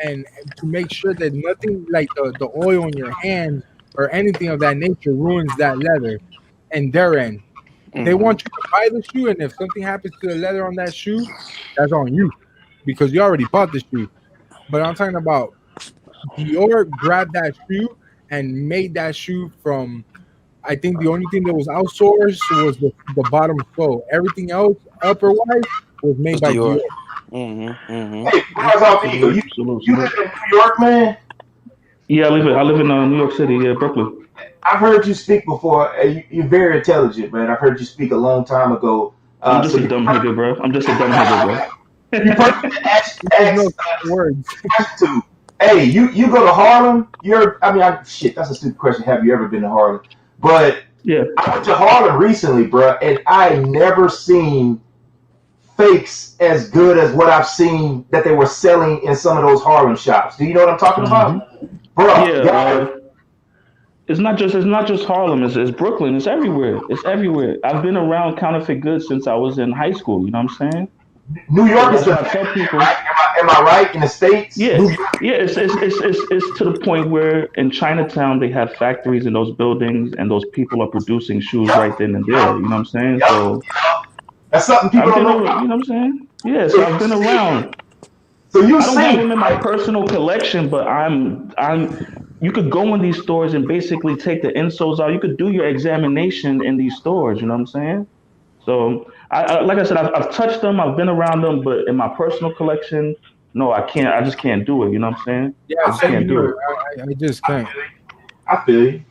and to make sure that nothing like the oil in your hands or anything of that nature ruins that leather and their end. They Mm-hmm. want you to buy the shoe, and if something happens to the leather on that shoe, that's on you because you already bought the shoe. But I'm talking about Dior grabbed that shoe and made that shoe from. I think the only thing that was outsourced was the bottom sole. Everything else, upper wise, was made It's by Dior. Dior. Mm-hmm. Hey, Mm-hmm. how's all Eagle? Salute, You salute, you live salute. in New York, man? Yeah, I live in New York City, yeah, Brooklyn. I've heard you speak before. You're very intelligent, man. I've heard you speak a long time ago. I'm just So a dumb nigga, bro. I'm just a dumb nigga, bro. you perfect to There's no ask words. to. Hey, you go to Harlem? Shit. That's a stupid question. Have you ever been to Harlem? But Yeah. I went to Harlem recently, bro, and I never seen fakes as good as what I've seen that they were selling in some of those Harlem shops. Do you know what I'm talking about, bro? Yeah, y'all- it's not just Harlem. It's Brooklyn. It's everywhere. It's everywhere. I've been around counterfeit goods since I was in high school. You know what I'm saying? New So York is that's the why I tell people. right? Am I right in the states? Yeah, New York, yeah. It's to the point where in Chinatown they have factories in those buildings, and those people are producing shoes right then and there. You know what I'm saying? yep. So That's something people I've don't been, know you about. know what I'm saying? Yeah. So So I've been around. you I don't have see, them in my personal collection, but you could go in these stores and basically take the insoles out. You could do your examination in these stores. You know what I'm saying? So like I said, I've touched them. I've been around them, but in my personal collection, no, I can't. I just can't do it. You know what I'm saying? Yeah, I just same can't do here. it. I just can't. I feel you.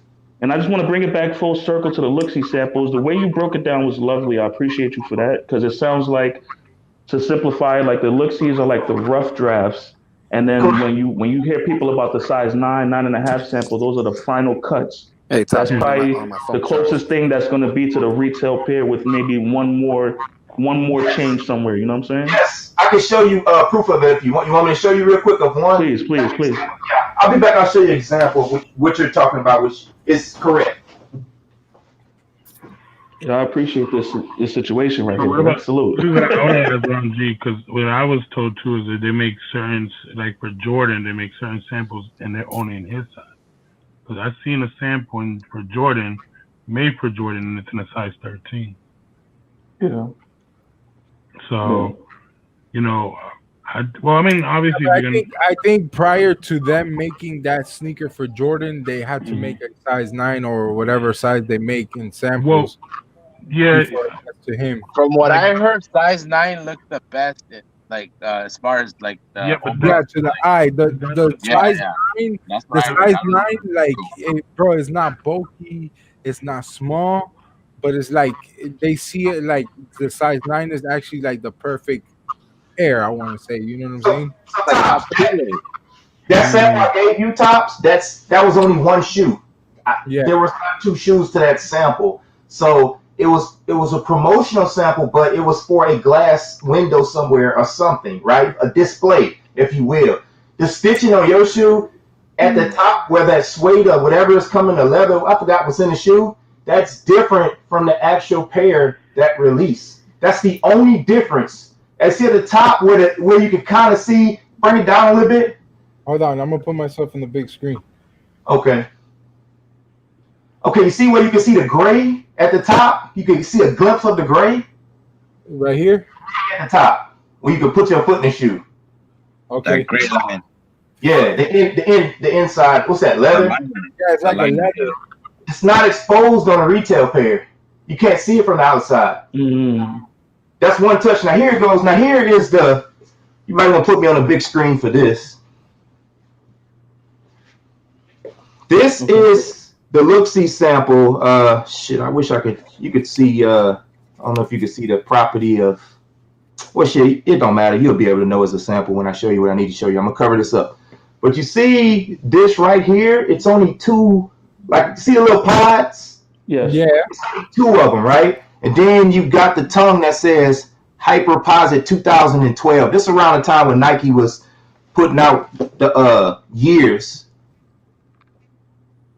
And I just want to bring it back full circle to the Looksy samples. The way you broke it down was lovely. I appreciate you for that because it sounds like, to simplify, like the Looksies are like the rough drafts, and then Correct. when you hear people about the size 9.5 sample, those are the final cuts. Hey, That's Tops, my probably my the phone charged. closest thing that's going to be to the retail pair with maybe one more change somewhere. You know what I'm saying? Yes, I can show you proof of it if you want. You want me to show you real quick of one? Please, please, please. Yeah, I'll be back. I'll show you an example of what you're talking about, which is correct. Yeah, I appreciate this situation right So here. what Bro. about Salute. what about LeBron G? Because what I was told too is that they make certain, like for Jordan, they make certain samples and they're only in his size. Because I've seen a sample for Jordan, made for Jordan, and it's in a size 13. Yeah. So, you know, obviously I they're gonna. think I think prior to them making that sneaker for Jordan, they had to make a size 9 or whatever size they make in samples Yeah, before it gets to him. From what like, I heard, size 9 looked the best. As far as like the yeah, but Yeah, to the eye. The yeah, size yeah. 9, That's the what I heard. size 9, like bro, it's not bulky, it's not small, but it's like they see it like the size 9 is actually like the perfect pair. I want to say, you know what I'm saying? Like top feeling. That sample I gave you, Tops, that was only one shoe. Yeah. There was not two shoes to that sample. So it was a promotional sample, but it was for a glass window somewhere or something, right? A display. if you will. The stitching on your shoe at the top where that suede or whatever is coming, the leather, I forgot what's in the shoe, that's different from the actual pair that release. That's the only difference. And see at the top where you can kind of see, bring it down a little bit. Hold on, I'm gonna put myself in the big screen. Okay. Okay, you see where you can see the gray at the top? You can see a glimpse of the gray? Right here? At the top, where you can put your foot in the shoe. Okay. That gray line. Yeah, the inside, what's that, leather? Yeah, it's like a leather. It's not exposed on a retail pair. You can't see it from the outside. Mm. That's one touch. Now here it goes. Now here is you might want to put me on a big screen for this. This is the look-see sample. I wish you could see, I don't know if you could see the property of, well, shit, it don't matter. You'll be able to know it's a sample when I show you what I need to show you. I'm going to cover this up. But you see this right here? It's only two, like, see the little pods? Yes. Yeah. It's only two of them, right? And then you've got the tongue that says Hyperposit 2012. This is around the time when Nike was putting out the years.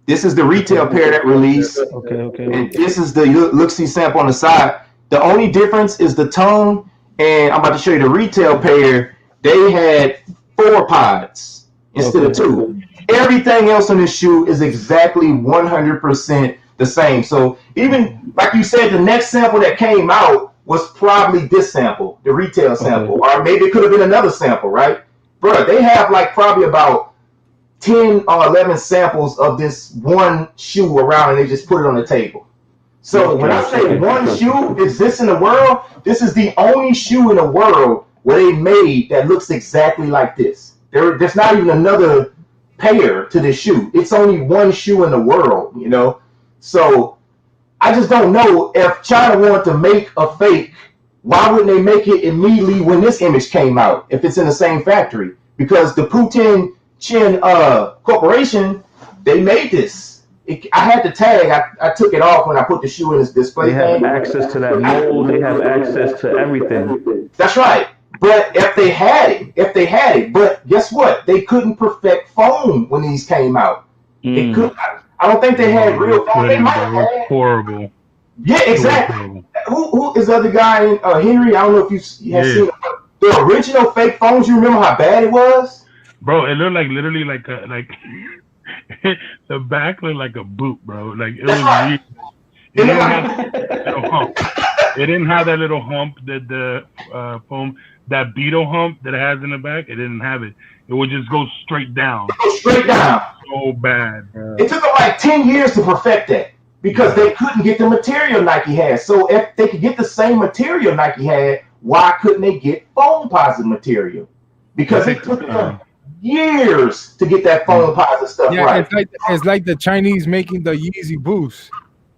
This is the retail pair that released. Okay. And this is the look-see sample on the side. The only difference is the tongue, and I'm about to show you the retail pair. They had 4 pods instead of 2. Everything else on this shoe is exactly 100% the same. So even, like you said, the next sample that came out was probably this sample, the retail sample, or maybe it could have been another sample, right? Bro, they have like probably about 10 or 11 samples of this one shoe around, and they just put it on the table. So when I say one shoe exists in the world, this is the only shoe in the world where they made that looks exactly like this. There's not even another pair to this shoe. It's only one shoe in the world, you know? So I just don't know if China wanted to make a fake, why wouldn't they make it immediately when this image came out, if it's in the same factory? Because the Putin Chin Corporation, they made this. I had the tag. I took it off when I put the shoe in this display. They have access to that mold. They have access to everything. That's right. But if they had it, but guess what? They couldn't perfect foam when these came out. They couldn't. I don't think they had real foam. They might have had. Horrible. Yeah, exactly. Who is the other guy in Henry? I don't know if you have seen the original fake foams. You remember how bad it was? Bro, it looked like literally like the back looked like a boot, bro. Like it was right. It didn't have that little hump. It didn't have that little hump that the foam, that beetle hump that it has in the back. It didn't have it. It would just go straight down. Straight down. So bad, bro. It took them like 10 years to perfect that because they couldn't get the material Nike had. So if they could get the same material Nike had, why couldn't they get foam positive material? Because it took them years to get that foam positive stuff right. It's like the Chinese making the Yeezy Boost,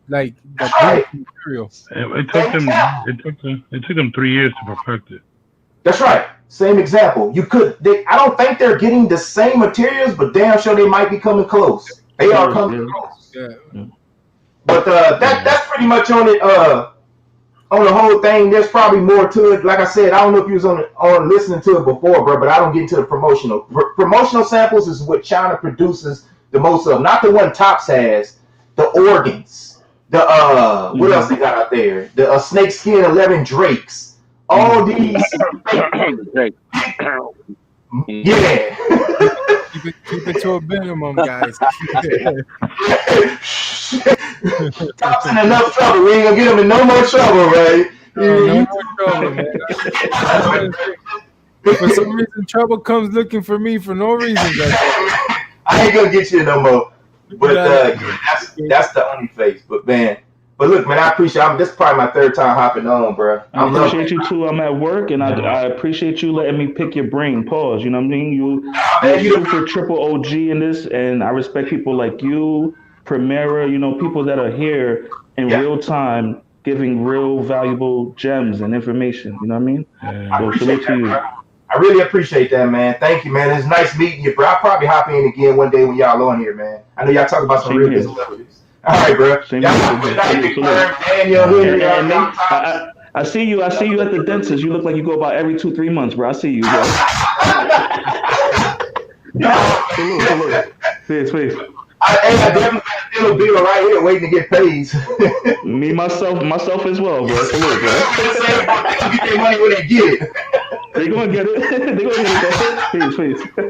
like the material. It took them 3 years to perfect it. That's right. Same example. I don't think they're getting the same materials, but damn sure they might be coming close. They are coming close. Yeah. But that's pretty much on it. On the whole thing, there's probably more to it. Like I said, I don't know if you was on listening to it before, bro, but I don't get into the promotional samples is what China produces the most of. Not the one Topz has, the organs. The what else they got out there? The snakeskin 11 Drakes. All these. Yeah. Keep it to a minimum, guys. Topz in enough trouble. We ain't gonna get him in no more trouble, right? No more trouble, man. For some reason, trouble comes looking for me for no reason. I ain't gonna get you no more. But that's the only face. But man. But look, man, I appreciate. This is probably my 3rd time hopping on, bro. I appreciate you too. I'm at work, and I appreciate you letting me pick your brain. Pause. You know what I mean? You're super triple OG in this, and I respect people like you, Primera. You know, people that are here in real time, giving real valuable gems and information. You know what I mean? So salute to you. I really appreciate that, man. Thank you, man. It's nice meeting you, bro. I'll probably hop in again one day when y'all on here, man. I know y'all talk about some real good celebrities. All right, bro. I see you. I see you at the dentist. You look like you go about every 2-3 months, bro. I see you, bro. Salute. Peace. I definitely got a dealer bill right here waiting to get paid. Me, myself as well, bro. Salute, bro. They'll get their money when they get it. They gonna get it. They gonna get it, though. Peace. That's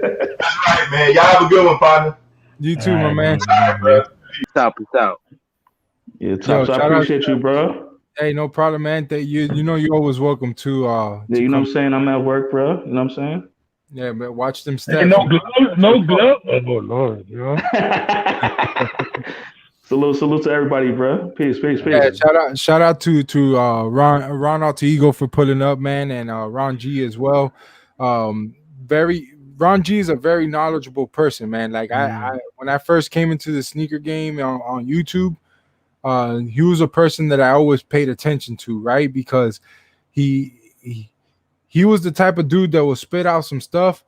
right, man. Y'all have a good one, partner. You too, my man. All right, bro. Peace out. Yeah, Topz, I appreciate you, bro. Hey, no problem, man. You know you're always welcome to. Yeah, you know what I'm saying? I'm at work, bro. You know what I'm saying? Yeah, but watch them steps. Hey, no glove. Oh Lord, yo. Salute to everybody, bro. Peace. Yeah, shout out to Ron Altiego for pulling up, man, and Ron G as well. Ron G is a very knowledgeable person, man. Like I when I first came into the sneaker game on YouTube, he was a person that I always paid attention to, right? Because he was the type of dude that would spit out some stuff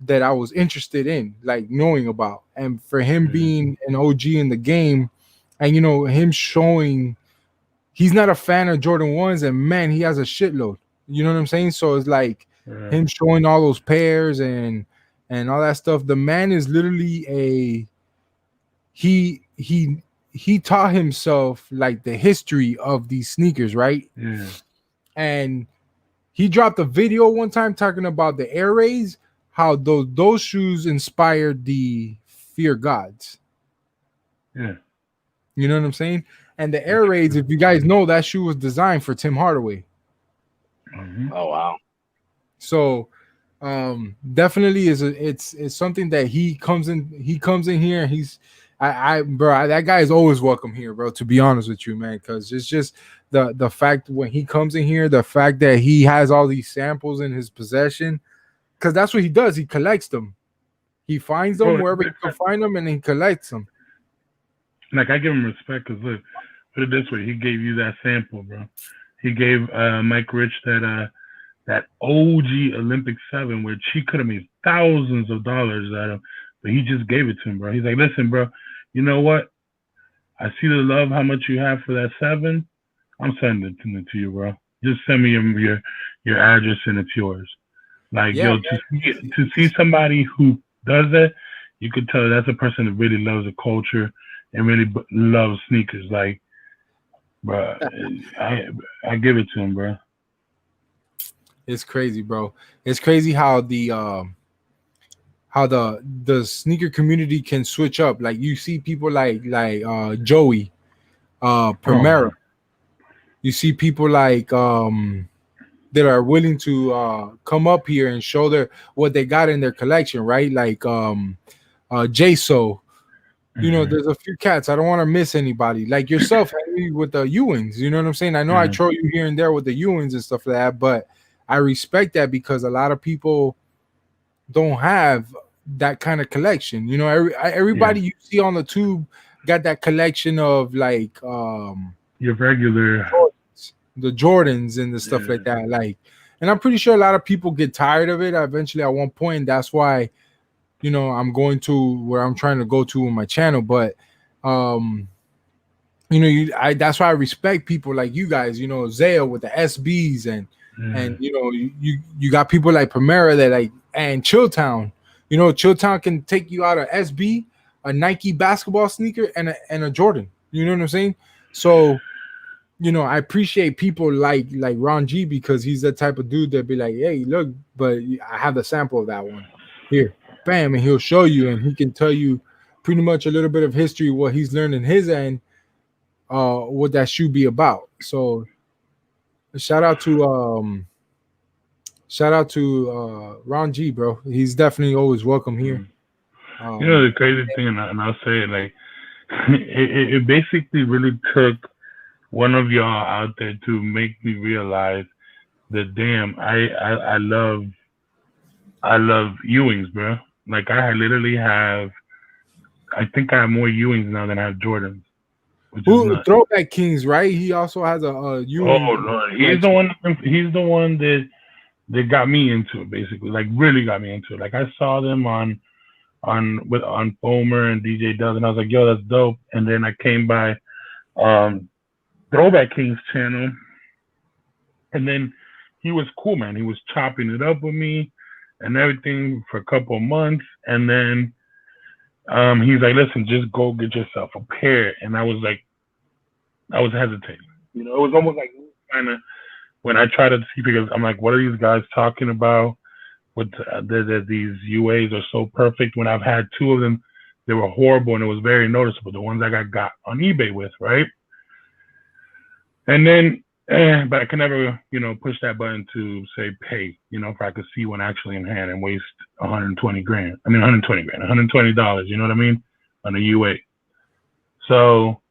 that I was interested in, like knowing about. And for him being an OG in the game, and you know, him showing he's not a fan of Jordan 1s, and man, he has a shitload. You know what I'm saying? So it's like him showing all those pairs and all that stuff. The man is literally he taught himself like the history of these sneakers, right? Yeah. And he dropped a video one time talking about the Air Rays, how those shoes inspired the Fear Gods. Yeah. You know what I'm saying? And the Air Rays, if you guys know, that shoe was designed for Tim Hardaway. Mm-hmm. Oh wow. So definitely it's something that he comes in here and he's that guy is always welcome here, bro, to be honest with you, man, because it's just the fact when he comes in here, the fact that he has all these samples in his possession, because that's what he does. He collects them. He finds them wherever he can find them, and he collects them. Like, I give him respect because, look, put it this way, he gave you that sample, bro. He gave Mike Rich that OG Olympic 7, which he could have made thousands of dollars out of, but he just gave it to him, bro. He's like, listen, bro, you know what? I see the love, how much you have for that 7. I'm sending it to you, bro. Just send me your address and it's yours. Like, yeah, to see somebody who does that, you could tell that's a person that really loves the culture and really loves sneakers. Like, bro, I give it to him, bro. It's crazy, bro. It's crazy how the sneaker community can switch up. Like, you see people like Joey, Primera. You see people like that are willing to come up here and show what they got in their collection, right? Like J-So. You know, there's a few cats. I don't want to miss anybody. Like yourself, Henry, with the Ewings. You know what I'm saying? I know I troll you here and there with the Ewings and stuff like that, but I respect that because a lot of people don't have that kind of collection. You know, everybody you see on the tube got that collection of like your regular the Jordans and the stuff like that. Like, and I'm pretty sure a lot of people get tired of it eventually at one point. That's why, you know, I'm going to where I'm trying to go to with my channel. But you know, that's why I respect people like you guys, you know, Zale with the SBs and you know, you got people like Primera that like, and Chilltown. You know, Chilltown can take you out of SB, a Nike basketball sneaker, and a Jordan. You know what I'm saying? So, you know, I appreciate people like Ron G because he's the type of dude that be like, hey, look, but I have the sample of that one here, bam, and he'll show you, and he can tell you pretty much a little bit of history, what he's learned in his end, what that should be about. So, shout out to Ron G, bro. He's definitely always welcome here. You know, the crazy thing, and I'll say it, like, it basically really took one of y'all out there to make me realize that, damn, I love Ewings, bro. Like, I literally have, I think I have more Ewings now than I have Jordans. Throwback Kings, right? He also has a Ewing. Oh Lord, he's the one that got me into it, basically. Like, really got me into it. Like, I saw them on Foamer and DJ Dubs, and I was like, yo, that's dope. And then I came by Throwback Kings channel, and then he was cool, man. He was chopping it up with me, and everything for a couple of months, and then he's like, listen, just go get yourself a pair. And I was hesitating. You know, it was almost like kind of when I try to see, because I'm like, what are these guys talking about? With these UAs are so perfect. When I've had two of them, they were horrible, and it was very noticeable. The ones I got on eBay with, right? And then, but I could never, you know, push that button to say pay, you know, if I could see one actually in hand and waste $120, $120, you know what I mean, on a UA. So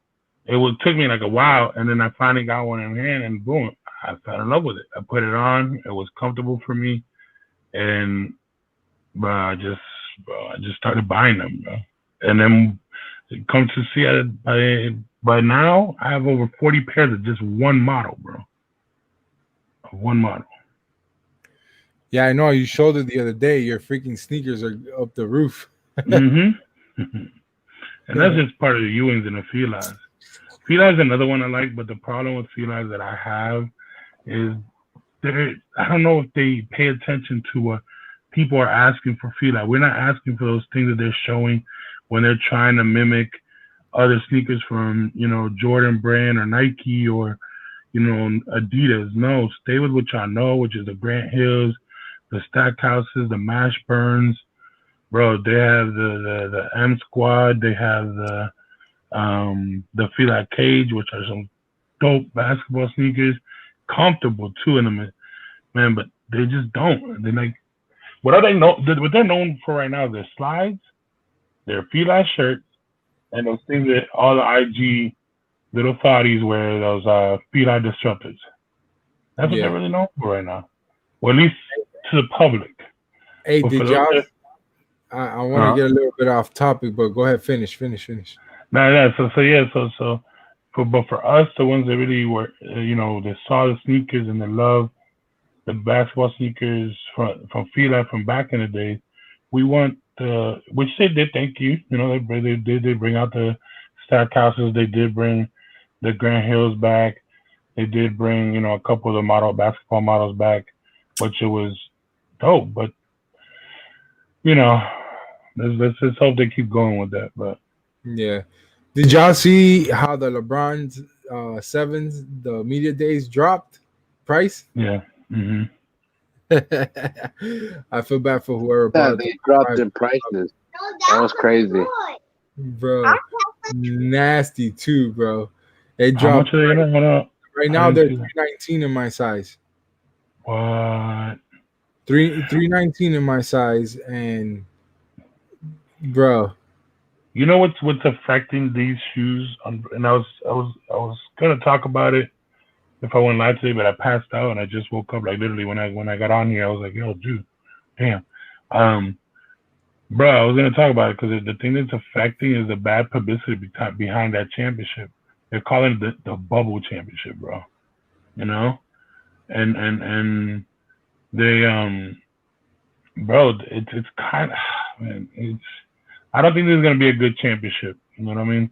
it took me like a while, and then I finally got one in hand, and boom, I fell in love with it. I put it on. It was comfortable for me, and I just started buying them, bro. And then come to see it by now, I have over 40 pairs of just one model, bro. One model. Yeah, I know. You showed it the other day. Your freaking sneakers are up the roof. And that's just part of the Ewings and the Felines. Felines is another one I like, but the problem with Felines that I have is I don't know if they pay attention to what people are asking for Feline. We're not asking for those things that they're showing when they're trying to mimic other sneakers from, you know, Jordan brand or Nike or, you know, Adidas. No, stay with what y'all know, which is the Grant Hills, the Stackhouses, the Mashburns. Bro, they have the M Squad. They have the Fila Cage, which are some dope basketball sneakers, comfortable too in them, man. But they just don't. They like what are they know? What they're known for right now is their slides, their Fila shirts, and those things that all the IG little thotties wear, those Fila disruptors. That's what they're really known for right now. Well, at least to the public. Hey, but did y'all? I want to get a little bit off topic, but go ahead, finish. No, so for us, the ones that really were, you know, they saw the sneakers and they love the basketball sneakers from Fila from back in the day. We want which they did. Thank you. You know, they did bring out the Stackhouses. They did bring the Grant Hills back. They did bring, you know, a couple of the basketball models back, which it was dope. But you know, let's just hope they keep going with that. But yeah, did y'all see how the LeBron's 7s, the media days dropped price? Yeah. Mm-hmm. I feel bad for whoever. Yeah, they dropped their prices. That was crazy, bro. Nasty too, bro. They dropped. How much are they gonna right now? They're $319 in my size. What? $319 in my size, and bro, you know what's affecting these shoes? And I was gonna talk about it if I went live today, but I passed out and I just woke up. Like literally when I got on here, I was like, yo, dude, damn, bro. I was gonna talk about it because the thing that's affecting is the bad publicity behind that championship. They're calling it the bubble championship, bro. You know, and they bro, it's kind of, man, I don't think this is gonna be a good championship. You know what I mean?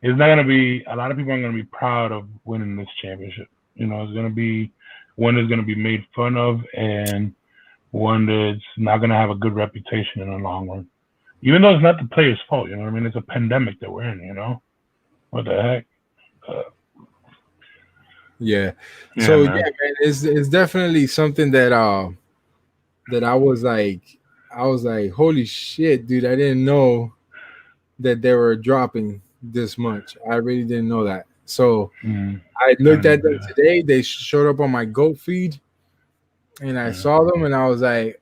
It's not gonna be. A lot of people aren't gonna be proud of winning this championship. You know, it's gonna be one that's gonna be made fun of, and one that's not gonna have a good reputation in the long run. Even though it's not the players' fault. You know what I mean? It's a pandemic that we're in. You know, what the heck? Yeah. So man. Yeah, man, it's definitely something that that I was like, holy shit, dude! I didn't know that they were dropping this much. I really didn't know that. So I looked at them today. They showed up on my GOAT feed, and I saw them, and I was like,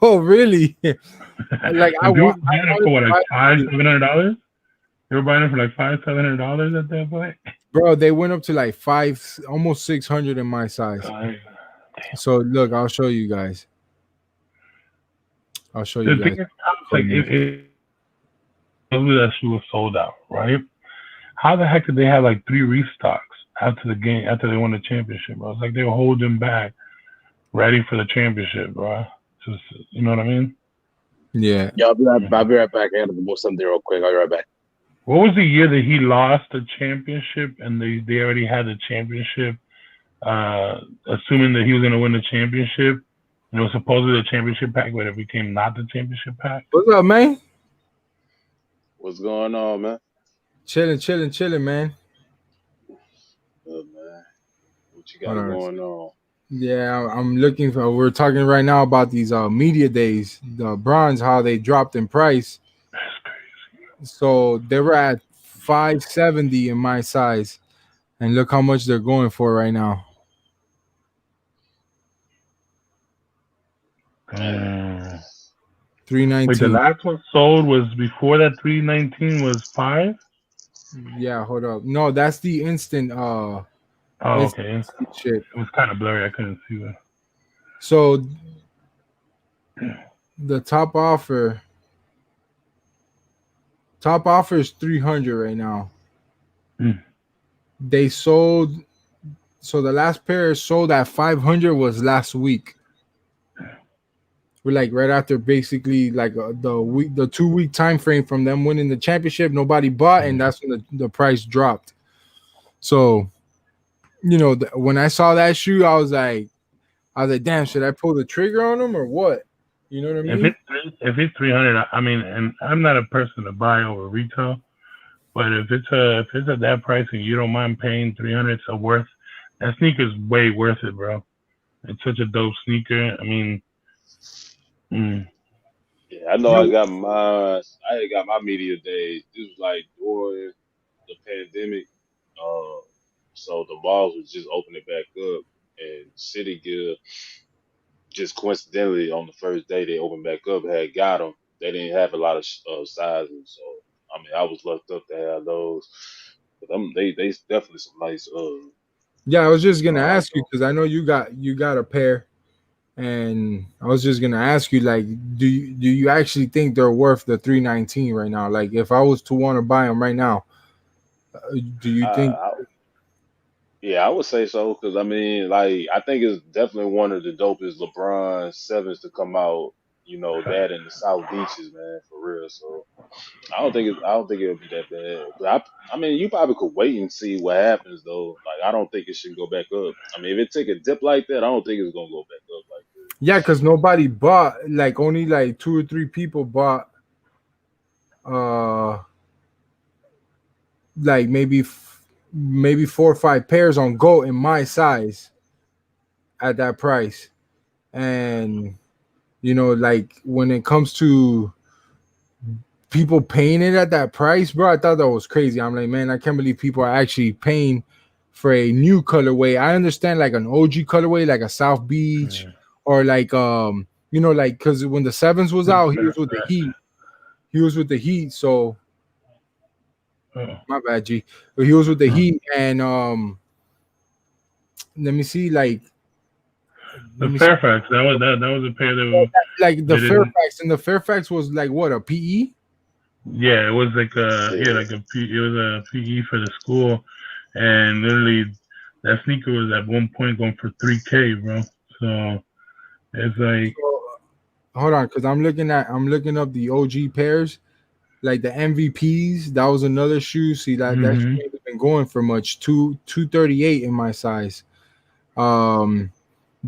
oh really? Like I want for what, like $500-$700. They were buying it for like $500-$700 at that point. Bro, they went up to like almost 600 in my size. So look, I'll show you guys. The thing is, like that shoe was sold out, right? How the heck did they have like 3 restocks after the game, after they won the championship, bro? It's like they were holding back, ready for the championship, bro. Just, you know what I mean? Yeah. Yeah, I'll be right back. I gotta move something real quick. I'll be right back. What was the year that he lost the championship and they already had the championship, assuming that he was gonna win the championship, It was supposedly the championship pack, but it became not the championship pack. What's up, man? What's going on, man? Chilling, man. Good, man. What you got going on? Yeah, I'm looking for. We're talking right now about these media days, the bronze, how they dropped in price. That's crazy. So they were at 570 in my size, and look how much they're going for right now. Wait, 319. the last one sold was before that 319 was 5? Yeah, hold up. No, that's the instant. Oh, okay. Shit. It was kind of blurry. I couldn't see that. So the top offer is 300 right now. They sold. So the last pair sold at 500 was last week. We're like right after basically like the 2 week time frame from them winning the championship. Nobody bought, and that's when the price dropped. So, you know, when I saw that shoe, I was like, damn, should I pull the trigger on them or what? You know what I mean? If it's 300, I mean, and I'm not a person to buy over retail, but if it's at that price and you don't mind paying 300, it's worth. That sneaker's way worth it, bro. It's such a dope sneaker. I mean. Yeah, I know. I got my media days. This was like during the pandemic. So the malls was just opening back up, and City Gear just coincidentally on the first day they opened back up had got them. They didn't have a lot of sizes, so I mean I was lucked up to have those. But they definitely some nice. Yeah, I was just gonna ask you because I know you got a pair. And I was just gonna ask you, like, do you actually think they're worth the 319 right now? Like, if I was to want to buy them right now, do you think? Yeah, I would say so because I mean, like, I think it's definitely one of the dopest LeBron sevens to come out. You know that in the South Beaches, man, for real. So I don't think it'll be that bad. But I mean, you probably could wait and see what happens though. Like, I don't think it should go back up. I mean, if it take a dip like that, I don't think it's gonna go back up like that. Yeah, because nobody bought. Like, only like 2 or 3 people bought. Like maybe 4 or 5 pairs on Go in my size at that price, and you know, like when it comes to people paying it at that price, bro, I thought that was crazy. I'm like, man, I can't believe people are actually paying for a new colorway. I understand like an OG colorway, like a South Beach, or like you know, like because when the sevens was out, he was with the Heat. He was with the Heat, so my bad, G. But he was with the Heat, and let me see, like the Fairfax. That was a pair that was like the Fairfax, and the Fairfax was like what, a PE? Yeah, it was like it was a PE for the school, and literally that sneaker was at one point going for $3K, bro. So it's like, hold on, because I'm looking up the OG pairs, like the MVPs. That was another shoe. See that that shoe ain't been going for much. 238 in my size.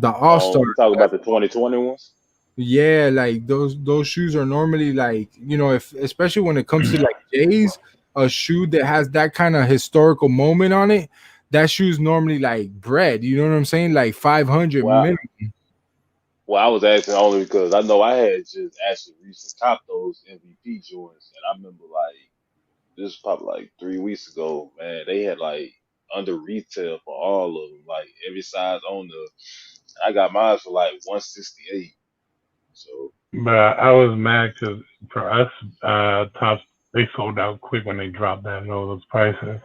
The All-Star. You talking about the 2020 ones? Yeah, like those shoes are normally like, you know, if especially when it comes to like J's, a shoe that has that kind of historical moment on it, that shoe's normally like bread. You know what I'm saying? Like 500 minimum. Well, I was asking only because I know I had just actually recently copped those MVP joints, and I remember like this was probably like 3 weeks ago. Man, they had like under retail for all of them, like every size on the. I got mine for like 168. So, but I was mad because for us, Topps, they sold out quick when they dropped those prices.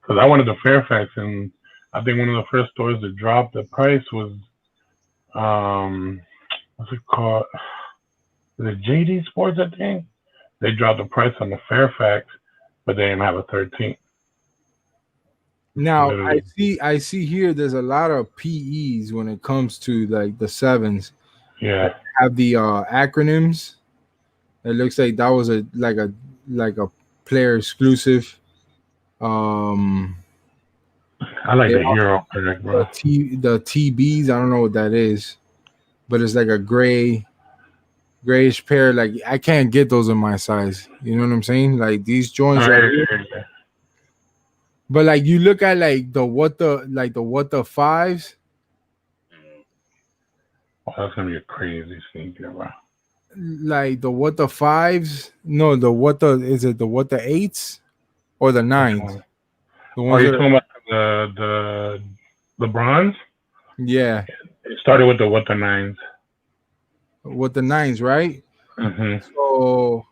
Because I wanted the Fairfax, and I think one of the first stores that dropped the price was, what's it called? Is it JD Sports? I think they dropped the price on the Fairfax, but they didn't have a 13. Now I see here there's a lot of PEs when it comes to like the sevens. Yeah, have the acronyms. It looks like that was a player exclusive. I like the Hero project, bro. The TBs. I don't know what that is. but it's like a grayish pair. Like I can't get those in my size. You know what I'm saying? Like these joints right here. But like you look at like the what the fives. Oh, that's gonna be a crazy sneaker, bro. Like the what the fives? No, the what the is it the what the eights or the nines? The ones you're talking about the bronze? Yeah. It started with the what the nines. What the nines, right? Mm-hmm. So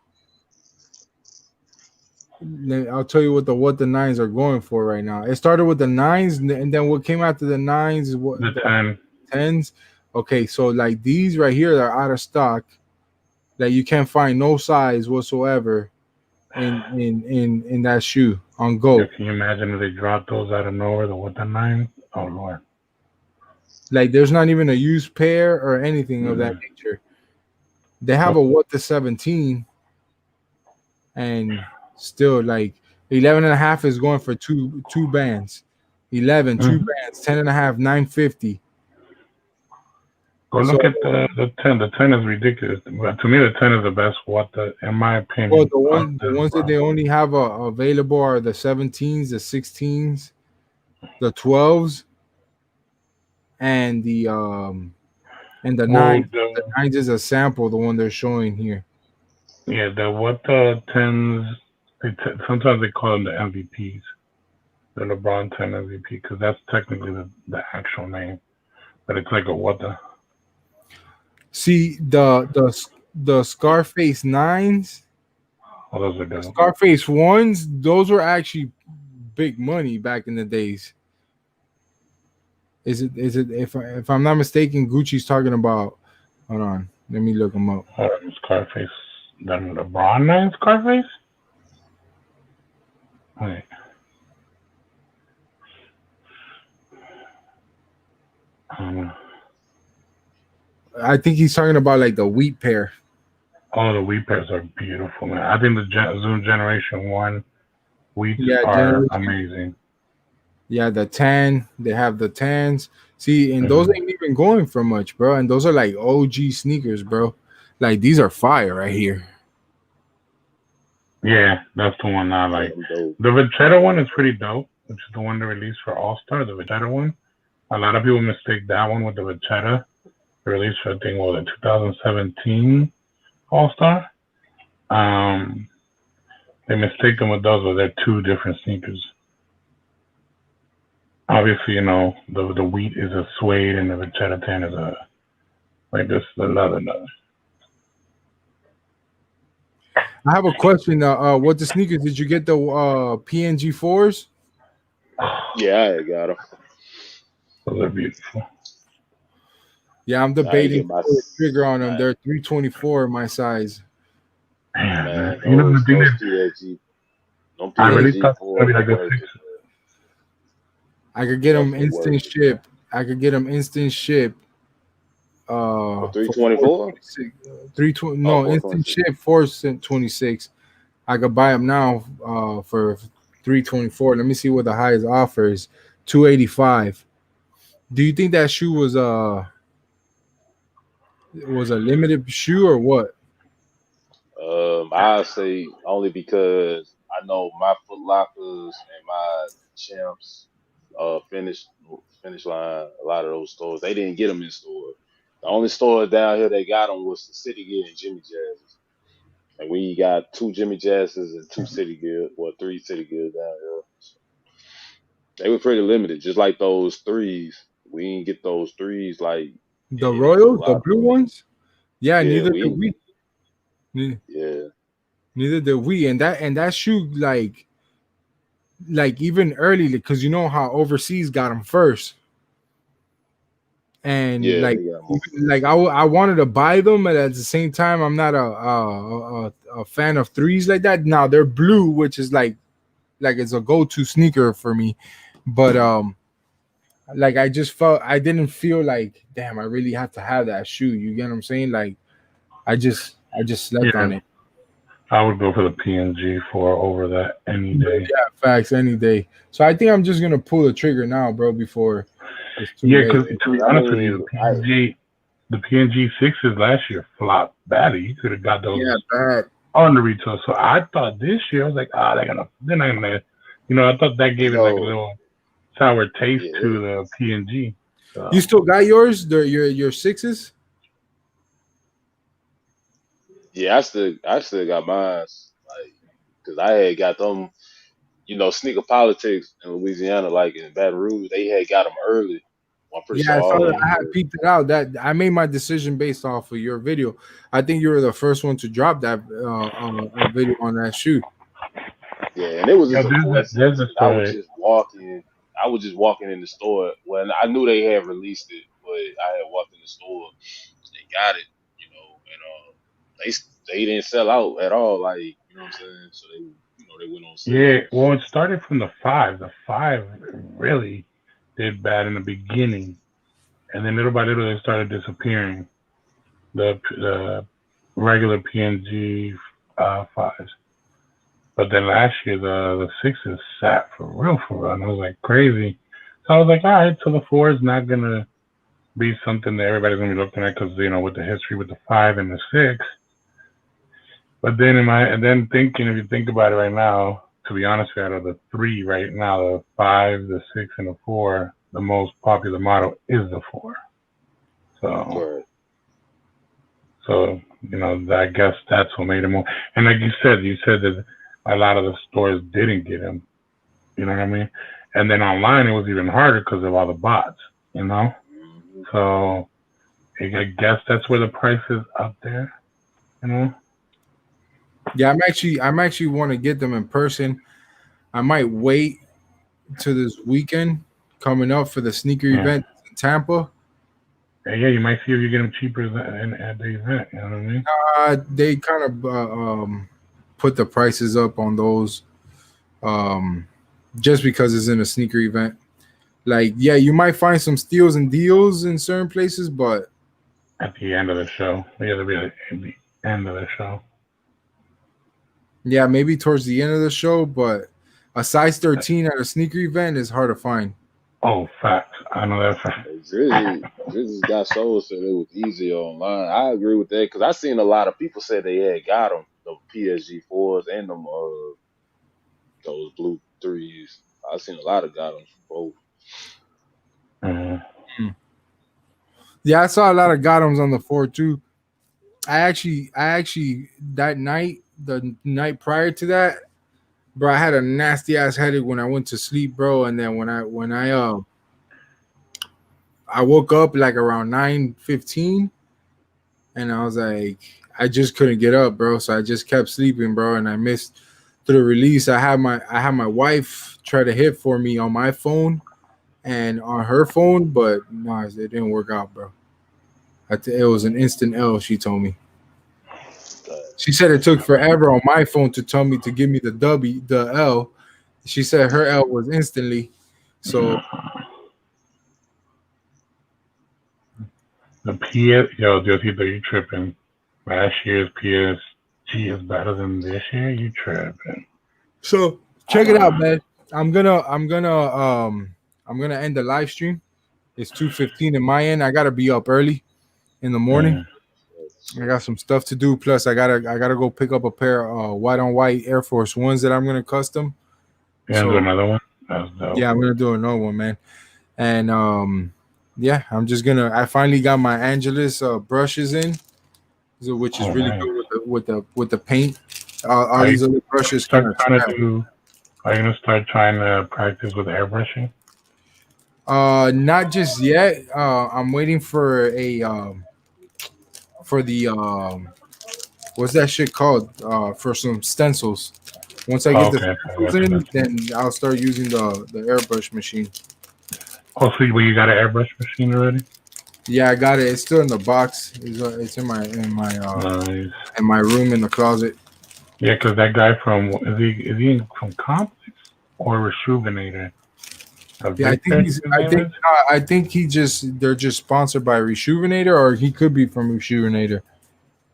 I'll tell you what the nines are going for right now. It started with the nines, and then what came after the nines is what the tens. Okay, so like these right here are out of stock. That you can't find no size whatsoever in that shoe on Go. Yeah, can you imagine if they dropped those out of nowhere? The what the nine? Oh Lord! Like there's not even a used pair or anything of that nature. They have a what the 17, and still like 11.5 is going for two bands. 11, 2 bands, 10.5, 950. Go look at the 10. The 10 is ridiculous. But to me, the 10 is the best. In my opinion. Well, the ones that they only have available are the 17s, the 16s, the 12s, and the 9s. The 9s is a sample, the one they're showing here. Yeah, the 10s. Sometimes they call them the MVPs, the LeBron 10 MVP, because that's technically the actual name. But it's like a what the. See the Scarface 9s. Oh, those are good. Scarface 1s, those were actually big money back in the days. Is it if I'm not mistaken, Gucci's talking about, hold on, let me look them up. Scarface, the LeBron 9 Scarface? Wait. I think he's talking about like the wheat pair. Oh, the wheat pairs are beautiful, man. I think the Zoom Generation 1 wheats are amazing. Yeah, the 10. They have the 10s. See, and those ain't even going for much, bro. And those are like OG sneakers, bro. Like these are fire right here. Yeah, that's the one I like. The Vegeta one is pretty dope, which is the one they released for All-Star, the Vegeta one. A lot of people mistake that one with the Vegeta. Released for, I think, what was it, 2017 All-Star? They mistake them with those, but they're two different sneakers. Obviously, you know, the wheat is a suede and the Vegeta 10 is a, like this, the leather. I have a question. What the sneakers? Did you get the PNG 4s? Yeah, I got them. Those are beautiful. Yeah, I'm debating the figure on them. They're 324 in my size. Man, you know the thing is, I really thought it would be like a 6. I could get them instant ship. Instant ship. 324. 320. No, instant ship 426. I could buy them now for 324. Let me see what the highest offer is. 285. Do you think that shoe was a limited shoe or what? I say only because I know my Foot Lockers and my Champs finish line. A lot of those stores they didn't get them in store. The only store down here they got them was the City Gear and Jimmy Jazz's. And we got 2 Jimmy Jazz's and 2 City Gear, 3 City Gears down here. So they were pretty limited, just like those 3s. We didn't get those 3s like the Royals, the blue ones. Yeah, neither did we. Yeah, neither did we. And that shoe, like even early, because you know how overseas got them first. And I wanted to buy them, but at the same time, I'm not a fan of 3s like that. Now they're blue, which is like it's a go-to sneaker for me. But like I didn't feel like, damn, I really have to have that shoe. You get what I'm saying? Like I just slept on it. I would go for the PNG 4 over that any day. Yeah, facts, any day. So I think I'm just gonna pull the trigger now, bro, before it's too late. Because to be honest with you, the PNG 6s last year flopped badly. You could have got those bad on the retail. So I thought this year, I was like, they're not gonna, I thought that gave it like a little sour taste to the PNG. So. You still got yours? Your 6s? Yeah, I still got mine. Like, cause I had got them. Sneaker politics in Louisiana, like in Baton Rouge, they had got them early. I'm pretty sure I saw all that. them I had peeped it out. That I made my decision based off of your video. I think you were the first one to drop that video on that shoe. Yeah, and it was just a coincidence. There's a I was just walking in the store. Well, I knew they had released it, but I had walked in the store. They got it, and they didn't sell out at all. Like, you know what I'm saying? So they went on sale. Yeah, well, it started from the 5. The 5 really did bad in the beginning, and then little by little they started disappearing. The regular PNG 5s, but then last year the 6s sat for real, and it was like crazy. So I was like, all right, so the 4 is not gonna be something that everybody's gonna be looking at because with the history with the 5 and the 6. But then thinking, if you think about it right now, to be honest, out of the 3 right now, the 5, the 6, and the 4, the most popular model is the 4. So I guess that's what made it more. And like you said that a lot of the stores didn't get them. You know what I mean? And then online it was even harder because of all the bots. So I guess that's where the price is up there. Yeah, I'm actually want to get them in person. I might wait to this weekend coming up for the sneaker event in Tampa. Yeah, you might see if you get them cheaper at the event. You know what I mean? They kind of put the prices up on those just because it's in a sneaker event. Like, yeah, you might find some steals and deals in certain places, but at the end of the show, at the end of the show. Yeah, maybe towards the end of the show, but a size 13 at a sneaker event is hard to find. Oh, facts. I know that fact. Drizzy got sold, so it was easier online. I agree with that because I seen a lot of people say they had got them, the PSG 4s and them those blue 3s. I seen a lot of got them both. Mm-hmm. Yeah, I saw a lot of got-ems on the 4 too. I actually that night, the night prior to that, bro, I had a nasty ass headache when I went to sleep, bro. And then when I woke up like around 9:15, and I was like, I just couldn't get up, bro. So I just kept sleeping, bro, and I missed the release. I had my wife try to hit for me on my phone and on her phone, but no, it didn't work out, bro. It was an instant L, she told me. She said it took forever on my phone to tell me to give me the L. She said her L was instantly. So the PS, you tripping. Last year's PSG is better than this year. You tripping. So check it out, man. I'm gonna end the live stream. It's 2:15 in my end. I gotta be up early in the morning. I got some stuff to do. Plus, I gotta go pick up a pair of white on white Air Force Ones that I'm gonna custom. Do another one? That's dope. Yeah, I'm gonna do another one, man. And yeah, I finally got my Angelus brushes in, which is really good with the paint. All these other brushes kind of. Are you gonna start trying to practice with airbrushing? Not just yet. I'm waiting for what's that shit called? For some stencils. Once I get the stencils in, then I'll start using the airbrush machine. Oh, so you got an airbrush machine already? Yeah, I got it. It's still in the box. It's in my in my room in the closet. Yeah, because that guy is he from Complex or Rejuvenator? Yeah, I think they're just sponsored by Rejuvenator, or he could be from Rejuvenator.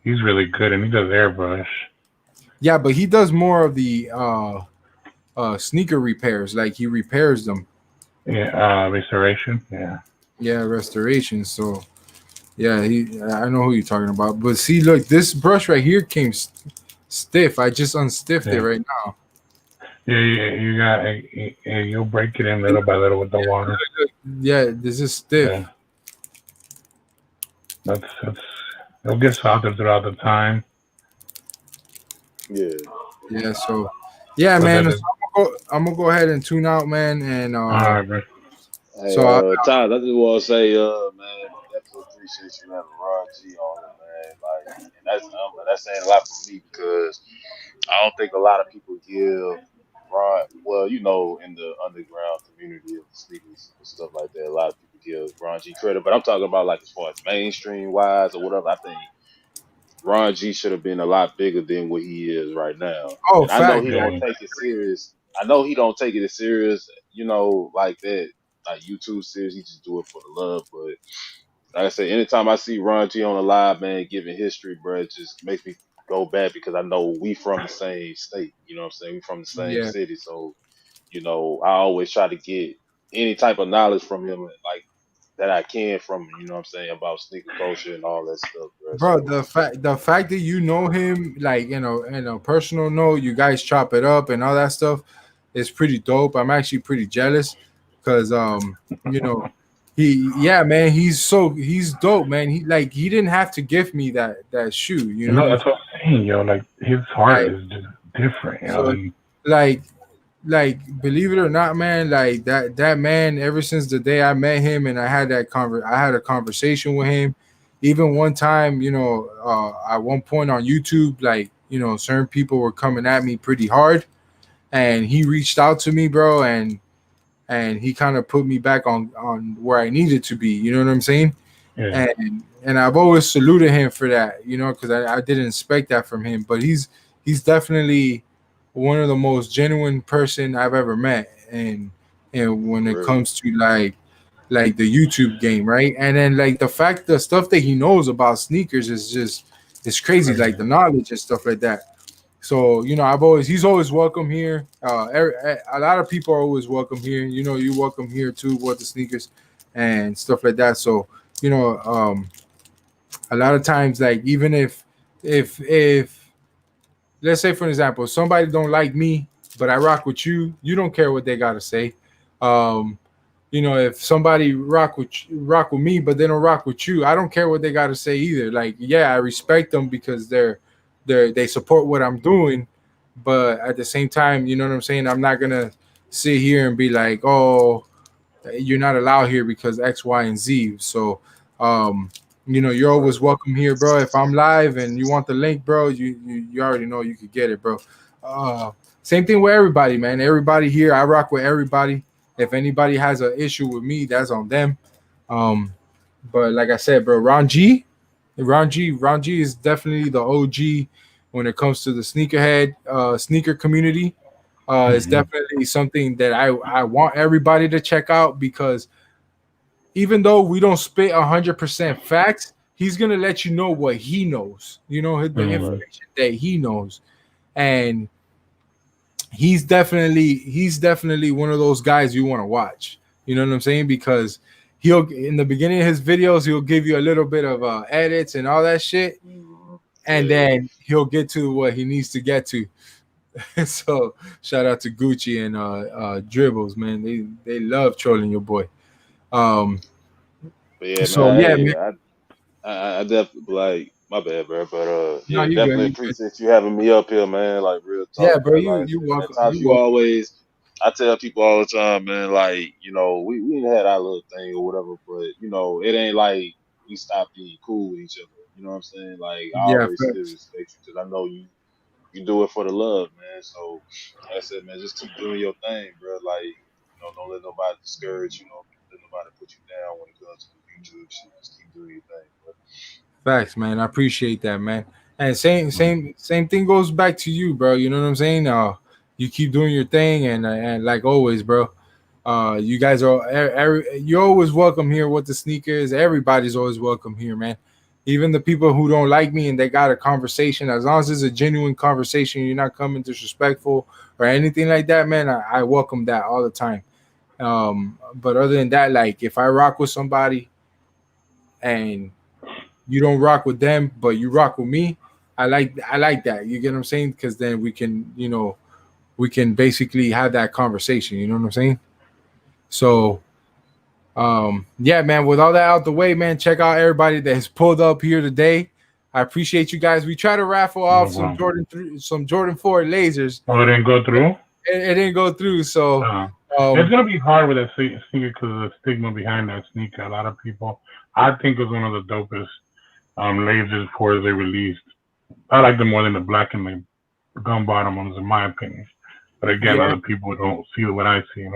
He's really good, and he does airbrush. Yeah, but he does more of the sneaker repairs. Like, he repairs them. Yeah, restoration. Yeah. Yeah, restoration. So Yeah, I know who you're talking about. But see, look, this brush right here came stiff. I just unstiffed it Yeah, right now. yeah, yeah. You got, you'll break it in little by little with the water. Yeah, this is stiff. Yeah, that's it'll get softer throughout the time. Yeah. Yeah, so yeah, But man. that So is I'm gonna go ahead and tune out, man. And all right, bro. Hey, so Todd, I just want to say, man, definitely appreciate you having Ron G on here, man. Like, and that's saying a lot for me because I don't think a lot of people give Ron, well, in the underground community of sneakers and stuff like that, a lot of people give Ron G credit. But I'm talking about like as far as mainstream wise or whatever. I think Ron G should have been a lot bigger than what he is right now. oh, And I know fact, he man. don't Yeah, take it serious. I know he don't take it as serious, like that, like YouTube series. He just do it for the love. But like I said, anytime I see Ron G on a live, man, giving history, bro, it just makes me go back because I know we from the same state. You know what I'm saying? We from the same Yeah, city. So, I always try to get any type of knowledge from him, like that I can from him, you know what I'm saying, about sneaker culture and all that stuff, bro. bro. So, The fact that you know him, like in a personal note, you guys chop it up and all that stuff, is pretty dope. I'm actually pretty jealous because you know, yeah, man, he's dope, man. He didn't have to give me that shoe, you you know know what I'm that's what I'm saying, yo. Like his heart saying? is just different, you know. So like like believe it or not, man, like that man, ever since the day I met him and I had a conversation with him. Even one time, at one point on YouTube, like, certain people were coming at me pretty hard, and he reached out to me, bro, and he kind of put me back on where I needed to be, you know what I'm saying? Yeah, And I've always saluted him for that, because I didn't expect that from him. But he's definitely one of the most genuine person I've ever met, and when it word, comes to like the YouTube game, right? And then like the stuff that he knows about sneakers is just it's crazy, like crazy. the knowledge and stuff like that. So he's always welcome here. A lot of people are always welcome here. You welcome here too with the sneakers and stuff like that. So you know, a lot of times, like even if let's say for example, somebody don't like me, but I rock with you, you don't care what they gotta say. Um, if somebody rock with me, but they don't rock with you, I don't care what they gotta say either. Like, yeah, I respect them because they support what I'm doing, but at the same time, you know what I'm saying. I'm not gonna sit here and be like, oh, you're not allowed here because X, Y, and Z. So, you're always word. welcome here, bro. If I'm live and you want the link, bro, you already know you could get it, bro. Uh, Same thing with everybody, man. Everybody here, I rock with everybody. If anybody has an issue with me, that's on them. Um, but like I said, bro, Ron G is definitely the OG when it comes to the sneaker community. It's Hmm. definitely something that I want everybody to check out because even though we don't spit 100% facts, he's gonna let you know what he knows. The Hmm. information that he knows, and he's definitely one of those guys you want to watch. You know what I'm saying? Because he'll in the beginning of his videos he'll give you a little bit of edits and all that shit, and Yeah. then he'll get to what he needs to get to. So shout out to Gucci and Dribbles, man. They love trolling your boy. Um, But yeah, so man, yeah, man. hey, I definitely like my bad, bro. But No, yeah, you good. definitely You good. appreciate you having me up here, man. Like real Yeah, talk, bro. bro. You Like I you said, man, welcome. Tosh, You you welcome. always. I tell people all the time, man. Like we didn't had our little thing or whatever, but it ain't like we stopped being cool with each other. You know what I'm saying? Like I Yeah, always still facts. respect you because I know you do it for the love, man. So like I said, man, just keep doing your thing, bro. Like don't let nobody discourage you. Don't let nobody put you down when it comes to the YouTube shit. Just keep doing your thing, bro. Facts, man. I appreciate that, man. And same thing goes back to you, bro. You know what I'm saying? You keep doing your thing, and like always, bro. You guys are you're always welcome here with the sneakers. Everybody's always welcome here, man. Even the people who don't like me and they got a conversation, as long as it's a genuine conversation, you're not coming disrespectful or anything like that, man. I welcome that all the time. But other than that, like if I rock with somebody and you don't rock with them, but you rock with me. I like that. You get what I'm saying? Because then we can, we can basically have that conversation. You know what I'm saying? So, yeah, man. With all that out the way, man, check out everybody that has pulled up here today. I appreciate you guys. We try to raffle off some Jordan 4 lasers. Oh, it didn't go through. It didn't go through. So it's gonna be hard with that sneaker because of the stigma behind that sneaker. A lot of people, I think, it was one of the dopest lasers before they released. I like them more than the black and the gun bottom ones, in my opinion. But again, other people don't see what I see,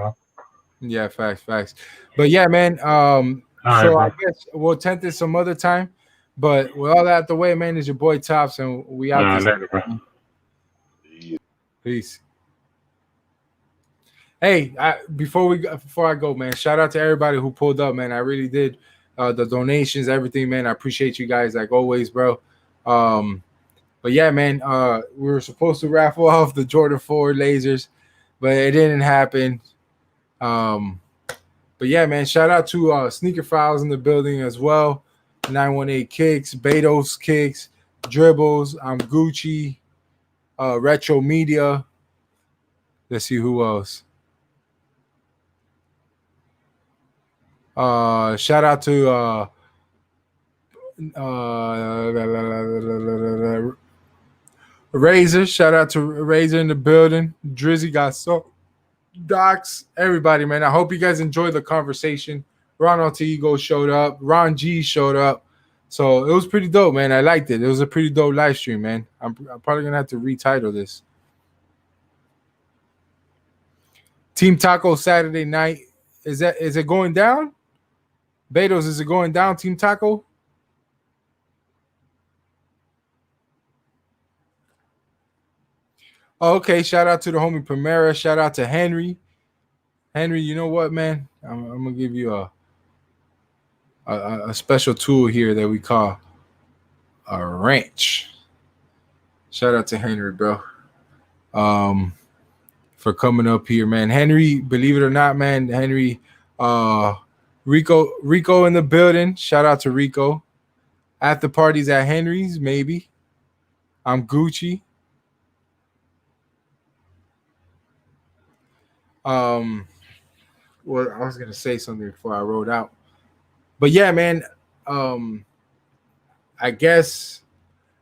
Yeah, facts. But yeah, man. So I guess we'll attempt this some other time. But with all that out the way, man, is your boy Topz, and we out later, bro. Peace. Hey, before I go, man, shout out to everybody who pulled up, man. I really did. The donations, everything, man. I appreciate you guys like always, bro. But yeah, man, we were supposed to raffle off the Jordan 4 lasers, but it didn't happen. But yeah, man, shout out to Sneaker Files in the building as well. 918 Kicks, Betos Kicks, Dribbles, I'm Gucci, Retro Media. Let's see who else. Shout out to Razor. Shout out to Razor in the building. Drizzy got so Docs, everybody, man. I hope you guys enjoyed the conversation. Ron Altiego showed up. Ron G showed up. So it was pretty dope, man. I liked it. It was a pretty dope live stream, man. I'm probably gonna have to retitle this. Team Taco Saturday night. Is it going down? Betos, is it going down, Team Taco? Oh, okay, shout out to the homie Primera. Shout out to Henry. Henry, you know what, man? I'm gonna give you a special tool here that we call a wrench. Shout out to Henry, bro. For coming up here, man. Henry, believe it or not, man, Henry, Rico in the building. Shout out to Rico. After parties at Henry's, maybe. I'm Gucci. Well, I was gonna say something before I wrote out, but yeah, man. I guess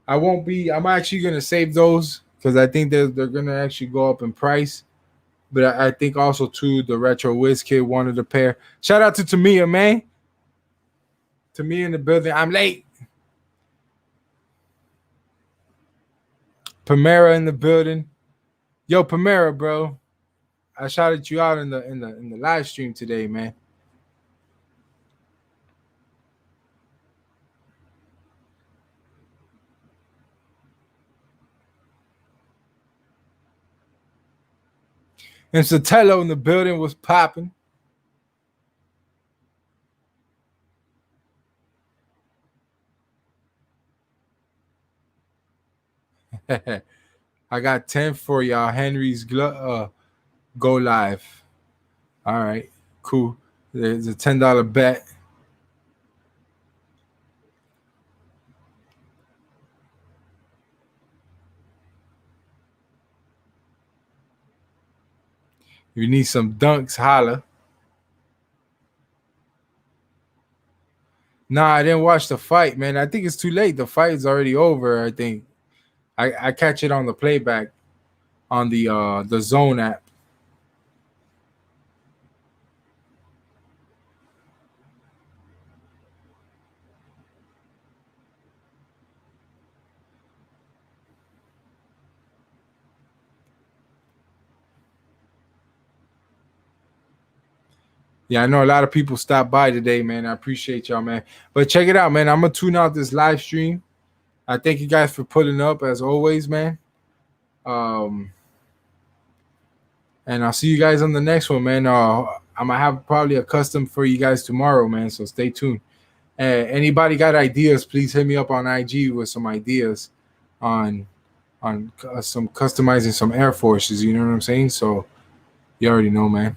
I won't be. I'm actually gonna save those because I think they're gonna actually go up in price. But I think also too the Retro Wiz Kid wanted a pair. Shout out to Tamia, man. Tamia in the building. I'm late. Primera in the building. Yo, Primera, bro. I shouted you out in the live stream today, man. And Sotelo in the building was popping. I got 10 for y'all. Henry's go live. All right, cool. There's a $10 bet. If you need some dunks, holla. Nah, I didn't watch the fight, man. I think it's too late. The fight is already over. I think I catch it on the playback on the Zone app. Yeah, I know a lot of people stopped by today, man. I appreciate y'all, man. But check it out, man. I'm going to tune out this live stream. I thank you guys for pulling up, as always, man. And I'll see you guys on the next one, man. I'm going to have probably a custom for you guys tomorrow, man. So stay tuned. Anybody got ideas, please hit me up on IG with some ideas on some customizing some Air Forces. You know what I'm saying? So you already know, man.